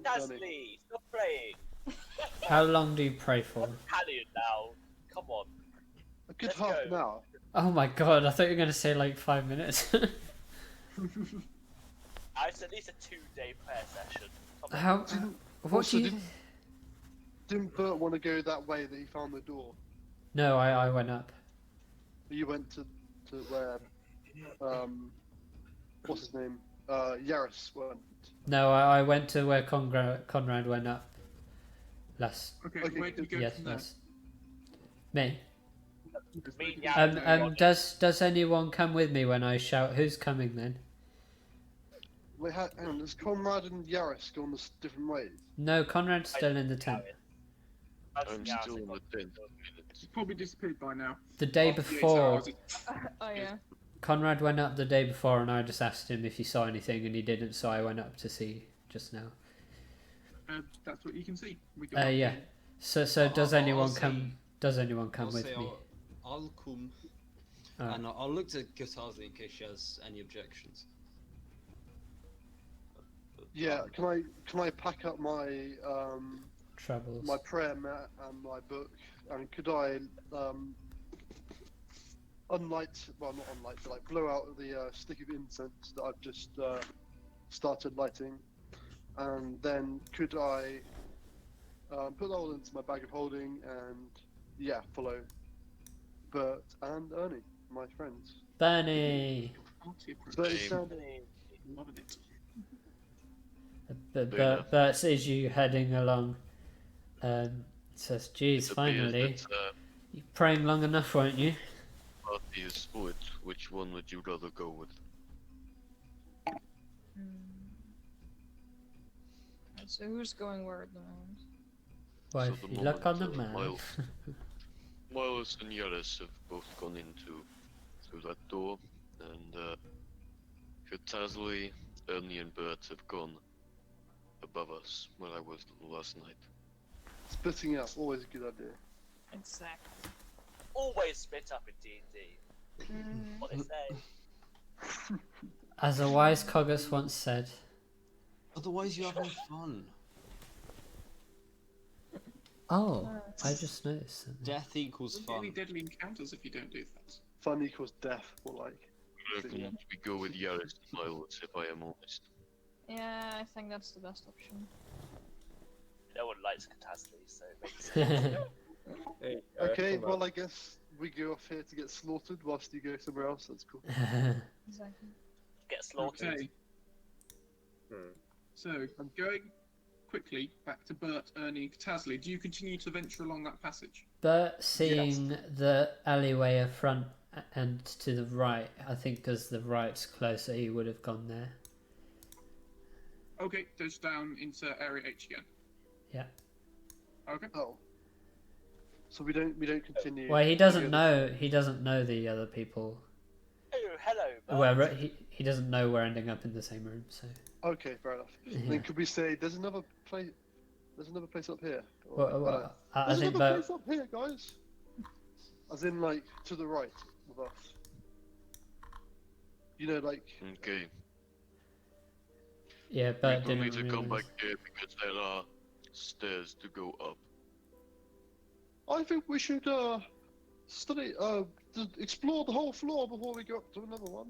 Dazzly, stop praying. How long do you pray for? Italian now. Come on. a good Let's half go. an hour. Oh my god, I thought you were gonna say like 5 minutes. It's at least a 2-day prayer session. Come on. How? What Also, do you? Didn't Bert want to go that way that he found the door? No, I went up. You went to where what's his name? Yaris went. No, I went to where Conrad went up. Last. Okay, Okay, where did you go Yes, from there? yes. Me. Me and Yaris Does anyone come with me when I shout? Who's coming then? Wait, hang on. Does Conrad and Yaris go on this different ways? No, Conrad's still in the tent. I'm still in the tent. He's probably disappeared by now. The day After the 8 before, hours, Oh yeah. Conrad went up the day before, and I just asked him if he saw anything, and he didn't. So I went up to see just now. that's what you can see. We go up Yeah. here. So I'll does anyone say- come? Does anyone come I'll with say me? I'll come, Alright. and I'll look to Gatazi in case she has any objections. Yeah. Can I pack up my Troubles. my prayer mat and my book? And could I unlight? Well, not unlight, but like blow out the stick of incense that I've just started lighting, and then could I put that all into my bag of holding and follow Bert and Ernie, my friends. Bernie. Party approach. So it sounded Loving it. Bert sees you heading along. Says, "Geez, It appears finally. that, You praying long enough, weren't you?" party is split. Which one would you rather go with? So who's going where at the moment? Well, So if the you look on the moment, map. Miles. Miles and Yaris have both gone through that door, and Katazli, Ernie, and Bert have gone above us where I was last night. splitting up, always a good idea. Exactly. Always split up in D&D. What they say. As a wise Coggus once said, Otherwise, you have no fun. "Oh, I just noticed something." Death equals Don't get any fun. deadly encounters if you don't do that. Fun equals death, or like. I reckon we go with Yaris and Miles, if I am honest. Yeah, I think that's the best option. No one likes Catastrophe, so it makes sense. Hey, Okay, Conrad. well I guess we go off here to get slaughtered whilst you go somewhere else. That's cool. Exactly. Get slaughtered. Okay, Hmm. so going quickly back to Bert, Ernie, and Catazli. Do you continue to venture along that passage? Bert, seeing the alleyway at front and to the right, I think because the right's closer, he would have gone there. Okay, goes down into Area H again. Yeah. Okay. Oh. So we don't continue. Well, he doesn't know. He doesn't know the other people. Oh, hello, Bert. Well, he doesn't know we're ending up in the same room. So. Okay, fair enough. Yeah. Then could we say there's another place? There's another place up here. Well, I there's think another Bert. place up here, guys. As in, like to the right of us. You know, like Okay, Yeah, we Bert don't need didn't to come realize. back here because there are stairs to go up. I think we should study explore the whole floor before we go up to another one.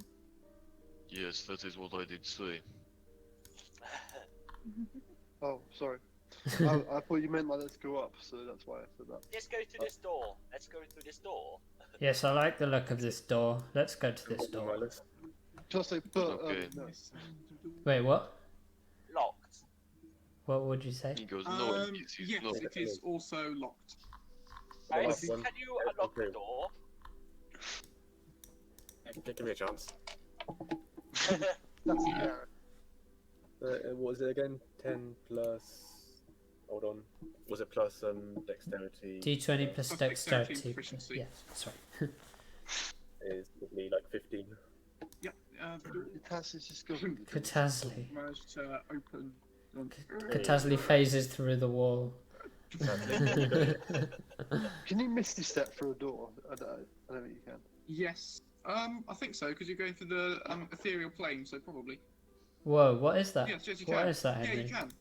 Yes, that is what I did say. Oh, sorry. I thought you meant like let's go up, so that's why I said that. Let's go through this door. Let's go through this door. Yes, I like the look of this door. Let's go to this door. Just like, but Okay. no. Wait, what? Locked. What would you say? He goes, no, Yes, no. it is also locked. Guys, One- can you unlock the door? Give me a chance. That's yeah. What was it again? 10 plus. Hold on. Was it plus dexterity? D20 plus Plus dexterity. dexterity proficiency. Yeah, that's right. Is probably like 15. Yep. The door Tassis just going. Katazli. managed to open. Katazli phases through the wall. Can you misty step through a door? I don't think you can. Yes. I think so because you're going through the ethereal plane, so probably. Whoa, what is that? Yes, you What can. is that, Yeah, Henry? you can.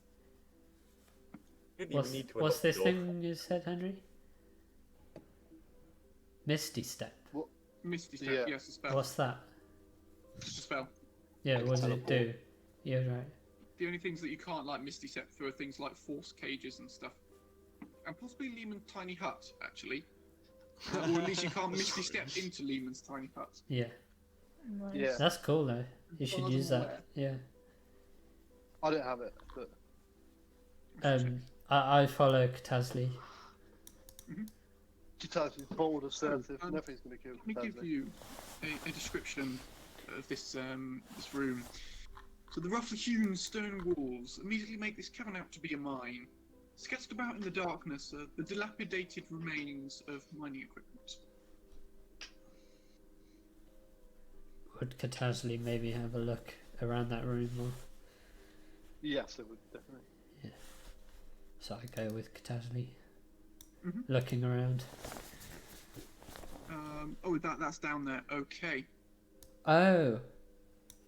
You didn't What's, even need to what's unlock the this door. thing you said, Henry? Misty Step. Misty step. Yeah. Yes, a spell. What's that? Just a spell. Yeah, Like what does it teleport. do? You're right. The only things that you can't like misty step through are things like force cages and stuff, and possibly Lehman's tiny hut actually, or at least you can't misty step into Lehman's tiny hut. Yeah. Nice. Yeah. That's cool though. You should As use I'm that. Yeah. I don't have it, but I follow Katasli. Kitaz is bold, assertive. Um, Nothing's going to kill Let me give Kitaz. you a description of this this room. So the roughly hewn stone walls immediately make this cavern out to be a mine. Scattered about in the darkness are the dilapidated remains of mining equipment. Would Katasli maybe have a look around that room more? Yes, it would definitely. So I go with Katasli. Mhm. Looking around. Oh, that's down there. Okay. Oh,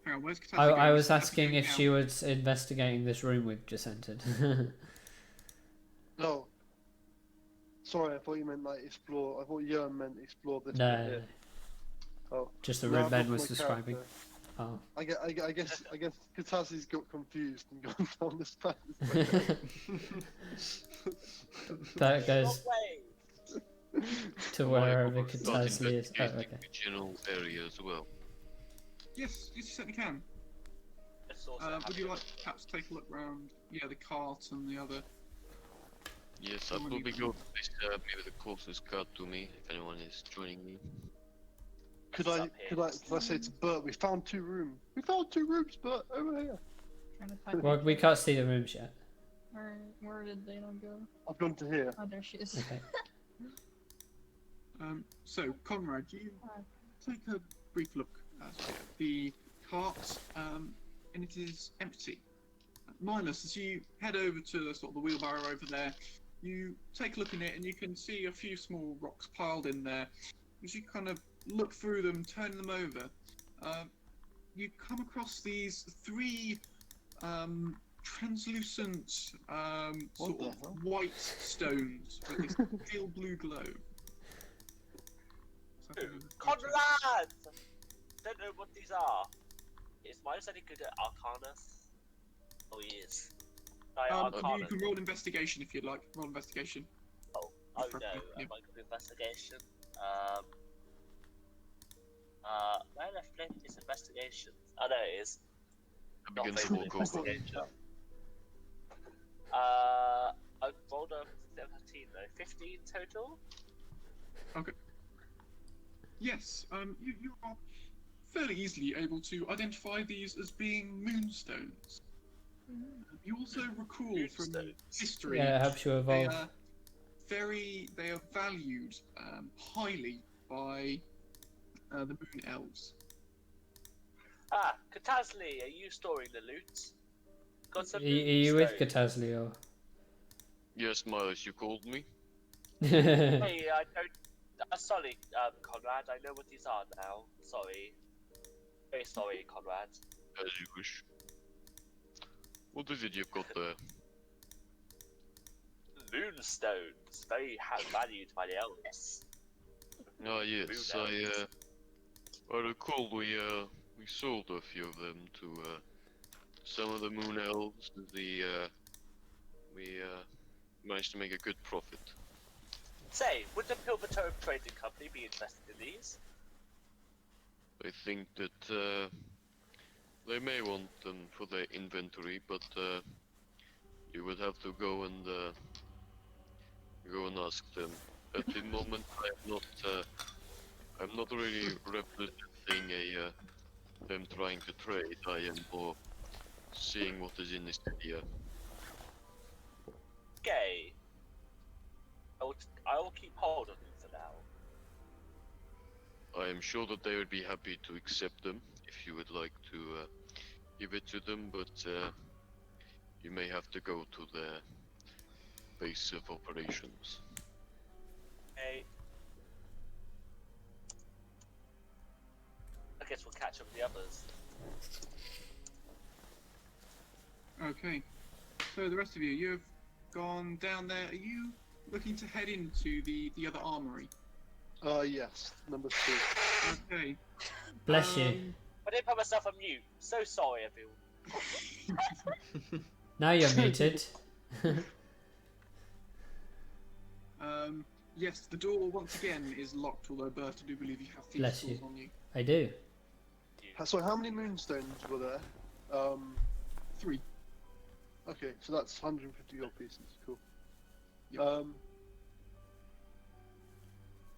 Hang on, where's Katasha I going? was Katasha asking going if down. she was investigating this room we've just entered. No. Sorry, I thought you meant like explore. I thought Jörn meant explore this bit No, here. Oh. just the No, room I've Ben lost was my describing. character. Oh. I guess Katazi's got confused and gone down this path. That goes Way. to Why wherever not Katasli is. Oh, investigating okay. the general area as well? Yes, you certainly can. It's also Would you happening. like to perhaps take a look round? Yeah, the cart and the other. Yes, I'll probably go to this, maybe the closest card to me, if anyone is joining me. Could It's I up here. could I say to Bert, we found 2 rooms. We found 2 rooms, Bert, over here. Trying to find Well, we can't see the rooms yet. where did they not go? I've gone to here. Oh, there she is. Okay. So, Conrad, you take a brief look at the cart, and it is empty. Minus, as you head over to sort of the wheelbarrow over there, you take a look in it and you can see a few small rocks piled in there. As you kind of look through them, turn them over, you come across these 3 translucent sort the of hell? white stones with this pale blue glow. Conrad! Don't know what these are. Is Miles any good at Arcana? Oh, he is. You Arcana. can roll investigation if you'd like. Roll investigation. Oh no, Yeah. am I good at investigation? Where the flip is investigation? Oh, there it is. I Not begin to favorite walk over. investigation. I rolled a 17 though. 15 total? Yes, you are fairly easily able to identify these as being moonstones. You also recall from Moonstones. history Yeah, it helps you they evolve. are they are valued highly by the moon elves. Ah, Katasli, are you storing the loot? Got Are some you with moonstones. Katasli or? Yes, Miles, you called me? Hey, I don't. Sorry, Conrad. I know what these are now. Sorry. Very sorry, Conrad. As you wish. What is it you've got there? Moonstones, very valued by the elves. Ah, yes, I recall we sold a few of them to some of the moon elves. We managed to make a good profit. Say, would the Pilvertone Trading Company be interested in these? I think that they may want them for their inventory, but you would have to go and ask them. At the moment, I'm not really representing them trying to trade. I am more seeing what is in this area. Okay. I will keep hold of them for now. I am sure that they would be happy to accept them if you would like to give it to them, but you may have to go to their base of operations. Okay. I guess we'll catch up with the others. Okay. So the rest of you've gone down there. Are you looking to head into the other armory? Yes, number 2. Okay. Bless you. Um, I didn't put myself on mute. So sorry, everyone. Now you're muted. Yes, the door once again is locked, although Bert, I do believe you have thieves' Bless tools you. on you. I do. So how many moonstones were there? 3. Okay, so that's 150 gold pieces. Cool. Yep.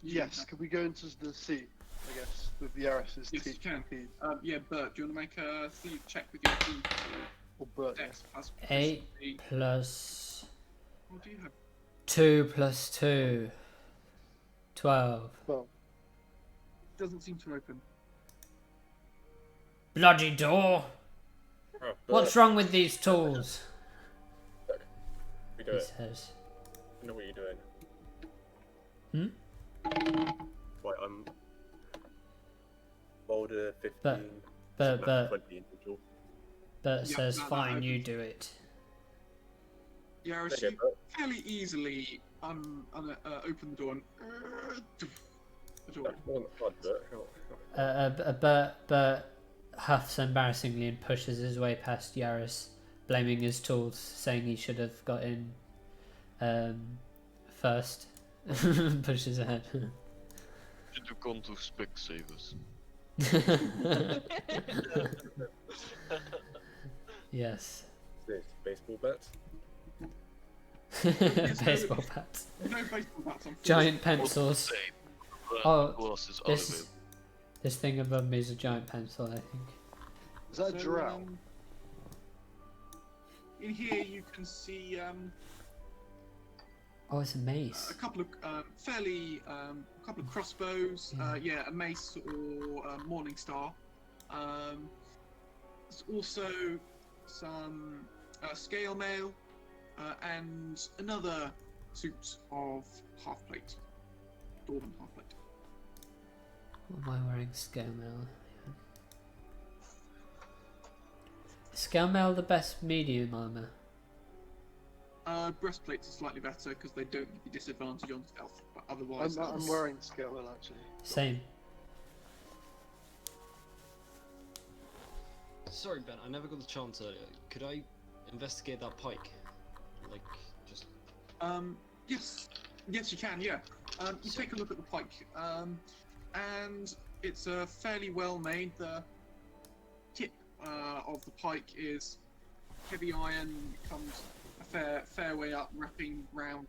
Yes, could we go into the sea? I guess with the Yaris's Yes, you can. keys. Yeah, Bert, do you want to make a thief check with your thief? Or Bert. Dex plus 8 proficiency? plus What do you have? 2 plus 2. 12. Well, Doesn't seem to open. Bloody door! Oh, What's wrong with these tools? We do He it. says. I know what you're doing. Right, I'm older, 15. But 20 in total. Bert Yeah, says, no, fine, you opens. do it. Yaris, Okay, you but fairly easily open the door and the door. that wasn't hard, but Bert huffs embarrassingly and pushes his way past Yaris, blaming his tools, saying he should have got in first. Pushes ahead. Should have gone to Specsavers. Yes. this baseball bat. Baseball bats. No baseball bats on. Giant pencils. Oh, Glasses are this- available. This thing above me is a giant pencil, I think. is that a drow? In here you can see Oh, it's a mace. a couple of couple of crossbows. A mace or morning star. There's also some scale mail and another suit of half plate, dwarven half plate. What am I wearing? Scale mail. Is scale mail the best medium armor? Breastplates are slightly better because they don't give you disadvantage on stealth, but otherwise. I'm wearing scale actually. Same. Sorry, Ben, I never got the chance earlier. Could I investigate that pike? Like, just. Yes, you can. Yeah. You take a look at the pike, and it's fairly well made. The tip of the pike is heavy iron. It comes a fair way up, wrapping round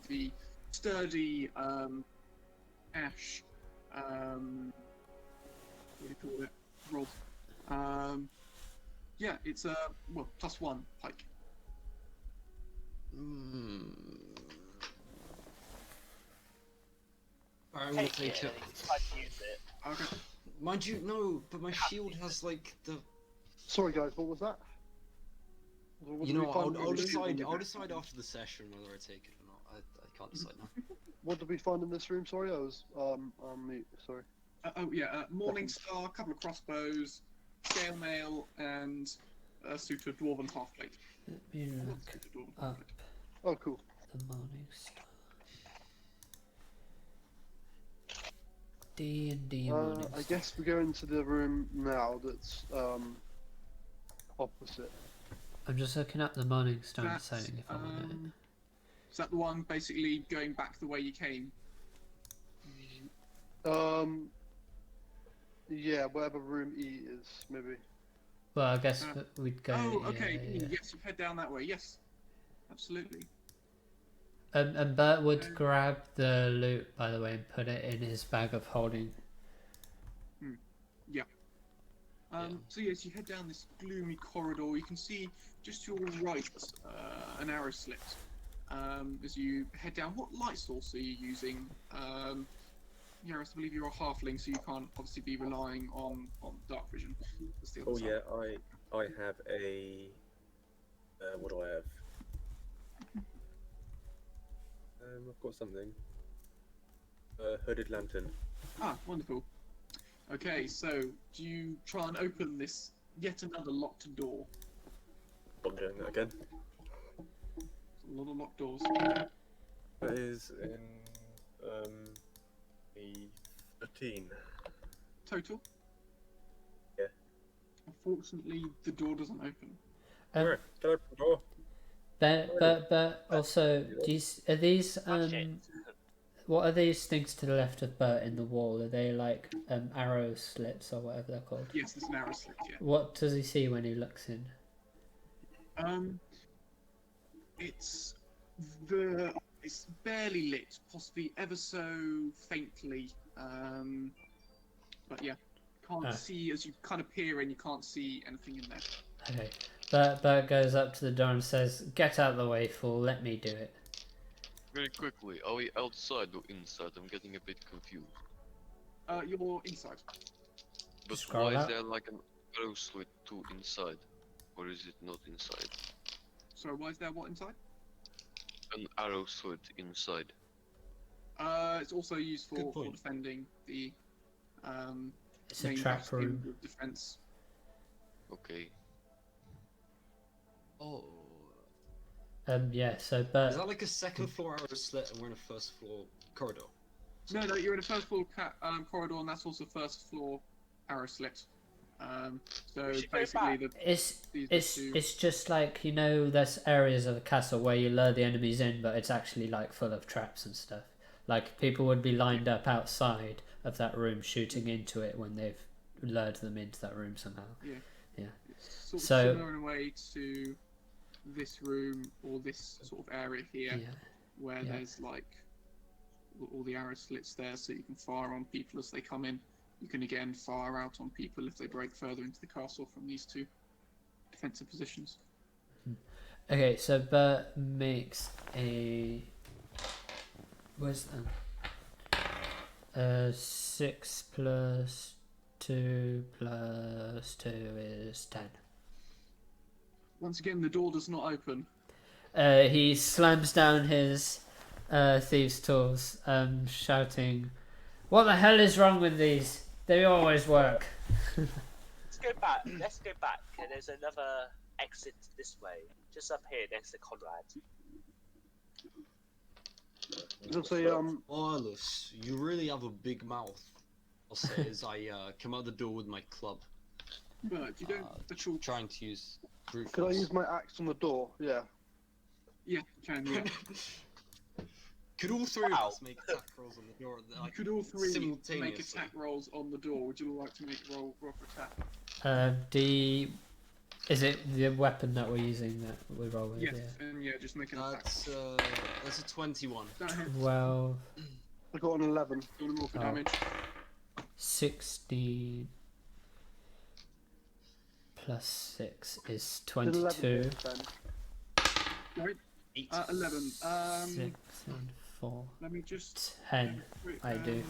the sturdy ash. What do you call it? Rod. Yeah, it's a +1 pike. Alright, I'm gonna Take take it. it. It's time to use it. Okay. Mind you, no, but my shield has like the. Sorry guys, what was that? What You did we know, find I'll in this decide. room? I'll decide after the session whether I take it or not. I can't decide now. What did we find in this room? Sorry, I was on mute. Sorry. Morning star, a couple of crossbows, scale mail, and a suit of dwarven half plate. Let me What's look a suit of dwarven up half plate? Oh, cool. the morning star. D&D morning I star. guess we go into the room now. That's opposite. I'm just looking up the morning star and That's, deciding if I want it. Is that the one basically going back the way you came? Yeah, whatever room E is, maybe. Well, I guess we'd go. Okay. Yeah. Yes, you head down that way. Yes, absolutely. And Bert would grab the loot, by the way, and put it in his bag of holding. So yes, you head down this gloomy corridor. You can see just to your right an arrow slit. As you head down, what light source are you using? Yaris, I believe you're a halfling, so you can't obviously be relying on dark vision. That's the other Oh side. yeah, I have a. What do I have? I've got something. Hooded lantern. Ah, wonderful. Okay, so do you try and open this yet another locked door? I'm doing that again. There's a lot of locked doors. That is in the 13. Total? Yeah. unfortunately, the door doesn't open. Where? Can I open the door? But also, are these Okay. what are these things to the left of Bert in the wall? Are they like arrow slits or whatever they're called? Yes, there's an arrow slit, yeah. What does he see when he looks in? It's barely lit, possibly ever so faintly. But yeah, can't see as you kind of peer in. You can't see anything in there. Okay. Bert goes up to the door and says, "Get out of the way, fool. Let me do it." Very quickly, are we outside or inside? I'm getting a bit confused. You're inside. But Scroll why is up. there like an arrow slit to inside? Or is it not inside? So why is there what inside? An arrow slit inside. It's also used Good for point. defending the It's a main trap bastion room. of defense. Okay. Oh. Yeah. So Is Bert. that like a second floor arrow slit and we're in a first floor corridor? No, you're in a first floor corridor, and that's also first floor arrow slit. So We should go basically, back. It's just like, you know, there's areas of the castle where you lure the enemies in, but it's actually like full of traps and stuff. Like people would be lined up outside of that room shooting into it when they've lured them into that room somehow. it's sort of So- similar in a way to this room or this sort of area here, Yeah. where Yeah. there's like all the arrow slits there, so you can fire on people as they come in. You can again fire out on people if they break further into the castle from these two defensive positions. Okay, so Bert makes a. Where's that? 6 plus 2 plus 2 is 10. Once again, the door does not open. He slams down his thieves' tools, shouting, "What the hell is wrong with these? They always work." Let's go back. Let's go back. And there's another exit this way, just up here next to Conrad. I'll say, Orlus, you really have a big mouth. I'll say as I come out the door with my club, But you don't at all. trying to use brute could I force. use my axe on the door? Yeah. Yeah, you can. Yeah. Could all three Wow. of us make attack rolls on the door? You Like, could all three make simultaneously. attack rolls on the door. Would you like to make roll for attack? Is it the weapon that we're using that we roll with? Yes, Yeah. and yeah, just make an attack. That's a 21. That hits. 12, I got an 11. You want to roll for Oh. damage? 16 plus 6 is Did 11 22. hit then? Right. 8. 11. 6 and 4. Let me just. 10. I do.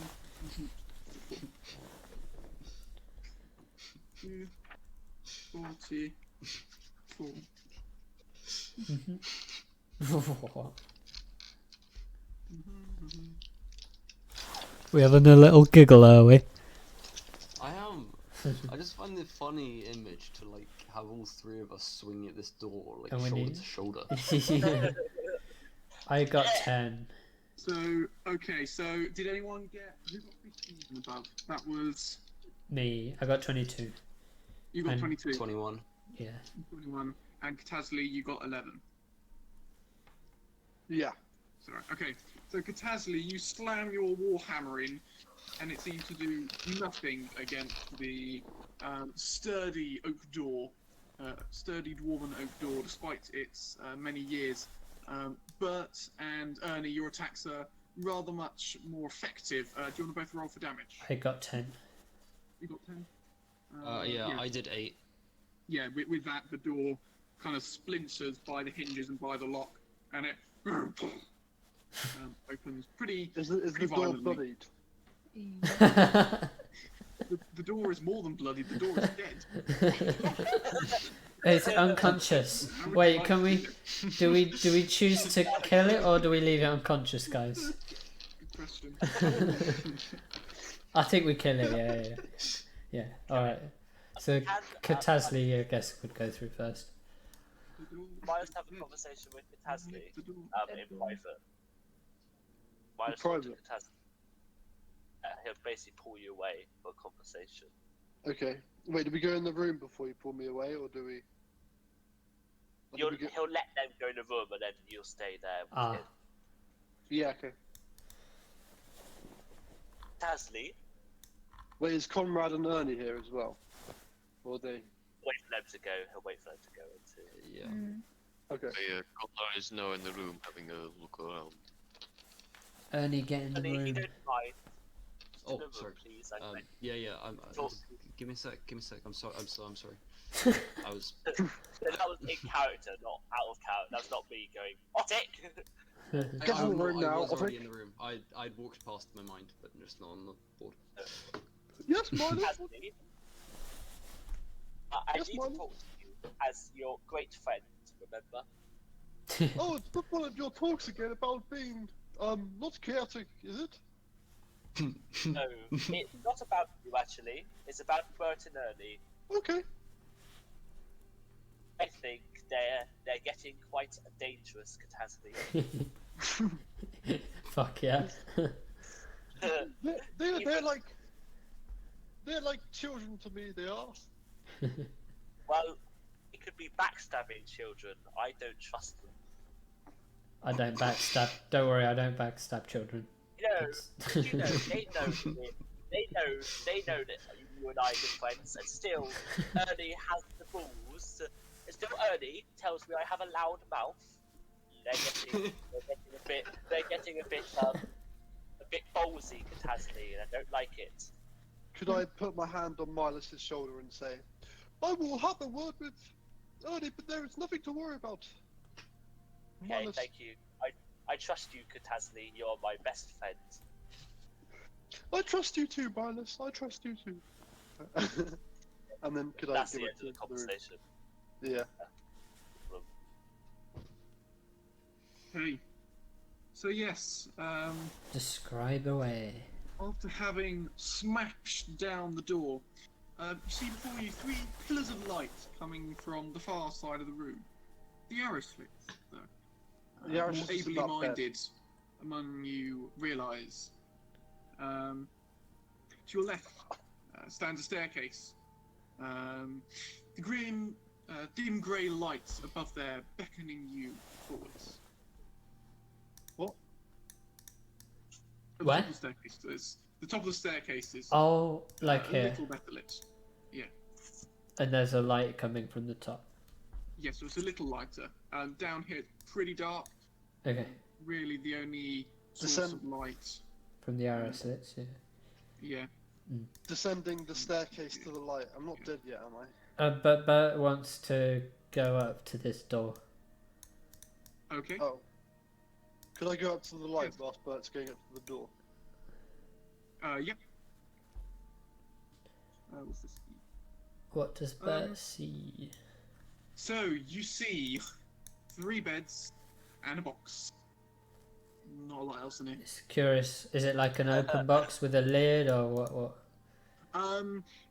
44. We having a little giggle, are we? I am. I just find the funny image to like have all three of us swinging at this door like And when shoulder you- to shoulder. I got 10. So, okay, so did anyone get. Who got 15 and above? That was. Me, I got 22. You got And 22. 21. Yeah. 21. And Katazli, you got 11. Yeah. Sorry. Okay, so Katazli, you slam your warhammer in, and it seems to do nothing against the sturdy oak door, sturdy dwarven oak door, despite its many years. Bert and Ernie, your attacks are rather much more effective. Do you want to both roll for damage? I got 10. You got 10? Yeah, I did 8. Yeah, with that, the door kind of splinters by the hinges and by the lock, and it opens pretty. Is the Pretty door violently. bloodied? The door is more than bloody. The door is dead. It's unconscious. Wait, can we? Do we choose to kill it or do we leave it unconscious, guys? Good question. I think we kill it. Yeah. All right. So Katazli, I guess, would go through first. Might just have a conversation with Katazli in private. Might just In talk to private? Katazli. He'll basically pull you away for a conversation. Okay. Wait, do we go in the room before you pull me away, or do we? Or do we go... He'll let them go in the room, and then you'll stay there with Ah. him. Yeah. Okay. Tasley, Wait, is Conrad and Ernie here as well? Or are they? wait for them to go. He'll wait for them to go into. Yeah. Mm. Okay. Connor is now in the room having a look around. Ernie, get in the Honey, if you room. don't mind. Oh, in the room, sorry. Please. Yeah. Talk. Give me a sec. I'm sorry. I'm sorry. I was. That was in character, not out of character. That's not me going, Otic! Get in the room now, I was already Otik. in the room. I'd walked past my mind, but just not on the board. Yes, Marley. Tasley, I Yes, need Marley. to talk to you as your great friend, remember? Oh, it's not one of your talks again about being not chaotic, is it? No, it's not about you actually. It's about Bert and Ernie. Okay. I think they're getting quite a dangerous catastrophe. Fuck yeah. They're like children to me. They are. Well, it could be backstabbing children. I don't trust them. I don't backstab. Don't worry, I don't backstab children. They know that you and I are good friends, and still, Ernie has the balls. And still, Ernie tells me I have a loud mouth. They're getting a bit ballsy, Katasny, and I don't like it. Could I put my hand on Milus's shoulder and say, I will have a word with Ernie, but there is nothing to worry about. Okay, Milus. thank you. I trust you, Katasny. You're my best friend. I trust you too, Milus. I trust you too. And then could That's I the give end it of the to conversation. Yeah. Hey. So yes, Describe away. after having smashed down the door, you see before you 3 pillars of light coming from the far side of the room. The arrow slits, though. The arrow more slits ably about bed. minded among you realise. To your left stands a staircase. The dim grey lights above there beckoning you forwards. What? At the Where? top of the staircase, the top of the staircase is Oh, like a here. little better lit. Yeah. And there's a light coming from the top. Yes, so it's a little lighter. Down here, it's pretty dark. Okay. Really, the only source of light. From the arrow slits, yeah. Yeah. Descending the staircase to the light. I'm not dead yet, am I? But Bert wants to go up to this door. Okay. Oh. Could I go up to the light Yes. whilst Bert's going up to the door? Yep. What's this? What does Bert see? So you see 3 beds and a box. Not a lot else in it. It's curious. Is it like an open box with a lid or what?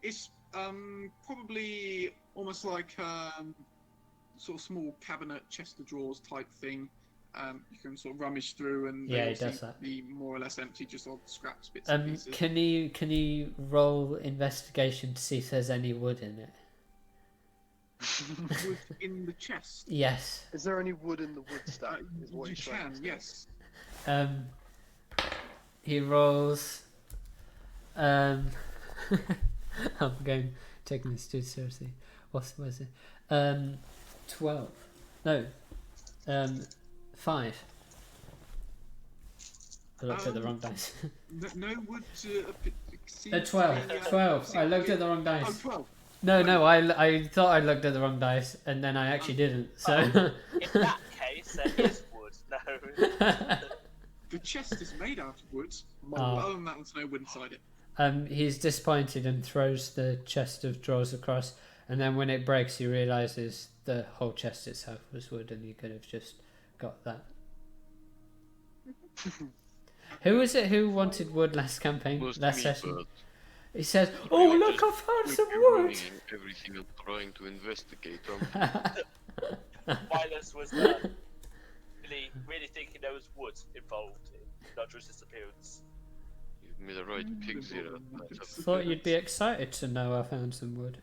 It's probably almost like sort of small cabinet, chest of drawers type thing. You can sort of rummage through, and Yeah, they it all does seem that. to be more or less empty, just odd scraps, bits and pieces. Can you roll investigation to see if there's any wood in it? Wood in the chest. Yes. Is there any wood in the wood stack? Is what You he's trying can, to say. yes. He rolls. I'm taking this too seriously. Was it? 12. No. 5. I looked at the wrong dice. No wood to exceed 12. 12. I looked at the wrong Oh, dice. 12. No, I thought I looked at the wrong dice, and then I actually didn't. So. In that case, there is wood. No. The chest is made out of wood. Oh. Other than that, there's no wood inside it. He's disappointed and throws the chest of drawers across, and then when it breaks, he realizes the whole chest itself was wood, and he could have just got that. Who was it who wanted wood last campaign, Was last me, session? but He says, "Oh I look, just I found some ruining wood." everything and trying to investigate. Milos was really thinking there was wood involved in Nodru's disappearance. You Give me the right pigs here. Thought you'd be excited to know I found some wood.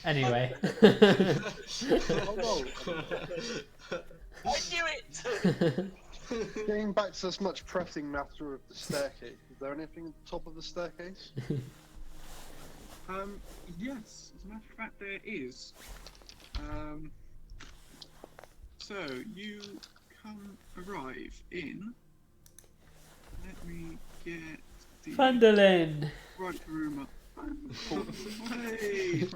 Anyway. Oh no! I knew it! Getting back to this much pressing matter of the staircase, is there anything at the top of the staircase? Yes, as a matter of fact, there is. So you arrive in. Let me get the Fandolin! right room up. Hey!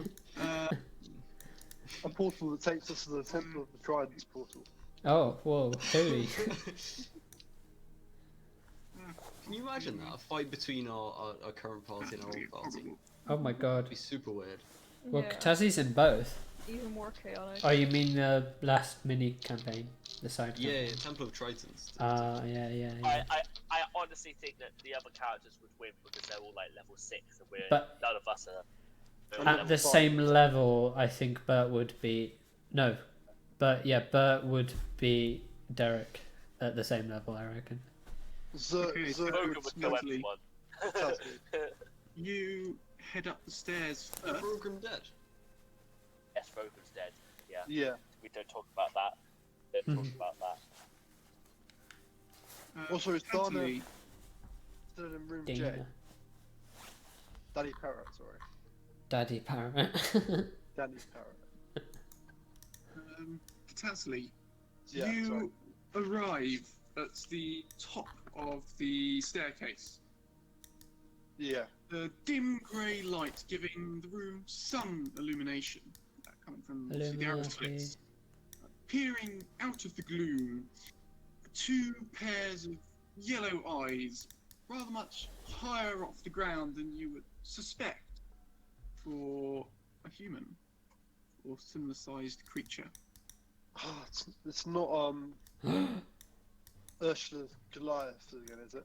A portal that takes us to the Temple of the Tridents portal. Oh, whoa, holy. Can you imagine that? A fight between our current party and our old party? Oh my god. It'd be super weird. Well, Yeah, Katazi's in both. even more chaotic. Oh, you mean the last mini campaign? The side Yeah, campaign? yeah, Temple of Tritons. Yeah. I honestly think that the other characters would win because they're all like level 6 and none of us are. At the same level, I think Bert would be... No. Bert would be Derek at the same level, I reckon. Okay, so Logan would kill Tazzy, everyone. you head up the stairs Is first. Program dead? Yes, Rogan's dead. Yeah. Yeah. We don't talk about that. Don't talk about that. Also, is Dana Tazzy, still in room J? Dana. Daddy Parrot, sorry. Daddy Parrot. Daddy Parrot. Tazzy, Yeah, sorry. you arrive at the top of the staircase. Yeah. The dim grey light giving the room some illumination, coming from obviously the arrow slits. Peering out of the gloom, two pairs of yellow eyes, rather much higher off the ground than you would suspect for a human or similar-sized creature. Oh, it's not Ursula Goliath again, is it?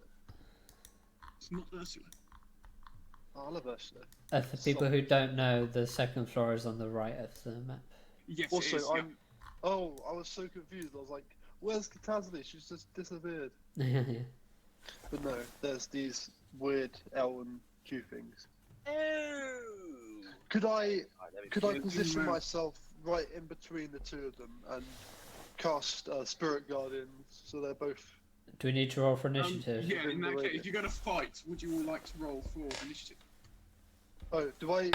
It's not Ursula. Oh, I love Ursula. For people who don't know, the second floor is on the right of the map. Yes, Also, it is. Oh, I was so confused. I was like, "Where's Katazli? She's just disappeared." Yeah. But no, there's these weird L and Q things. Could I position map. myself right in between the two of them and cast Spirit Guardians so they're both? Do we need to roll for initiative? Yeah, in that Within the case, if you're going to fight, would you all like to roll for initiative? Oh, do I?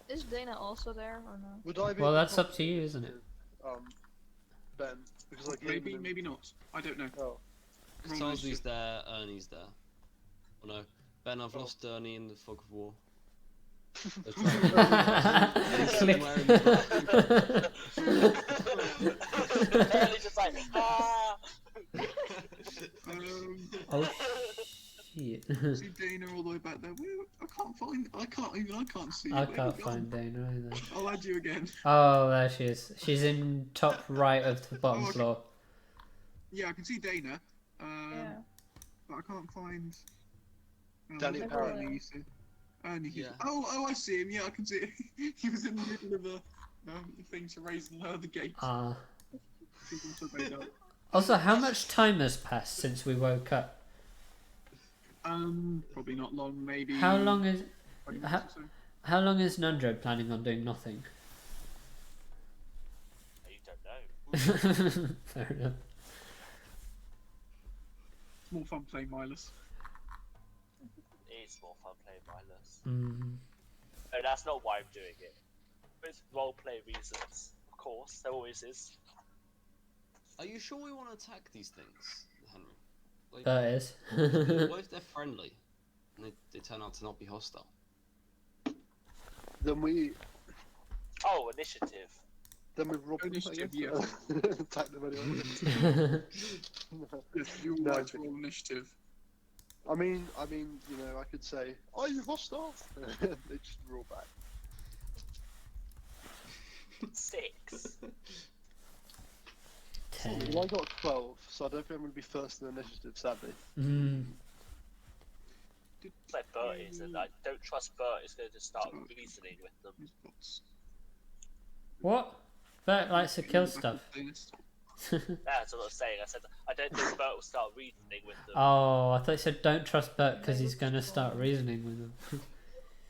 Is Dana also there or no? Would I be? Well, that's up to you, isn't it? Ben, because I gave Maybe, him. maybe not. I don't know. Oh, Roll Tarzly's initiative. there, Ernie's there. Oh no, Ben, I've lost Ernie in the fog of war. Click. Early's just like, ah! Oh shit. See Dana all the way back there. Where, I can't see. I Where have can't you gone? find Dana either. I'll add you again. Oh, there she is. She's in top right of the bottom Oh, okay. floor. Yeah, I can see Dana. Yeah. But I can't find. Danny where's Parrott. Ernie, you see? Ernie, Yeah. Oh, I see him. Yeah, I can see it. He was in the middle of the thing to raise and lower the gate. Ah. People to obey that. Also, how much time has passed since we woke up? Probably not long. Maybe. How long is 20 minutes or so. how long is Nundro planning on doing nothing? You don't know. Fair enough. It's more fun playing Milas. It's more fun playing mindless. Mm. No, that's not why I'm doing it. It's roleplay reasons. Of course, there always is. Are you sure we want to attack these things, Henry? Like, That is. what if they're friendly and they turn out to not be hostile? then we Initiative. rob them, I Initiative, guess. Attack them anyway. Yes, you're No, right to roll initiative. I mean, you know, I could say, "Are you hostile?" They just roll back. 6. 10. Well, I got 12, so I don't think I'm going to be first in the initiative, sadly. Mm. It's like Bert is, and I don't trust Bert is going to start reasoning with them. These bots. What? Bert likes to kill stuff. That's what I was saying. I said I don't think Bert will start reasoning with them. Oh, I thought you said don't trust Bert because he's going to start reasoning with them.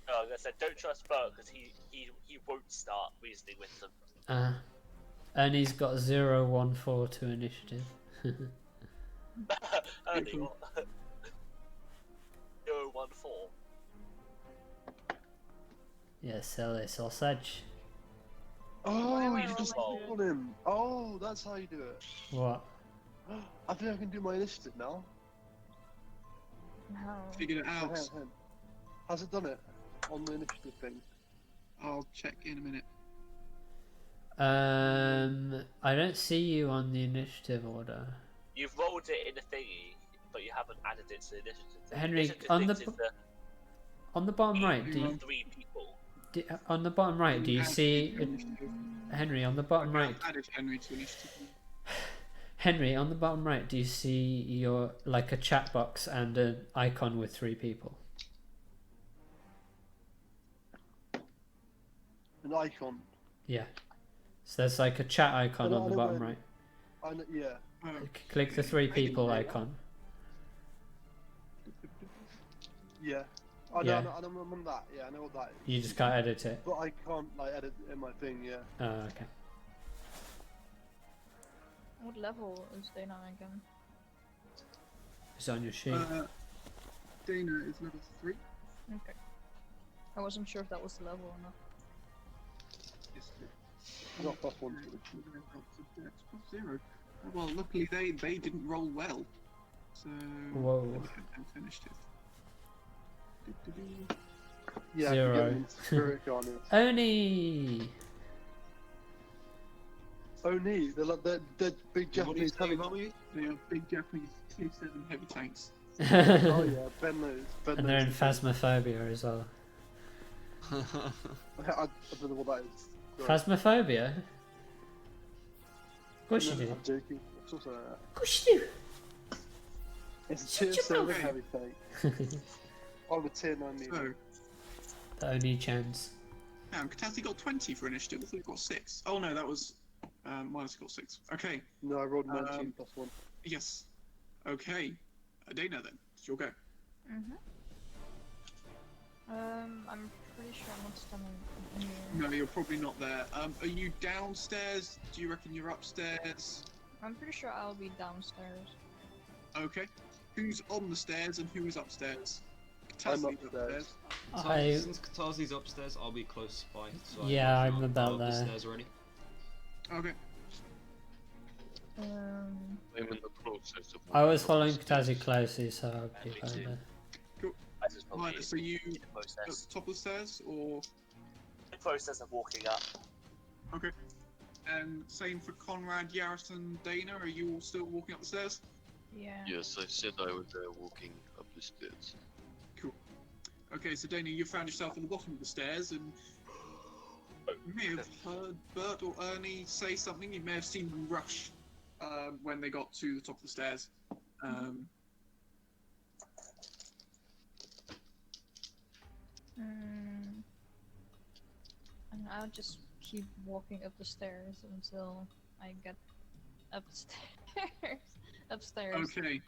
No, I said don't trust Bert because he won't start reasoning with them. Ernie's got 014 to initiative. Only what? 014. Yeah, silly sausage. Oh, I you just rolling? call him. Oh, that's how you do it. What? I think I can do my initiative now. No. Figured it out. Hang on. Has it done it on the initiative thing? I'll check in a minute. I don't see you on the initiative order. You've rolled it in a thingy, but you haven't added it to the initiative thing. Henry, Initiative on the things is on the bottom right, do you, 3 people. on the bottom right, do you Add see initiative. Henry on the bottom Okay, right? I've added Henry to initiative. Henry, on the bottom right, do you see your like a chat box and an icon with 3 people? An icon. Yeah. So there's like a chat icon I on the know bottom where- right. Yeah. Oh, Click the 3 people Yeah. icon. Yeah. Yeah. I'm on that. Yeah, I know what that is. You just can't edit it. But I can't like edit it in my thing. Yeah. Oh, okay. What level is Dana again? It's on your sheet. Dana is level 3. Okay. I wasn't sure if that was the level or not. Yes, Not plus 1. +0. Well, luckily they didn't roll well. So Whoa. they haven't finished it. Yeah. 0. Spirit Guardians. Oni! Oni, they're big Japanese heavy. They are big Japanese Tier 7 heavy tanks. Oh yeah, Ben knows. Ben And they're in knows. Phasmophobia as well. I don't know what that is. Sorry. Phasmophobia? Of course you No, do. I'm joking. Of course I know that. Of course you It's a Shut tier your 7 mouth. heavy tank. do. I'm a tier 9 leader. So, The only chance. Katati got 20 for initiative. I thought he got 6. Oh no, that was minus got 6. Okay, No, I rolled 19 plus 1. yes. Okay, Dana then. It's your go. I'm pretty sure I'm not standing in here. No, you're probably not there. Are you downstairs? Do you reckon you're upstairs? I'm pretty sure I'll be downstairs. Okay. Who's on the stairs and who is upstairs? I'm Katasi's upstairs. Since Katasi's upstairs, I'll be close by. So Yeah, I'm not about up the there. stairs already. Okay. I'm in the process of. I was following Katazi closely, so I'll be Me right too. there. I just probably Right, so you in the at process. the top of the stairs or The process of walking up. okay. And same for Conrad, Yaris and Dana, are you all still walking up the stairs? Yeah. Yes, I said I was walking up the stairs. Cool. Okay, so Dana, you found yourself at the bottom of the stairs and you may have heard Bert or Ernie say something. You may have seen them rush when they got to the top of the stairs. And I'll just keep walking up the stairs until I get upstairs. Okay.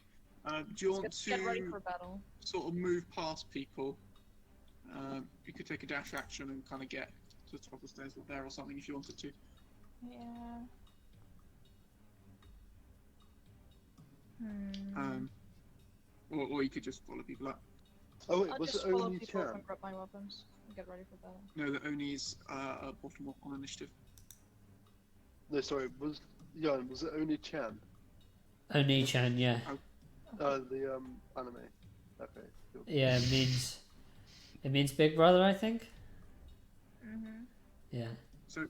Do you want Let's get ready to for battle. sort of move past people? You could take a dash action and kind of get to the top of the stairs up there or something if you wanted to. Yeah. Or you could just follow people up. Oh wait, I'll was just it follow only people up Chan? and grab my weapons and get ready for battle. No, the Oni's bottom up on initiative. No, sorry, was it only Chan? Oni-chan, yeah. The anime. Okay, cool. Yeah, it means Big Brother, I think. Yeah. So,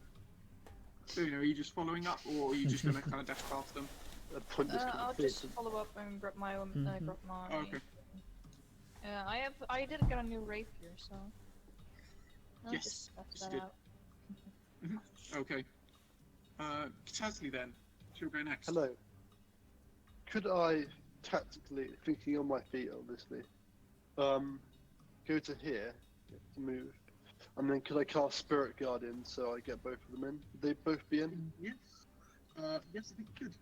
are you just following up, or are you just going to kind of dash past them? Pointless I'll just follow up and grab my grab my. Oh, okay. I did get a new rapier, so. I'll Yes, just test yes, that you did. out. Okay. Katasley then. She'll go next. Hello. Could I tactically, thinking on my feet, obviously, go to here to move, and then could I cast Spirit Guardian so I get both of them in? Would they both be in? Yes. Yes, I think you could.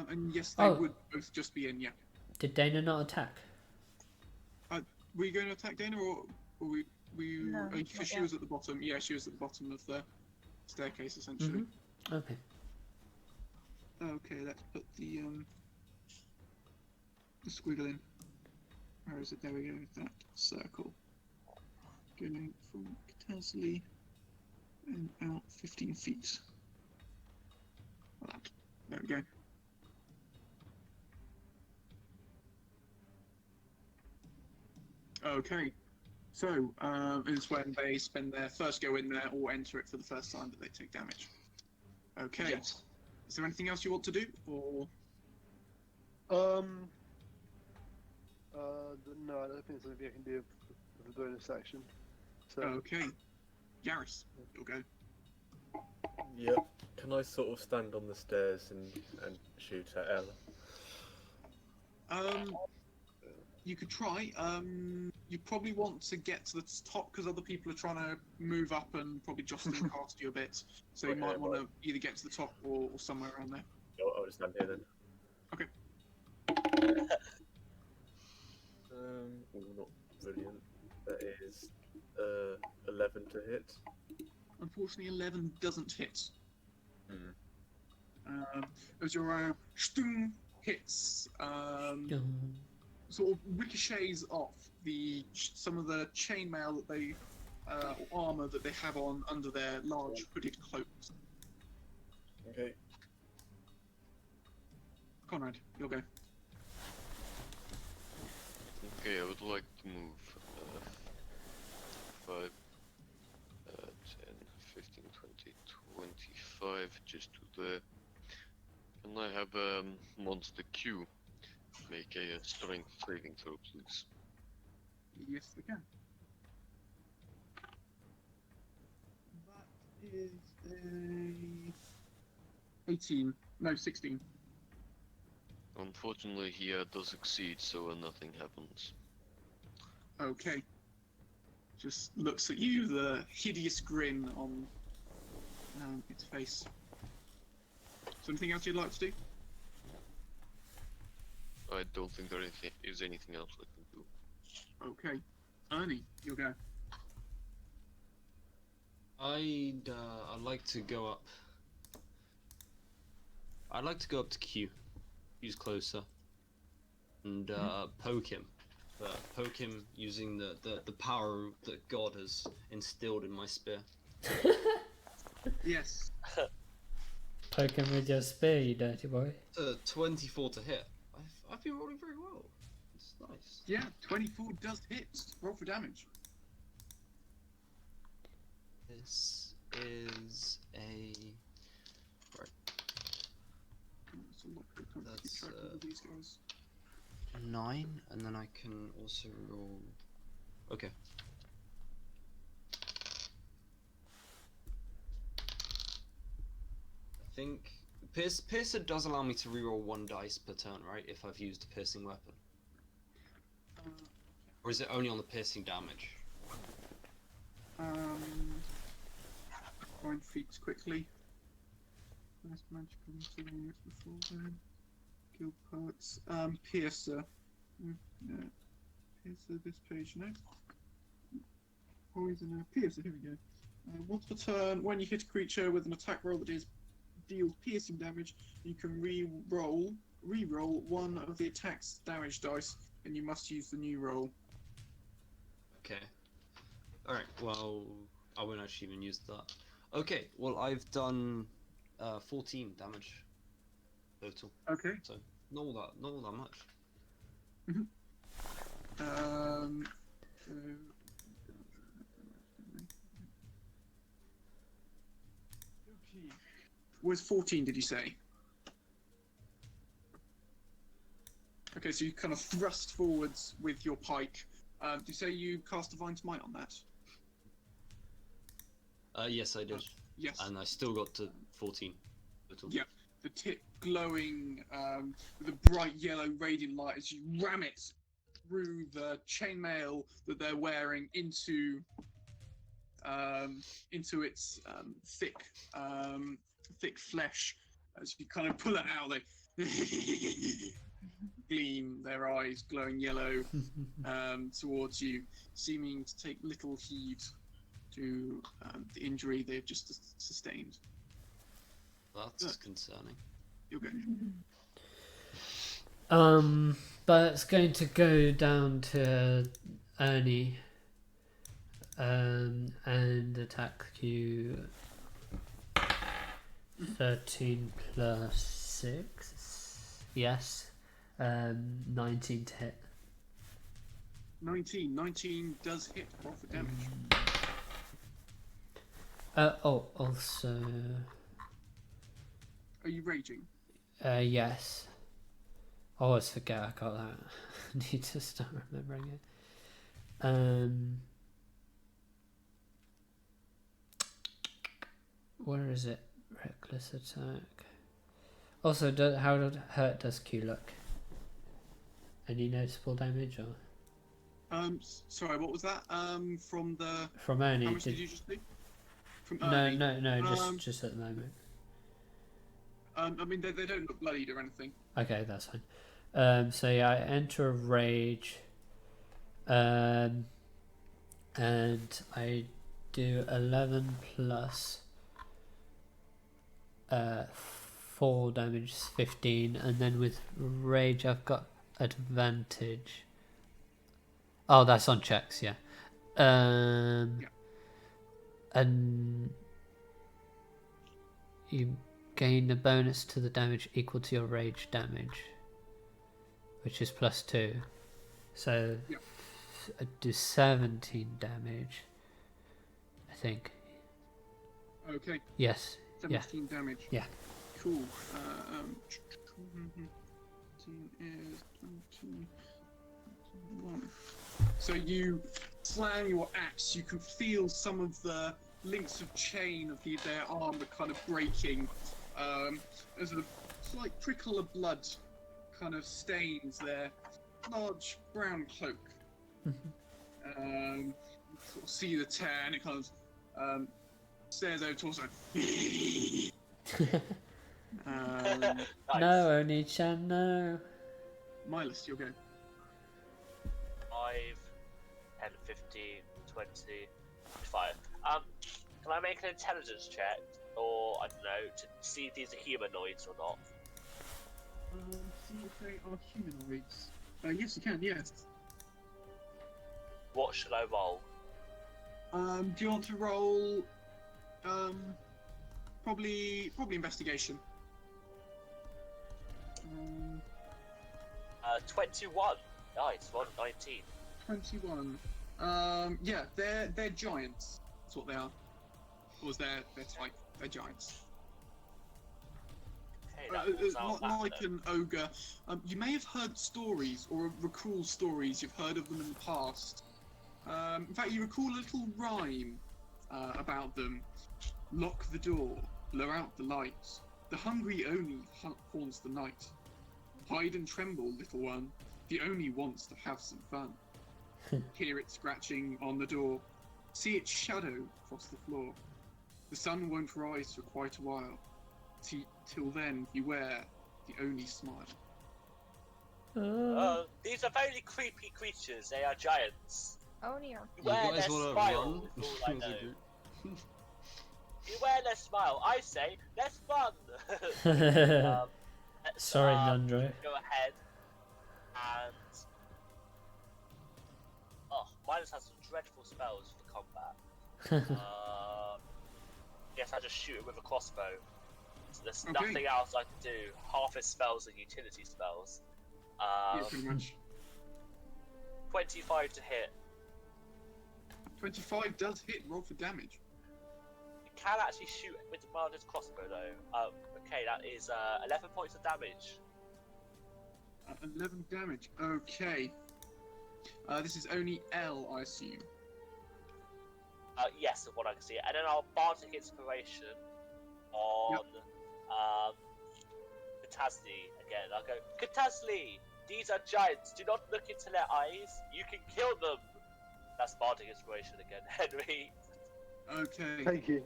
And yes, they Oh. would both just be in. Yeah. Did Dana not attack? Were you going to attack Dana, or were you? No, Because not she yet. was at the bottom. Yeah, she was at the bottom of the staircase, essentially. Mm-hmm. Okay. Okay, let's put the squiggle in. Where is it? There we go. That circle. Going from Catazli and out 15 feet. Like that. There we go. Okay, so is when they spend their first go in there or enter it for the first time that they take damage. Okay. Yes. Is there anything else you want to do, or? No, I don't think there's anything I can do with the bonus action. So, Okay. Garrus, you'll go. Yep. Can I sort of stand on the stairs and shoot at Ella? You could try. You probably want to get to the top because other people are trying to move up and probably jostle past you a bit. So you Okay, might want well. to either get to the top or somewhere around there. I'll just stand here then. Okay. Not brilliant. That is 11 to hit. Unfortunately, 11 doesn't hit. Hmm. As your stung hits, sort of ricochets off some of the chainmail that they or armor that they have on under their large hooded cloaks. Okay. Conrad, you'll go. Okay, I would like to move 5, 10, 15, 20, 25, just to there. Can I have monster Q make a strength saving throw, please? Yes, they can. That is a 18. No, 16. Unfortunately, he does succeed, so nothing happens. Okay. Just looks at you, the hideous grin on its face. Is there anything else you'd like to do? I don't think there is anything else I can do. Okay. Ernie, you'll go. I'd like to go up. I'd like to go up to Q. He's closer. And poke him. But poke him using the power that God has instilled in my spear. Yes. Poke him with your spear, you dirty boy. 24 to hit. I've been rolling very well. It's nice. Yeah, 24 does hit. Roll for damage. This is a... Right. That's a lot of time to keep That's, track of all these guys. 9, and then I can also roll... Okay. I think... Piercer does allow me to reroll 1 dice per turn, right? If I've used a piercing weapon. Or is it only on the piercing damage? Find feats quickly. First magical materials before then. Guild perks. Piercer. Piercer, this page, no? Poisoner. Piercer, here we go. Once per turn, when you hit a creature with an attack roll that deals piercing damage, you can re-roll one of the attack's damage dice, and you must use the new roll. Okay. Alright, well, I won't actually even use that. Okay, well, I've done 14 damage total. Okay. So, not all that much. Okay. Was 14, did you say? Okay, so you kind of thrust forwards with your pike. Did you say you cast Divine Smite on that? Yes, I did. Yes. And I still got to 14 total. Yeah, the tip glowing with a bright yellow radiant light as you ram it through the chainmail that they're wearing into its thick thick flesh. As you kind of pull it out, they gleam, their eyes glowing yellow towards you, seeming to take little heed to the injury they've just sustained. That's concerning. You're good. But it's going to go down to Ernie and attack you. 13 plus 6. Yes. 19 to hit. 19 does hit. Roll for damage. Also. Are you raging? Yes. I always forget I got that. I need to start remembering it. Where is it? Reckless attack. Also, how hurt does Q look? Any noticeable damage or? Sorry, what was that? From Ernie. How much did you just do? From Ernie? No, just at the moment. I mean, they don't look bloodied or anything. Okay, that's fine. So yeah, I enter a rage. And I do 11 plus 4 damage is 15, and then with rage I've got advantage. Oh, that's on checks, yeah. And you gain a bonus to the damage equal to your rage damage, which is +2. So I do 17 damage, I think. Okay. Yes. 17 damage. Yeah. Cool. 17 is 21. So you slam your axe. You can feel some of the links of chain of their armor kind of breaking. There's a slight trickle of blood kind of stains their large brown cloak. You sort of see the tear, and it kind of stares over towards her. Nice. No, Oni-chan, no. Milas, you'll go. 5, 10, 15, 20, 25. Can I make an intelligence check, or I don't know, to see if these are humanoids or not? See if they are humanoids. Yes, you can. Yes. What should I roll? Do you want to roll? Probably investigation. 21. Nice. 19. 21. Yeah, they're giants. That's what they are. Or was their type? They're giants. Okay, that rules out Not like then. an ogre. You may have heard stories or recall stories. You've heard of them in the past. In fact, you recall a little rhyme about them. Lock the door, blow out the light. The hungry only haunts the night. Hide and tremble, little one. The only wants to have some fun. Hear it scratching on the door. See its shadow across the floor. The sun won't rise for quite a while. Till then, beware the only smile. These are very creepy creatures. They are giants. Oh dear. Beware their guys wanna smile. run? Is all I know. Beware their smile. I say, let's run. Let's, Sorry, Nundro. Go ahead and Midas has some dreadful spells for combat. Yes, I just shoot it with a crossbow. So there's nothing else I can do. Half his spells are utility spells. Yeah, pretty much. 25 to hit. 25 does hit. Roll for damage. You can actually shoot with the Midas crossbow though. Okay, that is 11 points of damage. 11 damage. Okay. This is only L, I assume. Yes, of what I can see. And then I'll Bardic Inspiration on Katasli again. I'll go, Katasli! These are giants. Do not look into their eyes. You can kill them. That's Bardic Inspiration again, Henry. Okay. Thank you.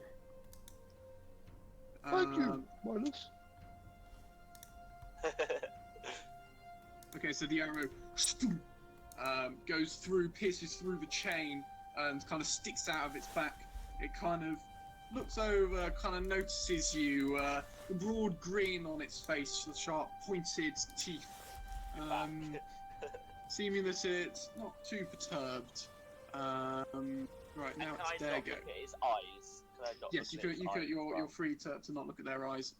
Thank you, Miles. Okay, so the arrow goes through, pierces through the chain, and kind of sticks out of its back. It kind of looks over, kind of notices you, the broad grin on its face, the sharp pointed teeth, seeming that it's not too perturbed. Right, now Can it's I their not go. look at his eyes? Can I not Yes, look you at could. his eyes? You're free to not look at their eyes.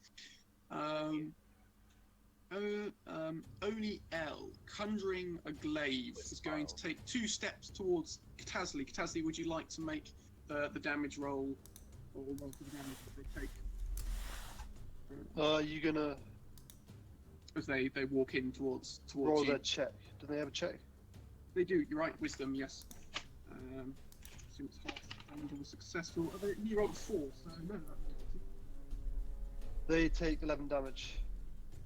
Only L, conjuring a glaive, is going to take 2 steps towards Katazli. Katazli, would you like to make the damage roll, or roll for the damage that they take? You gonna As they walk in towards roll you. their check? Do they have a check? They do. You're right. Wisdom, yes. So it's half damage or successful. You rolled 4, so no. They take 11 damage.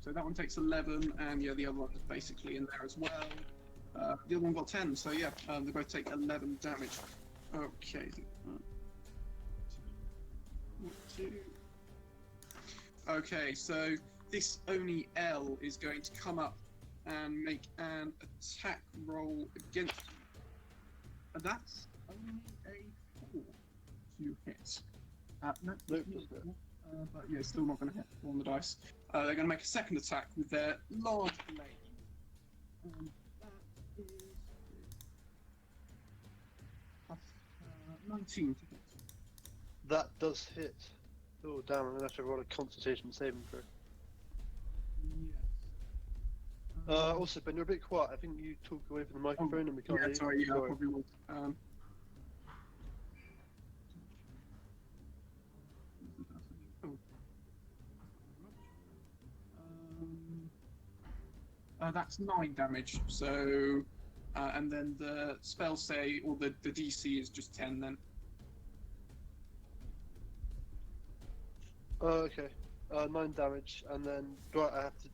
So that one takes 11, and yeah, the other one is basically in there as well. The other one got 10, so yeah, they both take 11 damage. Okay. 2. Okay, so this Oni L is going to come up and make an attack roll against you. And that's only a 4 to hit. No, Nope. but yeah, still not going to hit on the dice. They're going to make a second attack with their large blade. That is plus 19 to hit. That does hit. Oh damn! I'm gonna have to roll a Constitution saving throw. Yes. Also, Ben, you're a bit quiet. I think you talk away from the microphone and we can't hear you. Sorry, yeah, I probably will. That's 9 damage. So, and then the spell say, or the DC is just 10 then. Okay. 9 damage, and then do I have to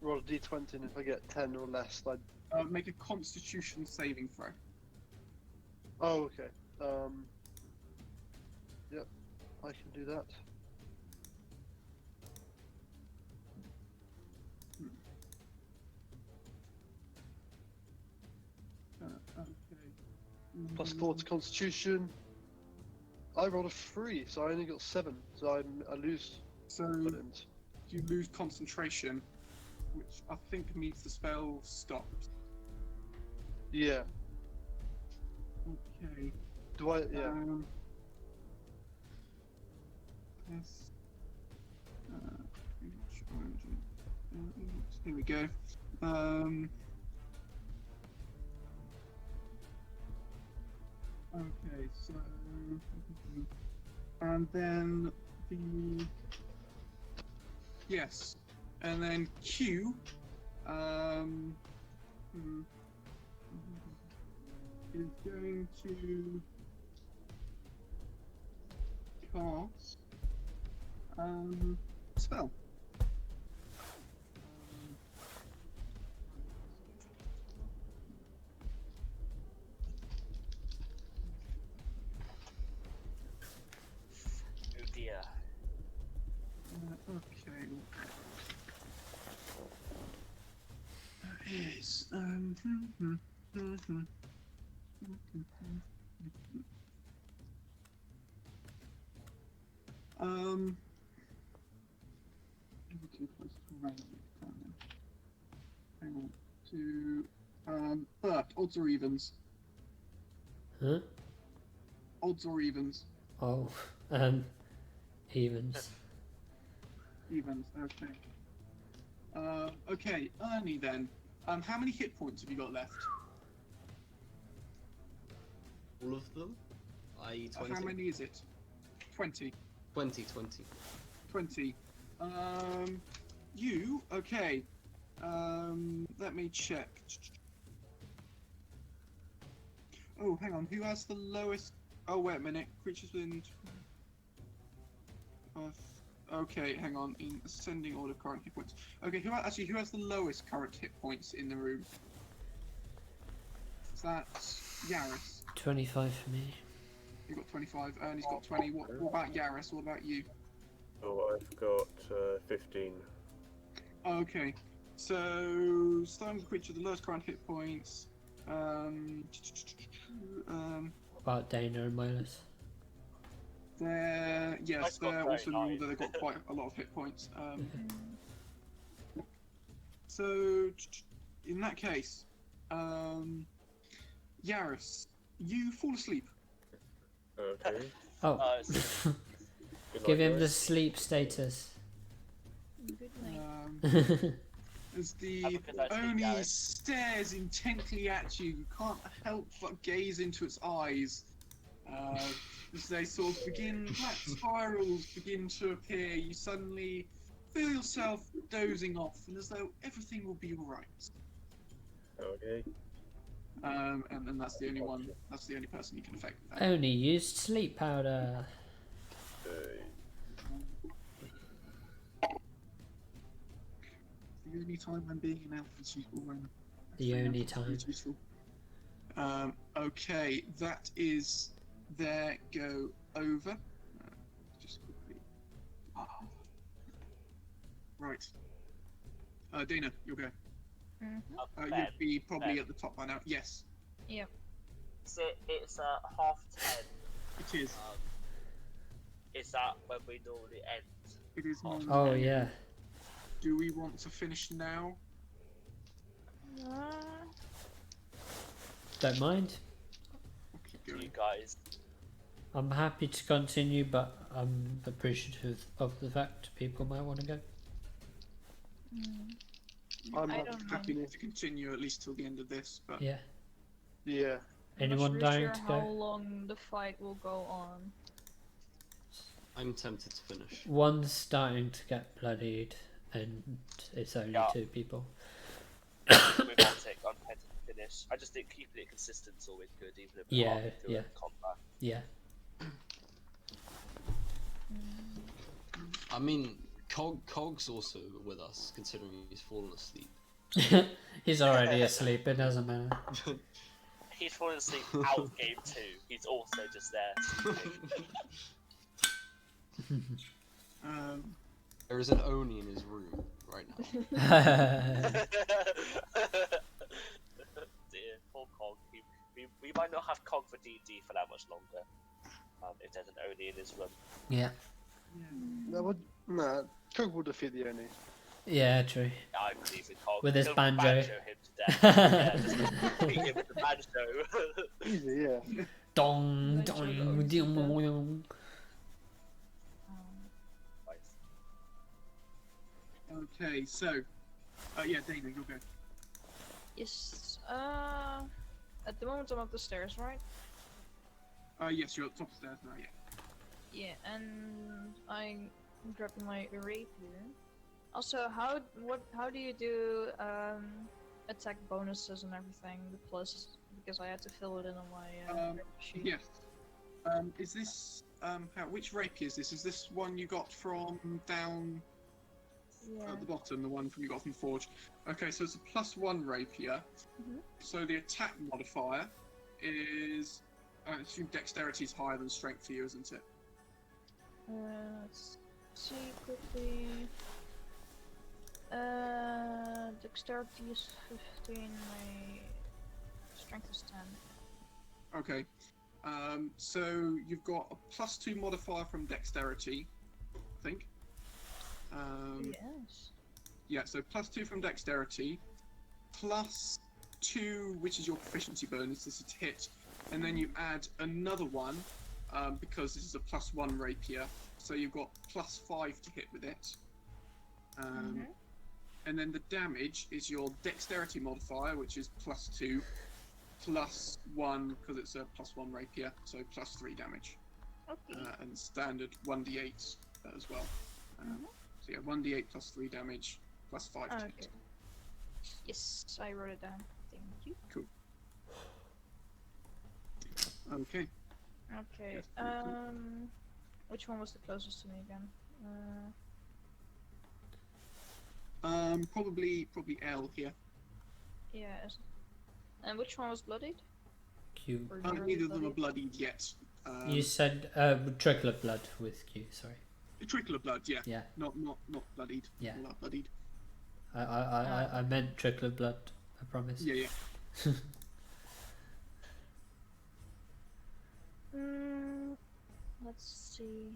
roll a d20, and if I get 10 or less, I'd... Make a Constitution saving throw. Oh, okay. Yep, I can do that. Okay. Plus 4 to Constitution. I rolled a 3, so I only got 7, so I lose. So you lose concentration, which I think means the spell stops. Yeah. Okay. Do I? Yeah. Yes. Here we go. Okay, so and then the yes, and then Q is going to cast spell. Oh dear. Okay. That is too close to range. Hang on. To Bert, odds or evens? Huh? Odds or evens? Oh, evens. Evens, okay. Okay, Ernie then. How many hit points have you got left? All of them? I.e. 20? How many is it? 20. 20. 20. You, okay. Let me check. Oh, hang on. Who has the lowest? Oh, wait a minute. Creatures within. Okay, hang on. In ascending order, current hit points. Okay, who has the lowest current hit points in the room? Is that Yaris? 25 for me. You've got 25. Ernie's got 20. What about Yaris? What about you? So I've got 15. Okay, so starting with creature, the lowest current hit points. About Dana and Miles. They're yes, I've got they're also 39. normal. They've got quite a lot of hit points. So in that case, Yaris, you fall asleep. Okay. Oh, Good give night, him the guys. sleep status. Good night. As the Have a good night's sleep, Oni Yaris. stares intently at you, you can't help but gaze into its eyes. As they sort of begin, black spirals begin to appear, you suddenly feel yourself dozing off, and as though everything will be alright. Okay. And then that's the only one, that's the only person you can affect with that. Only used sleep powder. The only time I'm being an elf is useful when The only time. it's useful. Okay, that is their go over. Just quickly. Right. Dana, you'll go. Mm-hmm. You'd be probably Ben. at the top by now. Yes, Yep. So it's 10:30. it is. Is that when we normally end? It is. Oh. Oh yeah. Do we want to finish now? Don't mind. Or keep You going? guys. I'm happy to continue, but I'm appreciative of the fact people might want to go. I'm I not don't happy. To continue at least till the end of this, but Yeah. Yeah. Anyone I'm not dying sure to how go? long the fight will go on. I'm tempted to finish. One's starting to get bloodied, and it's only Yeah. 2 people. With Arctic, I'm tempted to finish. I just think keeping it consistent is always good, even if Yeah, we're halfway through yeah. combat. Yeah. I mean, Cog's also with us, considering he's fallen asleep. He's already asleep, it doesn't matter. He's fallen asleep out of game 2. He's also just there sleeping. There is an Oni in his room right now. Dear, poor Cog. We might not have Cog for D&D for that much longer. If there's an Oni in his room. Yeah. No, Cook will defeat the Oni. Yeah, true. I believe in Cog. With his He'll banjo. him to death. Yeah, just beat him with the banjo. Easy, yeah. Dong, Make sure the dong, O's ding, are dead. dong. Nice. okay. So, yeah, Dana, you'll go. Yes. At the moment I'm up the stairs, right? Yes, you're at the top of the stairs now. Yeah. Yeah, and I'm grabbing my rapier. Also, how do you do attack bonuses and everything? The pluses, because I had to fill it in on my sheet. Yes. Is this which rapier is this? Is this one you got from down Yeah. at the bottom? The one you got from Forge. Okay, so it's a +1 rapier. Mhm. So the attack modifier is. I assume dexterity is higher than strength for you, isn't it? Let's see quickly. Dexterity is 15. My strength is 10. Okay. So you've got a +2 modifier from dexterity, I think. Yes. Yeah, so +2 from dexterity, +2, which is your proficiency bonus, this is to hit, and then you add another one, because this is a +1 rapier, so you've got +5 to hit with it. And then the damage is your dexterity modifier, which is +2, +1, because it's a +1 rapier, so +3 damage. Okay. And standard 1d8 as well. So yeah, 1d8 +3 damage, +5 to hit. Okay. Yes, I wrote it down. Thank you. Okay. Okay. Yes, very cool. Which one was the closest to me again? Probably L here. Yes. And which one was bloodied? Q. Or Neither of them are bloodied? bloodied yet. You said trickle of blood with Q, sorry. A trickle of blood, yeah. Yeah. Not bloodied. Yeah. Not bloodied. I meant trickle of blood. I promise. Yeah. Let's see.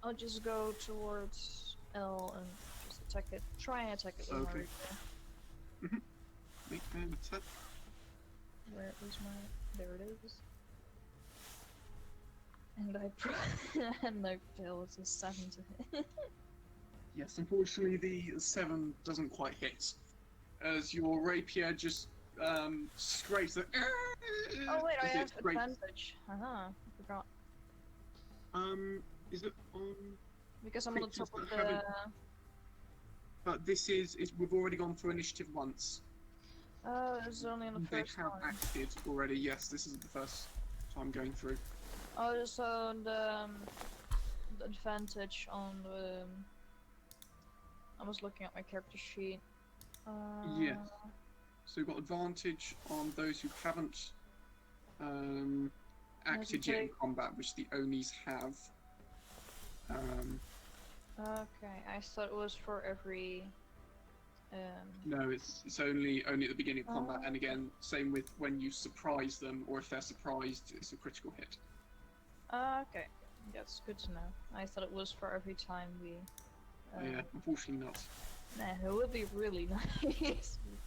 I'll just go towards L and just attack it. Try and attack it with my Okay. rapier. Make an attack. Where is my? There it is. And and I fail. It's a 7 to hit. Yes, unfortunately the 7 doesn't quite hit. As your rapier just scrapes the. Oh wait, I as have it scrapes- advantage. I forgot. Is it on? Because I'm on the top Creatures of that the. haven't- But this is we've already gone through initiative once. It's only on the They first have one. acted already. Yes, this is the first time going through. Oh, so the advantage on the. I was looking at my character sheet. Yes. So you've got advantage on those who haven't acted yet in take- combat, which the Onis have. Okay, I thought it was for every. No, it's only at the beginning of combat, and Oh. again, same with when you surprise them, or if they're surprised, it's a critical hit. Okay, that's good to know. I thought it was for every time we. Yeah, unfortunately not. Nah, it would be really nice. It'd be very,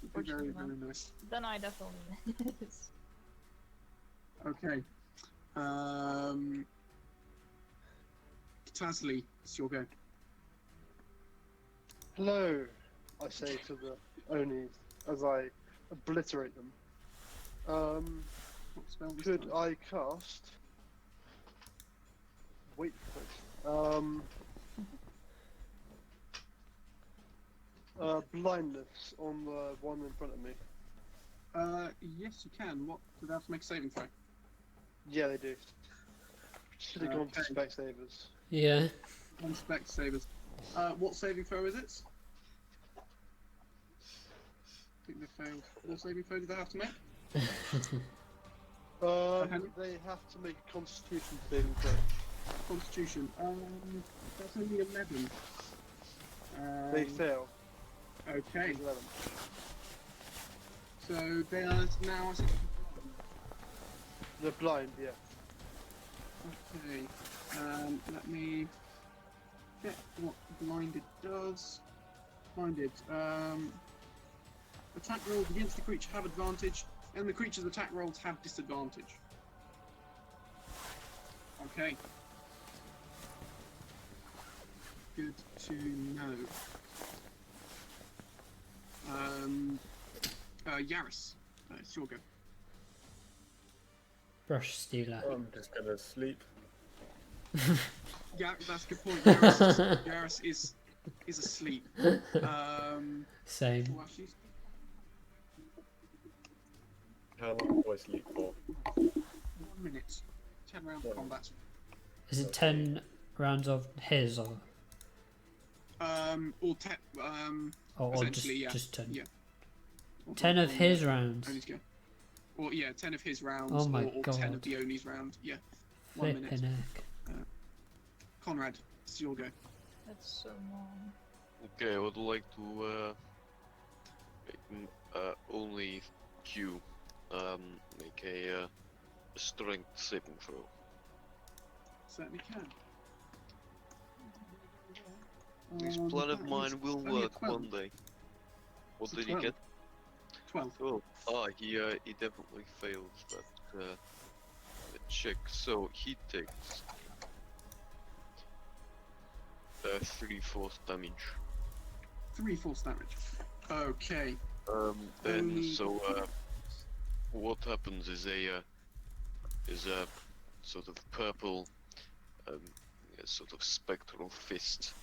Unfortunately not. very nice. Then I definitely miss. Okay. Tasley, it's your go. Hello, I say to the Onis as I obliterate them. What spell this Could time? I cast? Wait for it. Blindness on the one in front of me. Yes, you can. What? Do they have to make a saving throw? Yeah, they do. Should have gone for Okay. Specsavers. Yeah. One spec savers. What saving throw is it? I think they failed. What saving throw do they have to make? Henry? They have to make a Constitution saving throw. Constitution. That's only 11. They fail. Okay. 11. So they are now. I think- They're blind, yeah. Okay. Let me check what blinded does. Blinded. Attack rolls against the creature have advantage, and the creature's attack rolls have disadvantage. Okay. Good to know. Yaris, it's your go. Brush stealer. I'm just gonna sleep. Yeah, that's a good point. Yaris is asleep. Same. Well, she's How long do I sleep for? 1 minute. 10 rounds of Yeah. combat. Is it 10 rounds of his or Or 10. or just Essentially, yeah. just 10? Yeah. Or 10 of his Oni's rounds. go. Or yeah, 10 of his rounds. Oh my or 10 of God. the Oni's round. Yeah. 1 minute. Flipping heck. Conrad, it's your go. That's so long. Okay, I would like to only Q make a strength saving throw. Certainly can. This plan of that mine is will only a work 12. one day. What It's a did he 12. get? 12. Oh, he definitely failed that check. So he takes 3/4 damage. 3 force damage. Okay. Then Only- what happens is a sort of purple, a sort of spectral fist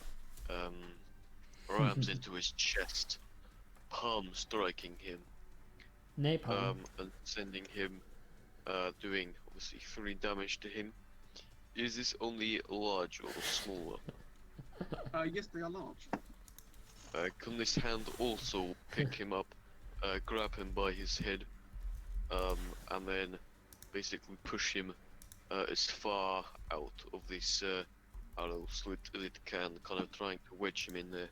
rams into his chest, palm striking him, Napalm. and sending him, doing obviously 3 damage to him. Is this only large or smaller? Yes, they are large. Can this hand also pick him up, grab him by his head, and then basically push him as far out of this arrow slit as it can, kind of trying to wedge him in there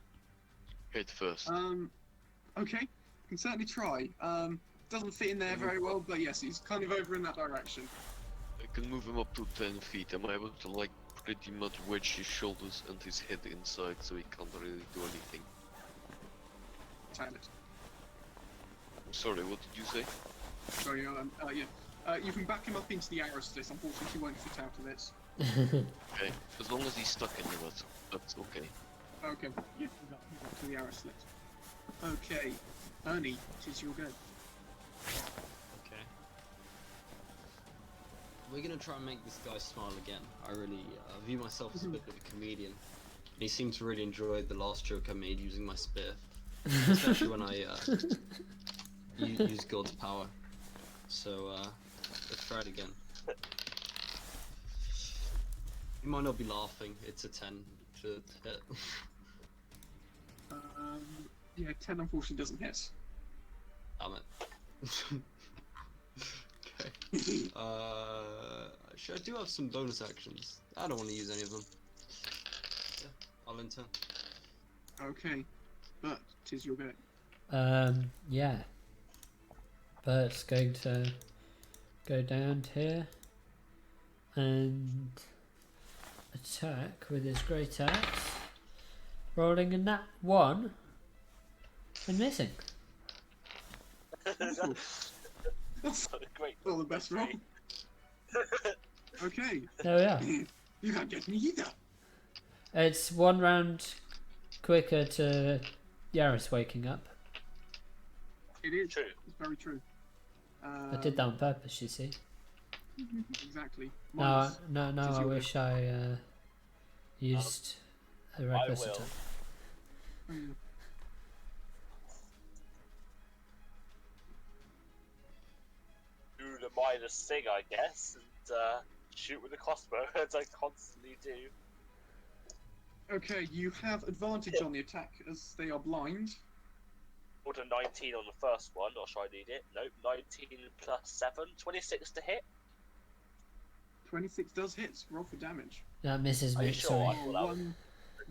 head first. Okay, you can certainly try. Doesn't fit in there very well, but yes, he's kind of over in that direction. I can move him up to 10 feet. Am I able to like pretty much wedge his shoulders and his head inside so he can't really do anything? Tell it. I'm sorry, what did you say? Sorry, yeah. You can back him up into the arrow slit. Unfortunately, he won't fit out of it. Okay, as long as he's stuck in there, that's okay. Okay, yeah, he's up to the arrow slit. Okay, Ernie, it is your go. Okay. We're gonna try and make this guy smile again. I really view myself as a bit of a comedian. And he seemed to really enjoy the last joke I made using my spear. Especially when I use God's power. So, let's try it again. You might not be laughing, it's a 10 to hit. Yeah, 10 unfortunately doesn't hit. Damn it. Okay. I do have some bonus actions. I don't want to use any of them. Yeah, I'll enter. Okay, but it is your go. Yeah. Bert's going to go down here and attack with his great axe, rolling a nat 1 and missing. That's Not a great. all the best roll. Okay, There we are. you can't get me either. It's 1 round quicker to Yaris waking up. It is. True. It's very true. I did that on purpose, you see. Exactly. No, Minus- I your wish I used a reckless will. attack. Oh, yeah. Do the minus thing, I guess, and shoot with a crossbow, as I constantly do. Okay, you have advantage on the attack as they are blind. Rolled a 19 on the first one, not sure I need it. Nope, 19 plus 7, 26 to hit. 26 does hit. Roll for damage. That misses Are you me, sure? sorry. I thought that was-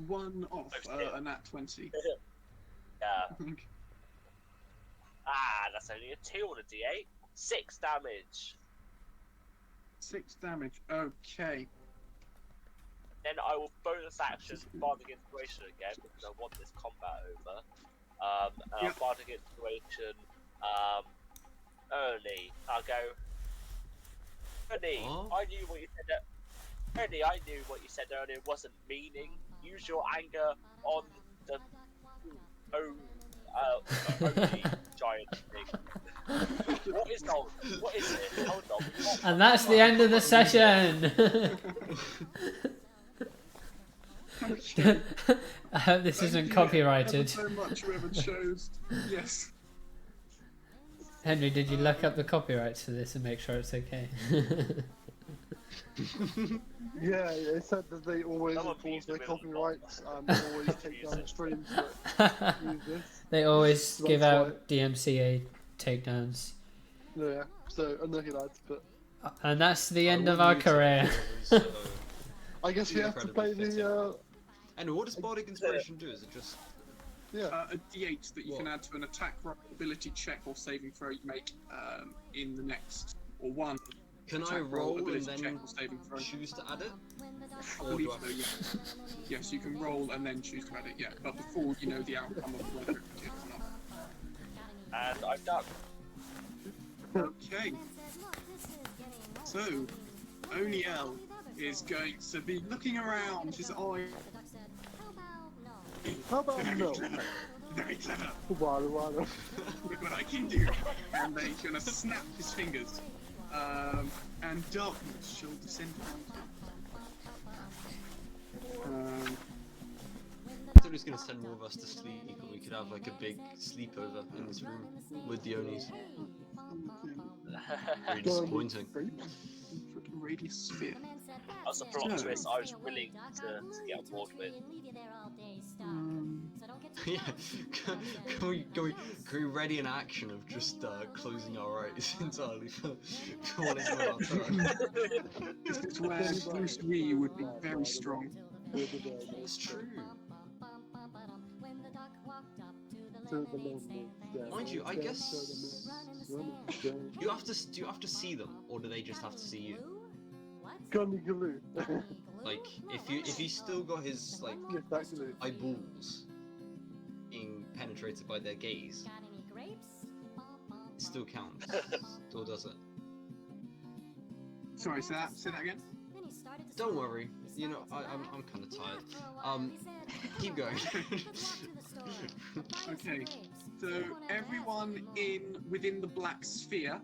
One off Okay. a nat 20. Yeah. Ah, that's only a 2 on a d8. 6 damage. 6 damage. Okay. Then I will bonus action Bardic Inspiration again because I want this combat over. And Yeah. I'll Bardic Inspiration. Ernie, I'll go. Ernie, What? I knew what you said. Ernie, I knew what you said earlier wasn't meaning. Use your anger on the only giant thing. What is gold? What is it? Hold on. And that's the end of the session. Okay. I hope this Thank isn't you copyrighted. ever so much, whoever chose. Yes. Henry, did you look up the copyrights for this and make sure it's okay? Yeah, they said that they always Someone enforce please their do it on copyrights and they always take down streams that use this. They always give That's out DMCA takedowns. Yeah, so unlucky lads, but And that's the end I of will our use career. it, so I guess we have to play incredibly the, And what does Bardic Inspiration do? Is it just yeah. A d8 that you can What? add to an attack roll, ability check or saving throw you make in the next, or one. can I attack roll and ability then check or saving throw. choose to add it? I Or believe do I so, yes. Yes, you can roll and then choose to add it, yeah. But before you know the outcome of whether it did or not. And I'm done. Okay. So, Oniel is going to be looking around, his eye. How about no? Very clever. Wada wada. Look what I can do. And then he's going to snap his fingers. And darkness shall descend around him. I thought he was going to send more of us to sleep and we could have like a big sleepover in this room with the Onis. Very disappointing. Freaking radius sphere. That's a plot twist I was willing to get on board with. Yeah, can we ready an action of just closing our eyes entirely for when it's not our turn? This is where Bruce Lee would be very strong. It's true. Mind you, I guess you have to. Do you have to see them, or do they just have to see you? Gunny Galoo. Like, if he still got his like Yes, that Galoo. eyeballs being penetrated by their gaze, it still counts. Still does it. Sorry, say that again. Don't worry. You know, I'm kind of tired. Keep going. Okay, so everyone within the black sphere.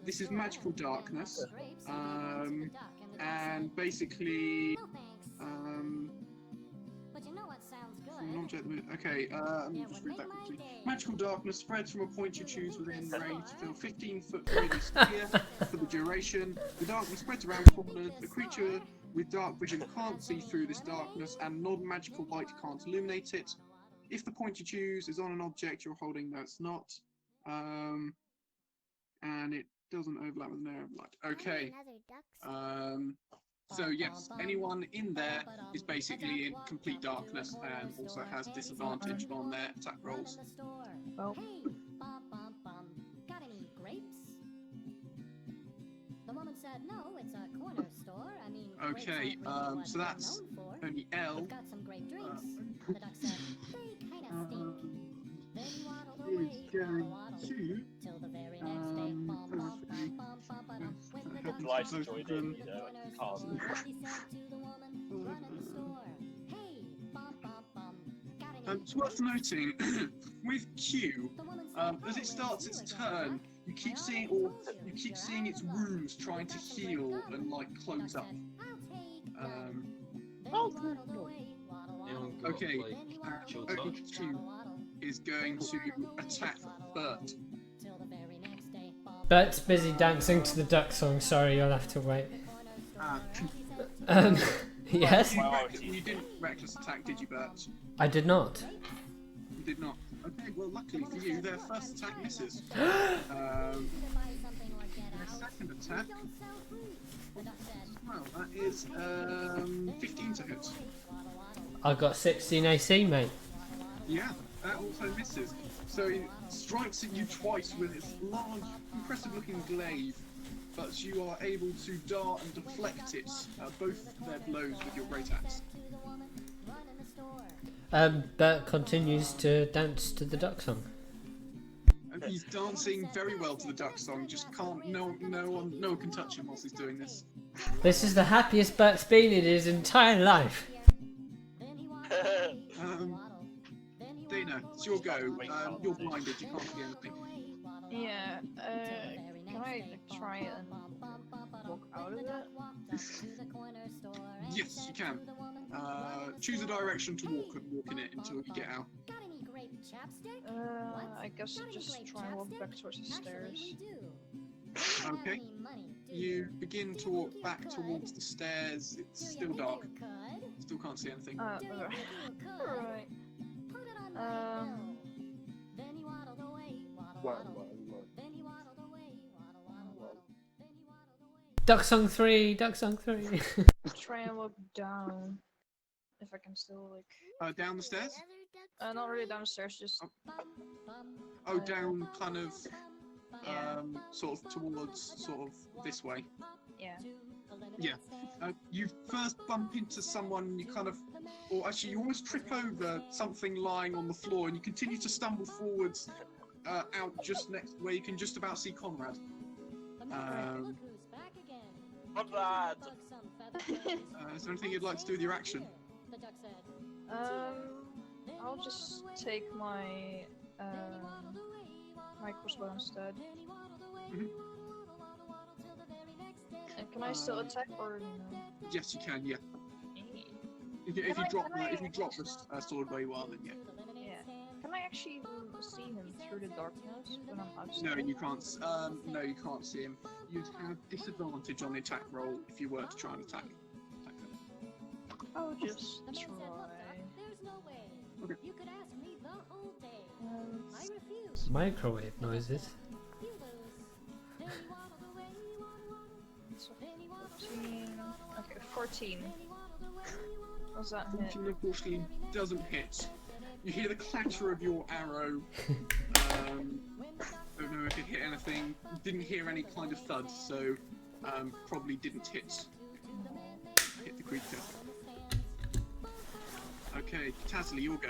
This is magical darkness, and basically, okay, let me just read that quickly. Magical darkness spreads from a point you choose within range to fill 15-foot radius sphere for the duration. The darkness spreads around corners. The creature with dark vision can't see through this darkness, and non-magical light can't illuminate it. If the point you choose is on an object you're holding, no, it's not. And it doesn't overlap with an area of light. Okay. So yes, anyone in there is basically in complete darkness and also has disadvantage on their attack rolls. Well, Got any grapes? The woman said, no, it's a corner store. I mean, Okay, so that's only L. We've got some great drinks. The duck said, they kind of stink. Then he waddled away, till the very next day. Twice joined in, you know, and cars. He said to the woman running the store, hey, got any It's worth noting with Q, as it starts its turn, you keep seeing its wounds trying to heal and like close up. Okay, only Q is going to attack Bert. Bert's busy dancing to the duck song. Sorry, you'll have to wait. Yes? You didn't reckless attack, did you, Bert? I did not. You did not. Okay, well, luckily for you, their first attack misses. Their second attack, well, that is 15 to hit. I got 16 AC, mate. Yeah, that also misses. So it strikes at you twice with its large, impressive-looking glaive, but you are able to dart and deflect it, both their blows with your great axe. Bert continues to dance to the duck song. And he's dancing very well to the duck song. Just can't. No one can touch him whilst he's doing this. This is the happiest Bert's been in his entire life. Dana, it's your go. You're blinded. You can't see anything. yeah. Can I try and walk out of it? Yes, you can. Choose a direction to walk in it until you get out. I guess just try and walk back towards the stairs. Okay. You begin to walk back towards the stairs. It's still dark. Still can't see anything. Alright. Duck song 3, duck song 3. Try and walk down. If I can still, like. Down the stairs? Not really downstairs, just. Oh, down kind of, sort of towards, sort of this way. Yeah. Yeah. You first bump into someone, you kind of, or actually you almost trip over something lying on the floor and you continue to stumble forwards out just next where you can just about see Conrad. Conrad! Is there anything you'd like to do with your action? I'll just take my my crossbow instead. Mhm. Can I still attack or no? Yes, you can. Yeah. If you drop the sword where you are, then yeah. Yeah. Can I actually see him through the darkness when I'm outside? No, you can't. No, you can't see him. You'd have disadvantage on the attack roll if you were to try and attack him. I'll just try. Okay. Microwave noises. So 14. Okay, 14. Does that hit? 14 unfortunately doesn't hit. You hear the clatter of your arrow. Don't know if it hit anything. Didn't hear any kind of thud, so probably didn't hit the creature. Okay, Tazly, your go.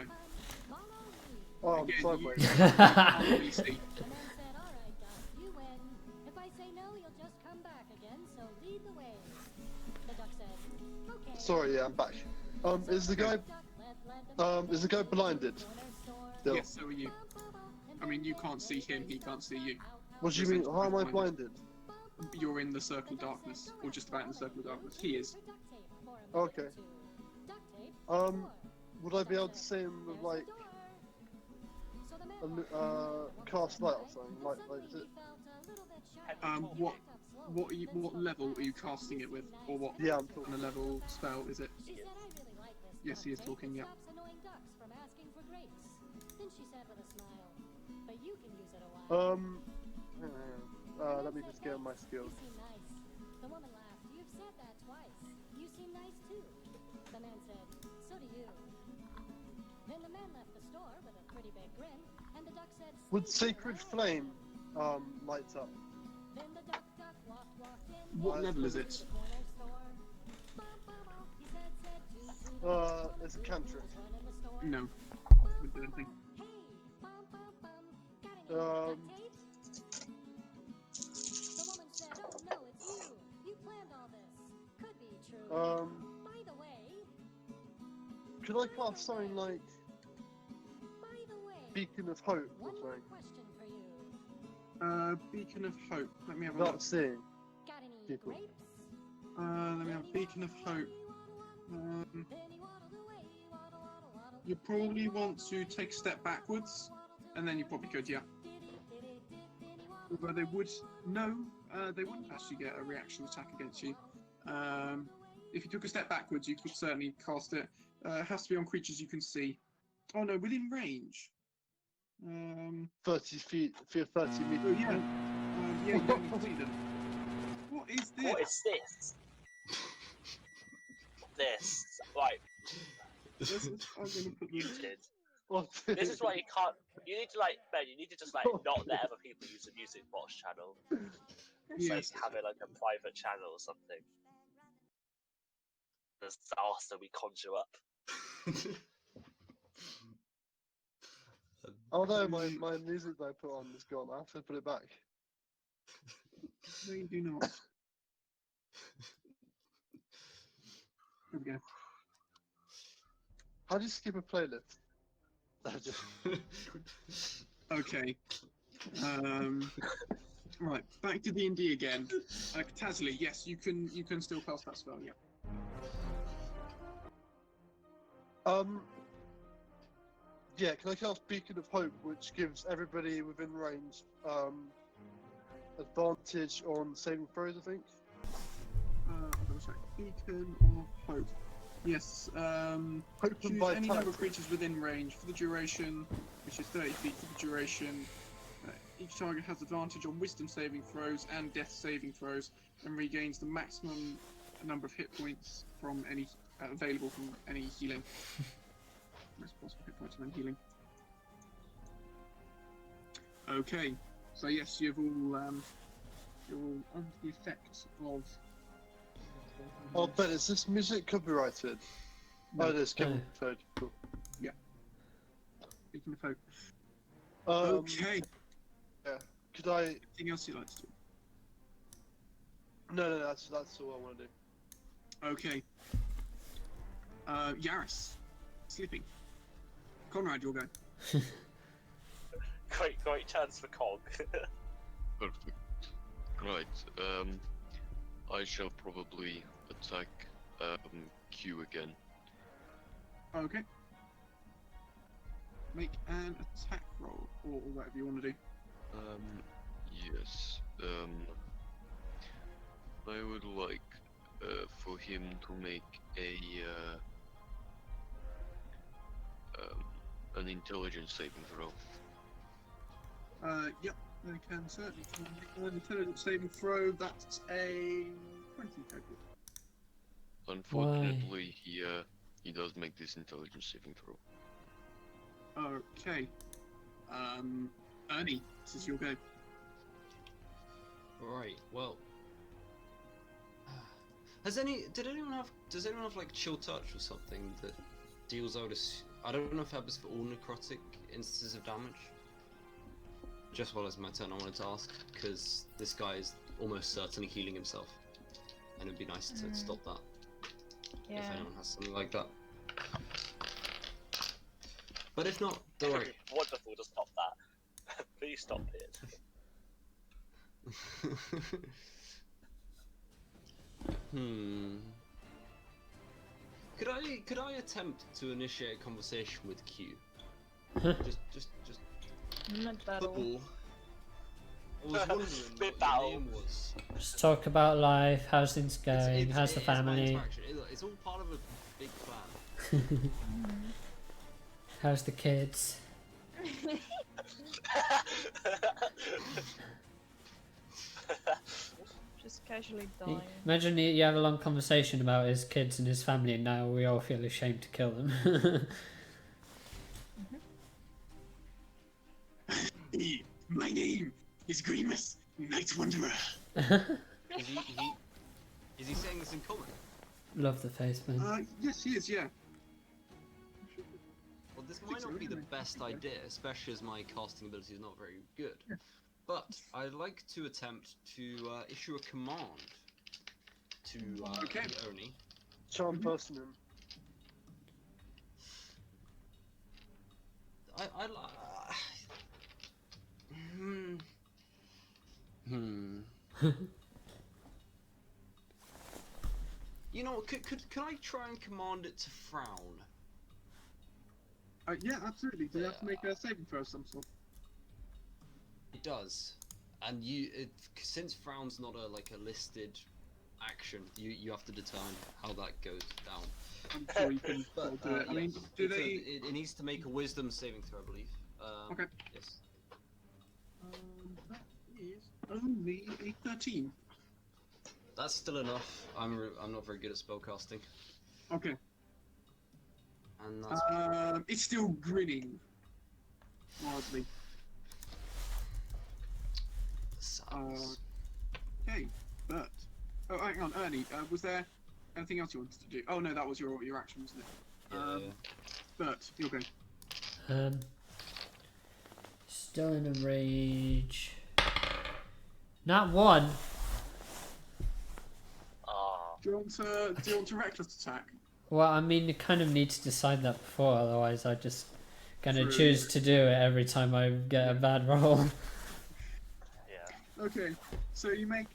Oh, I'm Again, sideways. you can't really see. The man said, all right, duck, you win. If I say no, you'll just come back again, so lead the way. The duck said, okay. Sorry, yeah, I'm back. Is the guy blinded? Still. Yes, so are you. I mean, you can't see him, he can't see you. What do you mean? How am I blinded? You're in the circle of darkness, or just about in the circle of darkness. He is. Okay. Would I be able to see him with like cast light or something? Like is it? What level are you casting it with, or what? Yeah, I'm talking. Kind of level spell is it? Yes, he is talking. Yeah. Let me just get on my skills. The woman laughed. You've said that twice. You seem nice too. The man said, so do you. Then the man left the store with a pretty big grin, and the duck said, Would Sacred Flame light up? then the duck walked in. What level is it? The corner store. He said, It's a cantrip. one in the store. No. Wouldn't do anything. Hey, got any duct tape? The woman said, oh no, it's you. You planned all this. Could be true. By the way, Could I cast something like by Beacon of Hope or one more something? question for you. Beacon of Hope. Let me have a look. Without seeing. Got any People. grapes? Let me have Beacon of Hope. Then he waddled away, waddle. You probably want to take a step backwards, and then you probably could, yeah. Although they would, they wouldn't actually get a reaction attack against you. If you took a step backwards, you could certainly cast it. It has to be on creatures you can see. Oh no, within range. 30 feet, 30 meters. Oh yeah. Yeah, you don't even see them. What is this? What is this? This. Right. I'm gonna put this. Muted. What? This is why you can't. You need to Ben. You need to just not let other people use the music box channel. It's Yes. like having like a private channel or something. The disaster we conjure up. Oh no, my music that I put on is gone. I have to put it back. No, you do not. There we go. How do you skip a playlist? I just- Okay. Right, back to D&D again. Tazly, yes, you can still cast that spell, yeah. Yeah, can I cast Beacon of Hope, which gives everybody within range advantage on saving throws, I think? I'll double check. Beacon of Hope. Yes, Hope and choose any Vitality. number of creatures within range for the duration, which is 30 feet for the duration. Each target has advantage on wisdom saving throws and death saving throws, and regains the maximum number of hit points from any available from any healing. Most possible hit points from any healing. Okay, so yes, you're all under the effect of. Oh, Ben, is this music copyrighted? No. Oh, it is. Kevin MacLeod. Cool. Speaking of hope. Um, Okay. Yeah. Could I? Anything else you'd like to do? No, that's all I want to do. Okay. Yaris, sleeping. Conrad, you'll go. Great chance for Cog. Perfect. Right. I shall probably attack Q again. Okay. Make an attack roll, or whatever you want to do. Yes. I would like for him to make an intelligence saving throw. Yep, they can certainly make an intelligence saving throw. That's a 20 total. Unfortunately, he he does make this intelligence saving throw. Okay. Ernie, this is your go. Right. Well. Does anyone have like chill touch or something that deals out I don't know if it happens for all necrotic instances of damage. Just while it's my turn, I wanted to ask because this guy is almost certainly healing himself, and it'd be nice to stop that. Yeah. If anyone has something like that. But if not, don't worry. Wonderful to stop that. Please stop it. Could I attempt to initiate a conversation with Q? just Not battle. football. I was wondering Bit what battle. your name was. Just talk about life, how's things going, how's the it is my family, interaction. It's all part of a big plan. how's the kids. Just casually dying. Imagine you have a long conversation about his kids and his family, and now we all feel ashamed to kill them. My name is Grimace, Night Wanderer. Is he saying this in common? Love the face, man. Yes, he is, yeah. Well, this might not be the best idea, especially as my casting ability is not very good. But I'd like to attempt to issue a command to Okay. Oni. Charm person him. You know, could I try and command it to frown? Yeah, absolutely. Do you have to make a saving throw of some sort? It does, and since frown's not a listed action, you have to determine how that goes down. I'm sure you can But do it. I mean, do they? It needs to make a wisdom saving throw, I believe. Okay. Yes. That is only a 13. That's still enough. I'm not very good at spellcasting, Okay. and that's It's still grinning. Mildly. sucks. Okay, but oh, hang on, Ernie. Was there anything else you wanted to do? Oh no, that was your action, wasn't it? Yeah. Bert, you're going. Still in a rage. Not one. Do you want to reckless attack? Well, I mean, you kind of need to decide that before, otherwise I'm just gonna True. choose to do it every time I get a bad roll. Yeah. Okay, so you make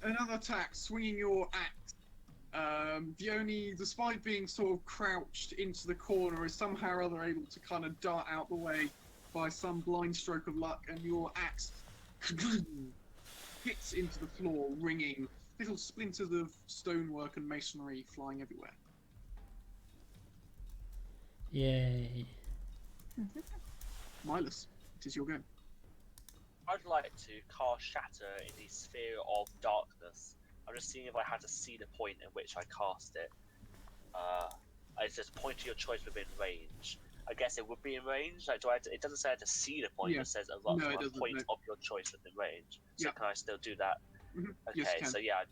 another attack, swinging your axe. Despite being sort of crouched into the corner, is somehow or other able to kind of dart out the way by some blind stroke of luck, and your axe hits into the floor, ringing. Little splinters of stonework and masonry flying everywhere. Yay. Milas, it is your go. I'd like to cast Shatter in the sphere of darkness. I'm just seeing if I had to see the point in which I cast it. It's just point to your choice within range. I guess it would be in range. Like, it doesn't say I have to see the point. Yeah. It says a No, it doesn't, point no. of your choice within range. So Yeah. can I still do that? Mhm. Okay, Yes, you can. so yeah.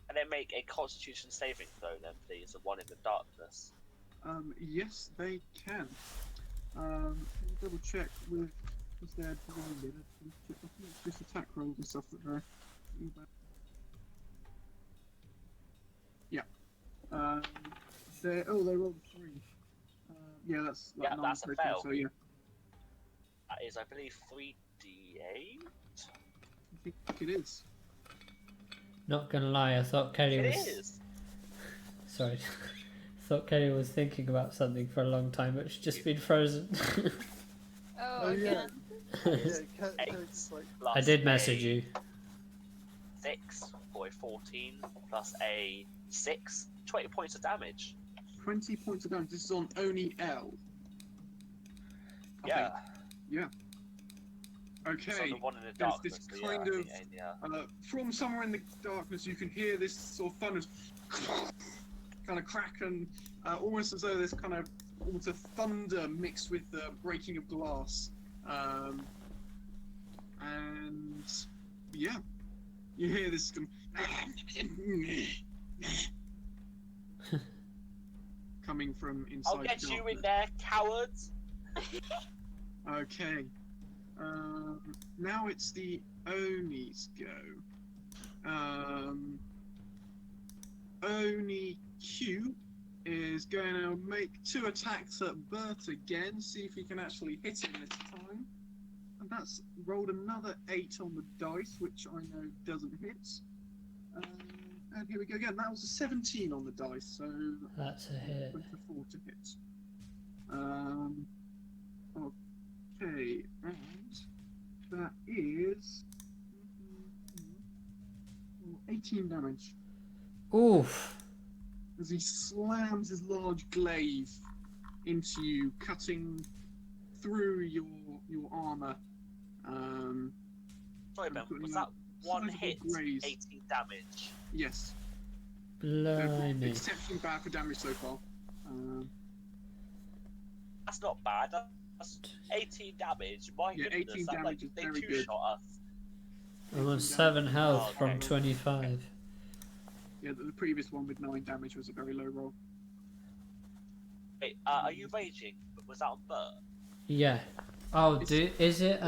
And then make a Constitution saving throw then, please, the one in the darkness. Yes, they can. Can you double check with their blinded? It's just attack rolls and stuff that are. Yeah. They rolled 3. Yeah, that's like Yeah, 9 that's a total, fail. so yeah. That is, I believe, 3d8. I think it is. Not gonna lie, I thought Kelly It was. is. Sorry. thought Kelly was thinking about something for a long time, but she's just been frozen. Oh, yeah. again. Yeah, Eight. like I did message you. 6 for a 14 plus a 6, 20 points of damage. 20 points of damage. This is on only L. I Yeah. think. Yeah. So Okay. the one in the There's darkness. this so yeah, kind I of- think, yeah. From somewhere in the darkness, you can hear this sort of thunder kind of crack and almost as though there's kind of almost a thunder mixed with the breaking of glass. And yeah, you hear this coming from inside. I'll get the you in darkness. there, cowards. Okay. Now it's the Oni's go. Oni Q is going to make 2 attacks at Bert again, see if he can actually hit him this time. And that's rolled another 8 on the dice, which I know doesn't hit. And here we go again. That was a 17 on the dice, so That's a hit. 24 to hit. Okay, and that is 18 damage Oof. as he slams his large glaive into you, cutting through your armor. Sorry, Ben, putting was a that one sizable hit, graze. 18 damage? Yes, Blimey. exceptionally bad for damage so far. That's not bad. That's 18 damage. My Yeah, goodness, 18 that, damage is they very good. two-shot us. I'm on 7 health Oh, from okay. 25. Yeah, the previous one with 9 damage was a very low roll. Wait, are you raging? Was that on Bert? Yeah. Oh, is it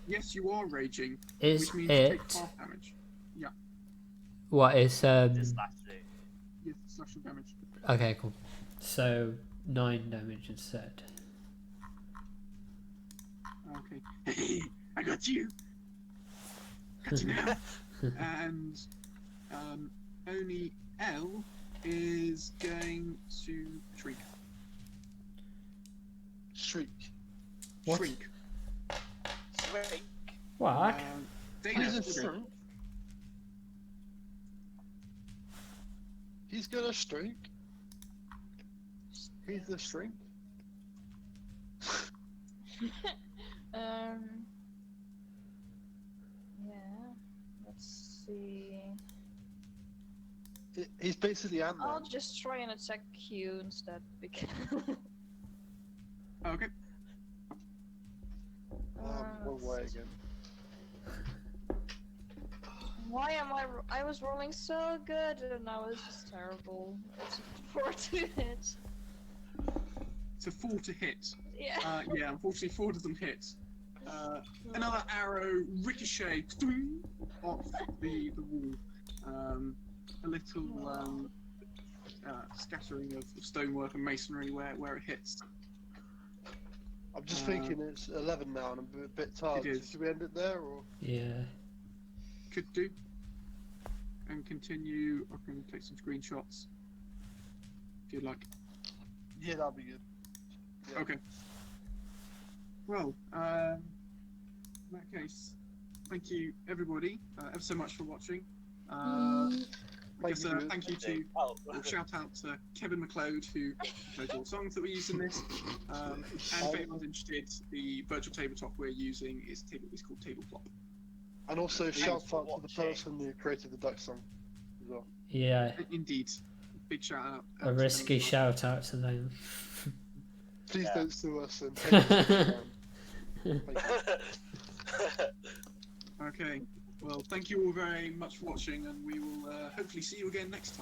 Yes, you are raging, is which means it you take half damage. what is This actually. Yes, slashing damage. okay, cool. So 9 damage instead. Okay. I got you. Got you now. And only L is going to shrink. Shriek. What? Shrink. Shrink. What? Dana, He's a shrink. shrink. He's gonna shrink. He's a shrink. Yeah. Let's see. He's basically Ant-Man. I'll just try and attack Q instead because. Okay. Wrong way again. Why am I was rolling so good and now it's just terrible. It's a 4 to hit. It's a 4 to hit. Yeah. Yeah, unfortunately 4 doesn't hit. Another arrow ricochet off the wall. A little scattering of stonework and masonry where it hits. I'm just thinking it's 11 now and I'm a bit tired. It is. Should we end it there or? Yeah. Could do. And continue. I can take some screenshots if you'd like. Yeah, that'll be good. Yeah. Okay. Well, in that case, thank you everybody ever so much for watching. I guess thank you to, Oh, or shout out to Kevin MacLeod who knows all the songs that we use in this. And if anyone's interested, the virtual tabletop we're using is called Tableplop. And also Thanks shout for out to the watching. person who created the duck song as well. Yeah. Indeed, big shout out. A risky shout out to them. Please Yeah. don't sue us and take us down. Thank you. Okay. Well, thank you all very much for watching, and we will hopefully see you again next time.